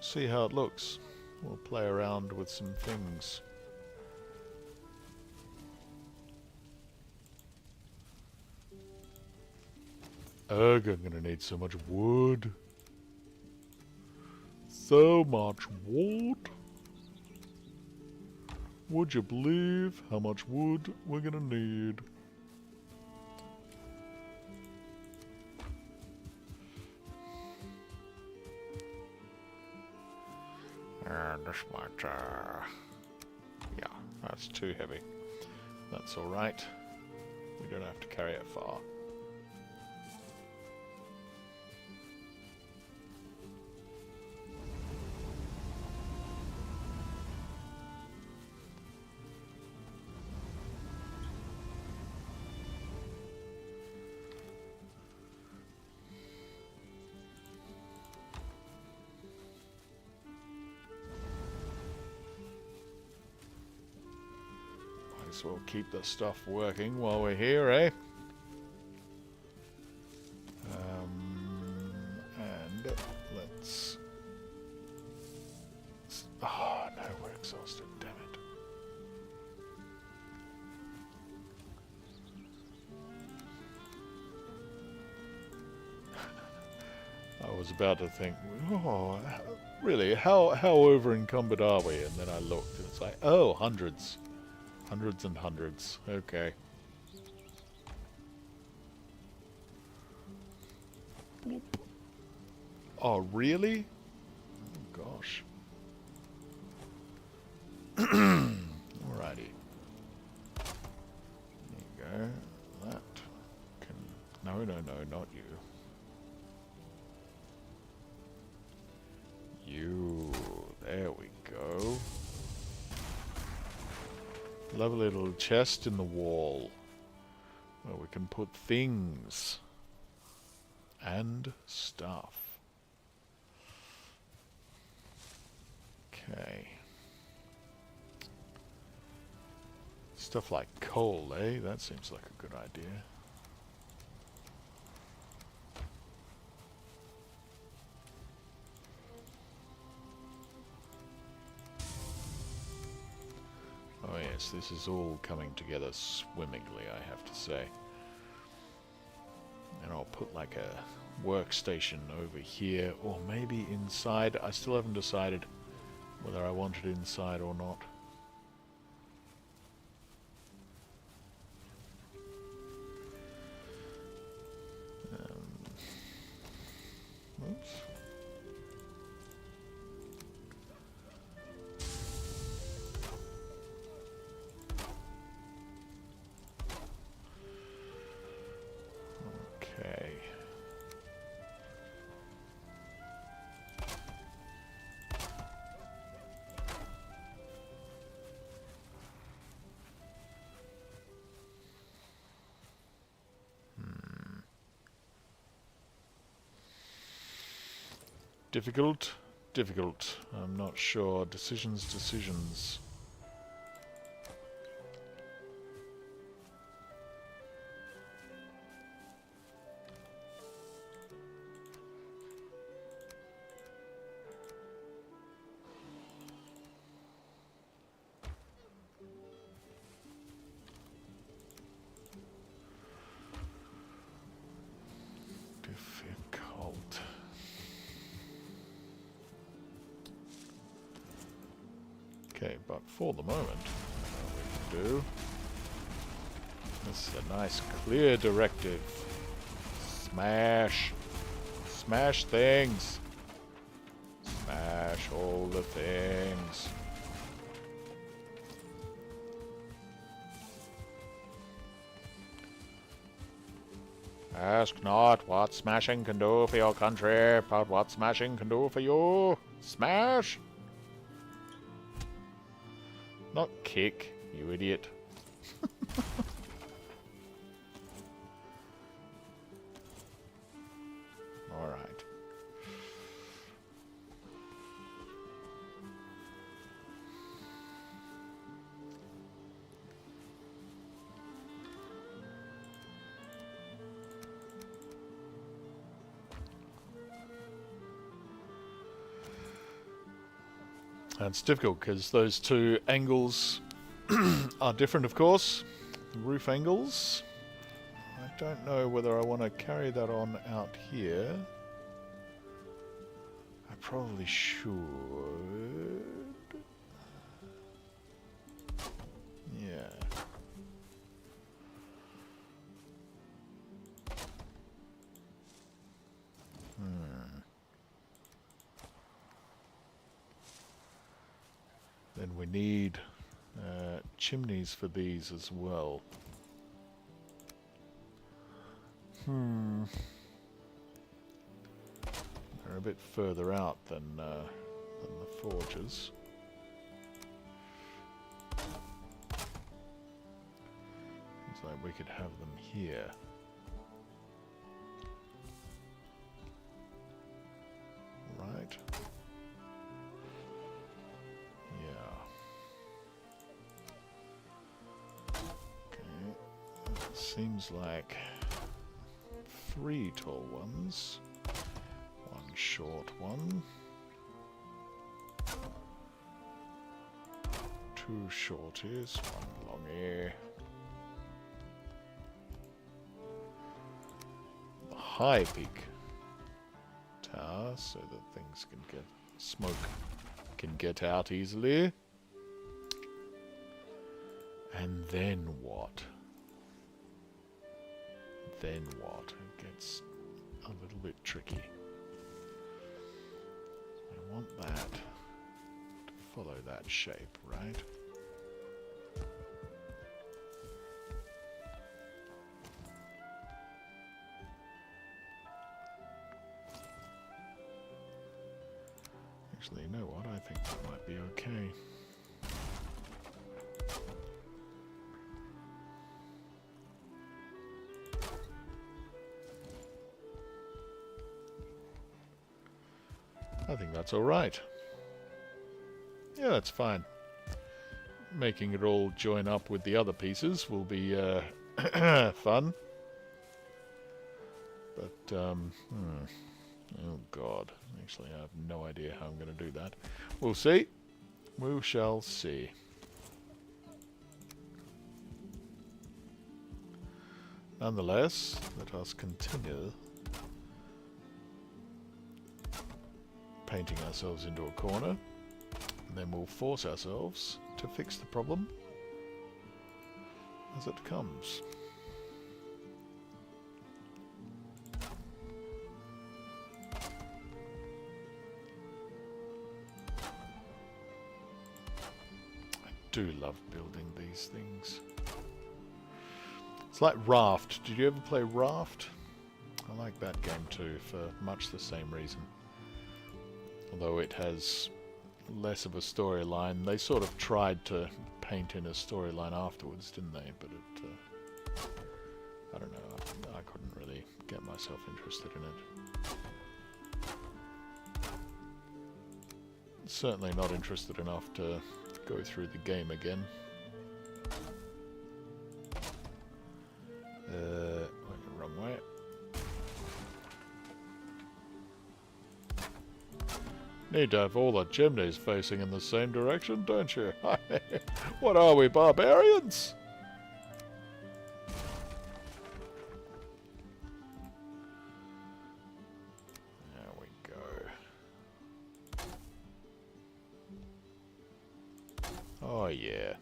See how it looks. We'll play around with some things. Ugh, I'm going to need so much wood. So much wood. Would you believe how much wood we're gonna need? And this might, yeah, that's too heavy. That's alright. We don't have to carry it far. Might as well keep the stuff working while we're here, eh? And let's... Oh, no, we're exhausted, damn it. I was about to think, oh, really, how over encumbered are we? And then I looked and it's like, oh, hundreds. Hundreds and hundreds. Okay. Bloop. Oh, really? Oh, gosh. Alrighty. There you go. That can... No, no, no, not you. You. There we go. Lovely little chest in the wall where we can put things and stuff. Okay. Stuff like coal, eh? That seems like a good idea. Oh yes, this is all coming together swimmingly, I have to say. And I'll put like a workstation over here, or maybe inside. I still haven't decided whether I want it inside or not. Oops. Okay. Difficult, difficult. I'm not sure. Decisions, decisions. Difficult. Okay, but for the moment, what we can do... This is a nice clear directive. Smash! Smash things! Smash all the things. Ask not what smashing can do for your country, but what smashing can do for you. Smash! Not kick, you idiot. Alright. And it's difficult because those two angles are different, of course. The roof angles. I don't know whether I want to carry that on out here. I probably should. Yeah. Then we need chimneys for these as well. They're a bit further out than the forges. Seems like we could have them here. Right. Yeah. Seems like 3 tall ones, 1 short one, 2 shorties, 1 longie. The high peak tower so that things can get smoke can get out easily. And then what? Then what? It gets a little bit tricky. I want that to follow that shape, right? Actually, you know what? I think that might be okay. I think that's alright. Yeah, that's fine. Making it all join up with the other pieces will be fun. But, oh god. Actually, I have no idea how I'm going to do that. We'll see. We shall see. Nonetheless, let us continue painting ourselves into a corner, and then we'll force ourselves to fix the problem as it comes. I do love building these things. It's like Raft. Did you ever play Raft? I like that game too, for much the same reason. Although it has less of a storyline. They sort of tried to paint in a storyline afterwards, didn't they? But it, I don't know, I couldn't really get myself interested in it. Certainly not interested enough to go through the game again. Went the wrong way. Need to have all the chimneys facing in the same direction, don't you? What are we, barbarians? There we go. Oh yeah,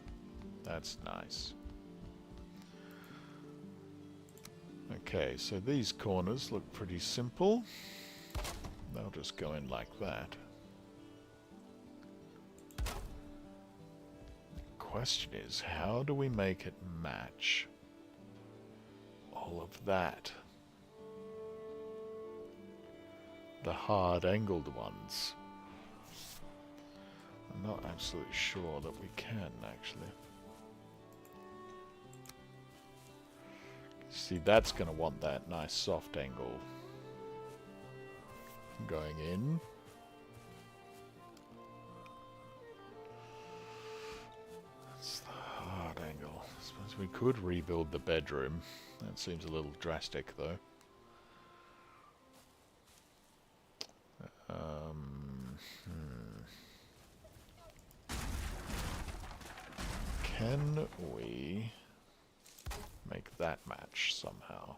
that's nice. Okay, so these corners look pretty simple. They'll just go in like that. Question is, how do we make it match all of that? The hard angled ones. I'm not absolutely sure that we can, actually. See, that's going to want that nice soft angle going in. That's the hard angle. I suppose we could rebuild the bedroom. That seems a little drastic, though. Can we make that match somehow?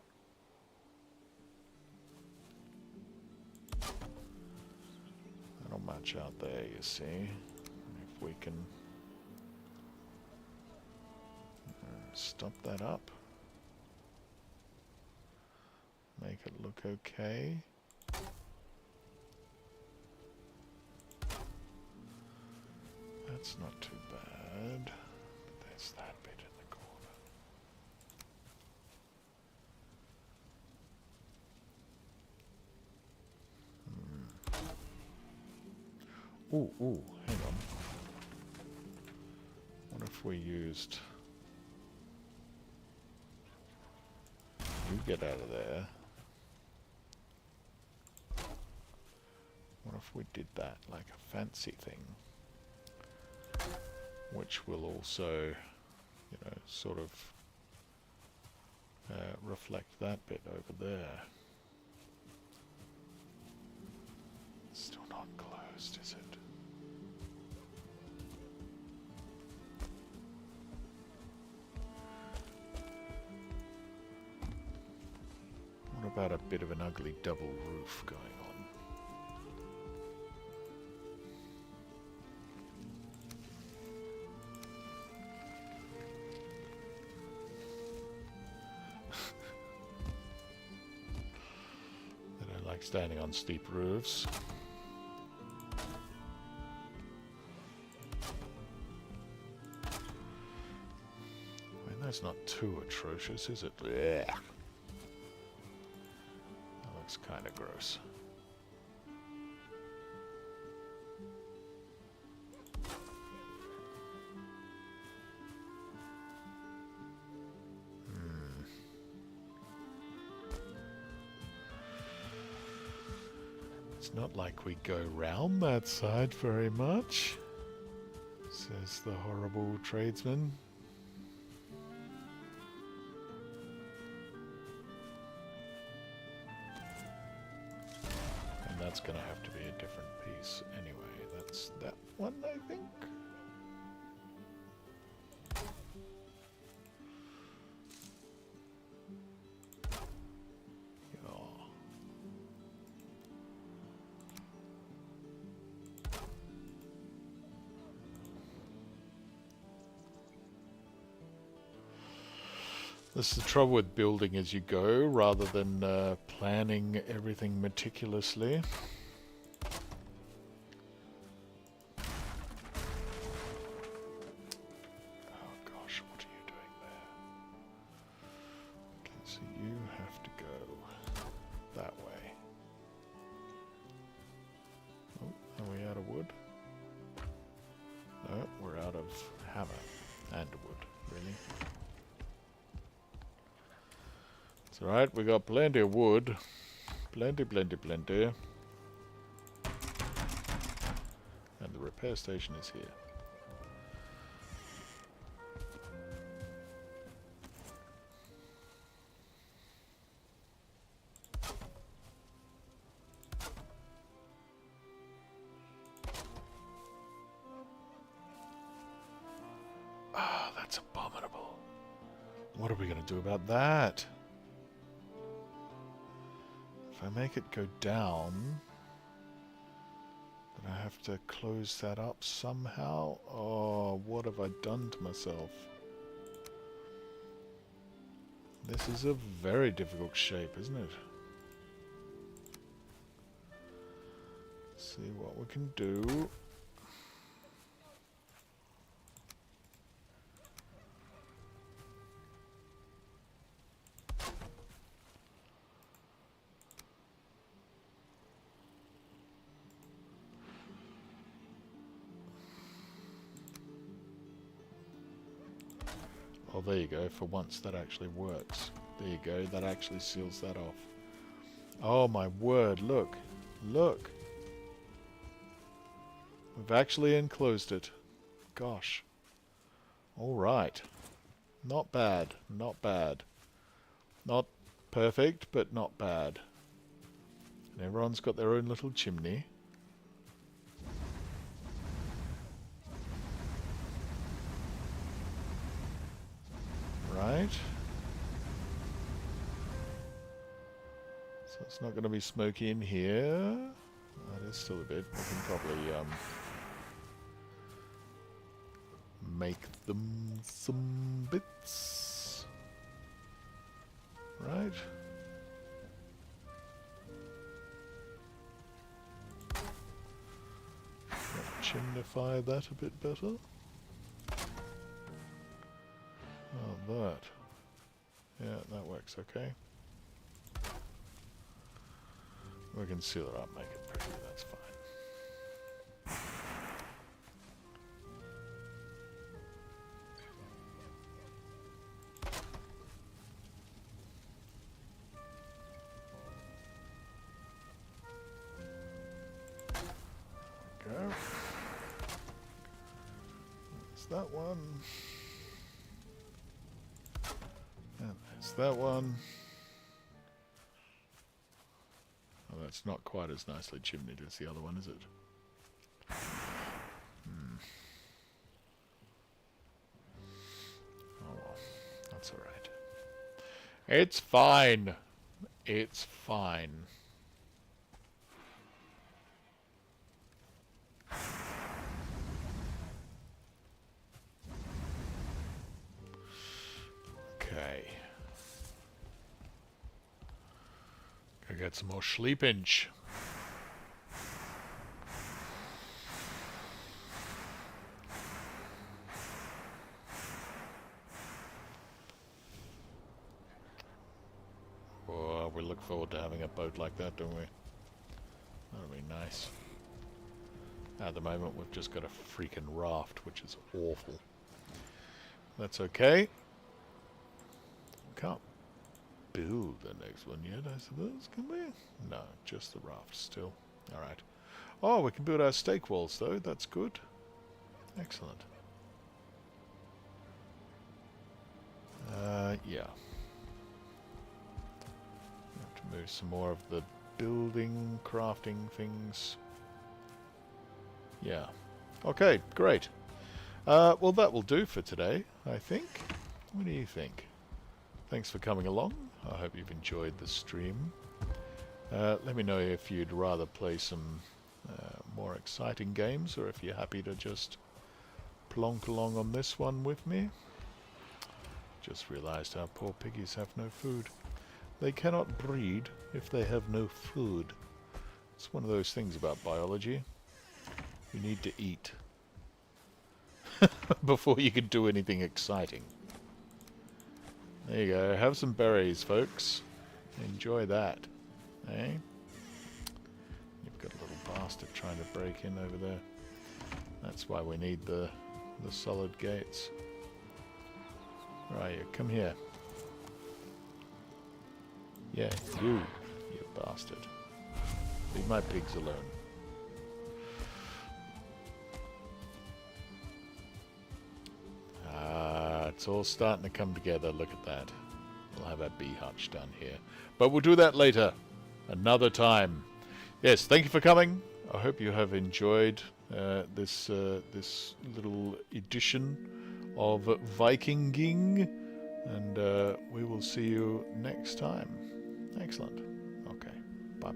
That'll match out there, you see. If we can stop that up, make it look okay. That's not too bad. There's that bit in the corner. Ooh, hang on. What if we used... You get out of there. What if we did that like a fancy thing? Which will also, you know, sort of reflect that bit over there. Still not closed, is it? What about a bit of an ugly double roof going on? I don't like standing on steep roofs. I mean, that's not too atrocious, is it? Blech. That looks kind of gross. It's not like we go round that side very much, says the horrible tradesman. And that's going to have to be a different piece anyway. That's that one, I think. This is the trouble with building as you go, rather than planning everything meticulously. Oh gosh, what are you doing there? Okay, so you have to go that way. Oh, are we out of wood? No, we're out of hammer and wood, really. Alright, we got plenty of wood. Plenty. And the repair station is here. Ah, that's abominable. What are we going to do about that? If I make it go down, then I have to close that up somehow. Oh, what have I done to myself? This is a very difficult shape, isn't it? Let's see what we can do. Oh, there you go. For once, that actually works. There you go. That actually seals that off. Oh, my word. Look. Look. We've actually enclosed it. Gosh. All right. Not bad. Not bad. Not perfect, but not bad. And everyone's got their own little chimney. Right. So it's not going to be smoky in here. That is still a bit. We can probably make them some bits. Right. Chimnify that a bit better. Oh, that. Yeah, that works okay. We can seal it up, make it pretty, that's fine. There we go. That's that one. And It's that one. Oh, that's not quite as nicely chimneyed as the other one, is it? Oh well, that's alright. It's fine. It's fine. Okay. Go get some more sleepinch. Oh, we look forward to having a boat like that, don't we? That'll be nice. At the moment, we've just got a freaking raft, which is awful. That's okay. Can't build the next one yet, I suppose, can we? No, just the raft still. Alright. Oh, we can build our stake walls, though. That's good. Excellent. Yeah. Have to move some more of the building, crafting things. Yeah. Okay, great. Well, that will do for today, I think. What do you think? Thanks for coming along. I hope you've enjoyed the stream. Let me know if you'd rather play some more exciting games, or if you're happy to just plonk along on this one with me. Just realized our poor piggies have no food. They cannot breed if they have no food. It's one of those things about biology. You need to eat before you can do anything exciting. There you go. Have some berries, folks. Enjoy that. Eh? You've got a little bastard trying to break in over there. That's why we need the solid gates. Right, you come here. Yeah, you bastard. Leave my pigs alone. It's all starting to come together. Look at that. We'll have our bee hutch done here. But we'll do that later. Another time. Yes, thank you for coming. I hope you have enjoyed this little edition of Vikinging. And we will see you next time. Excellent. Okay. Bye.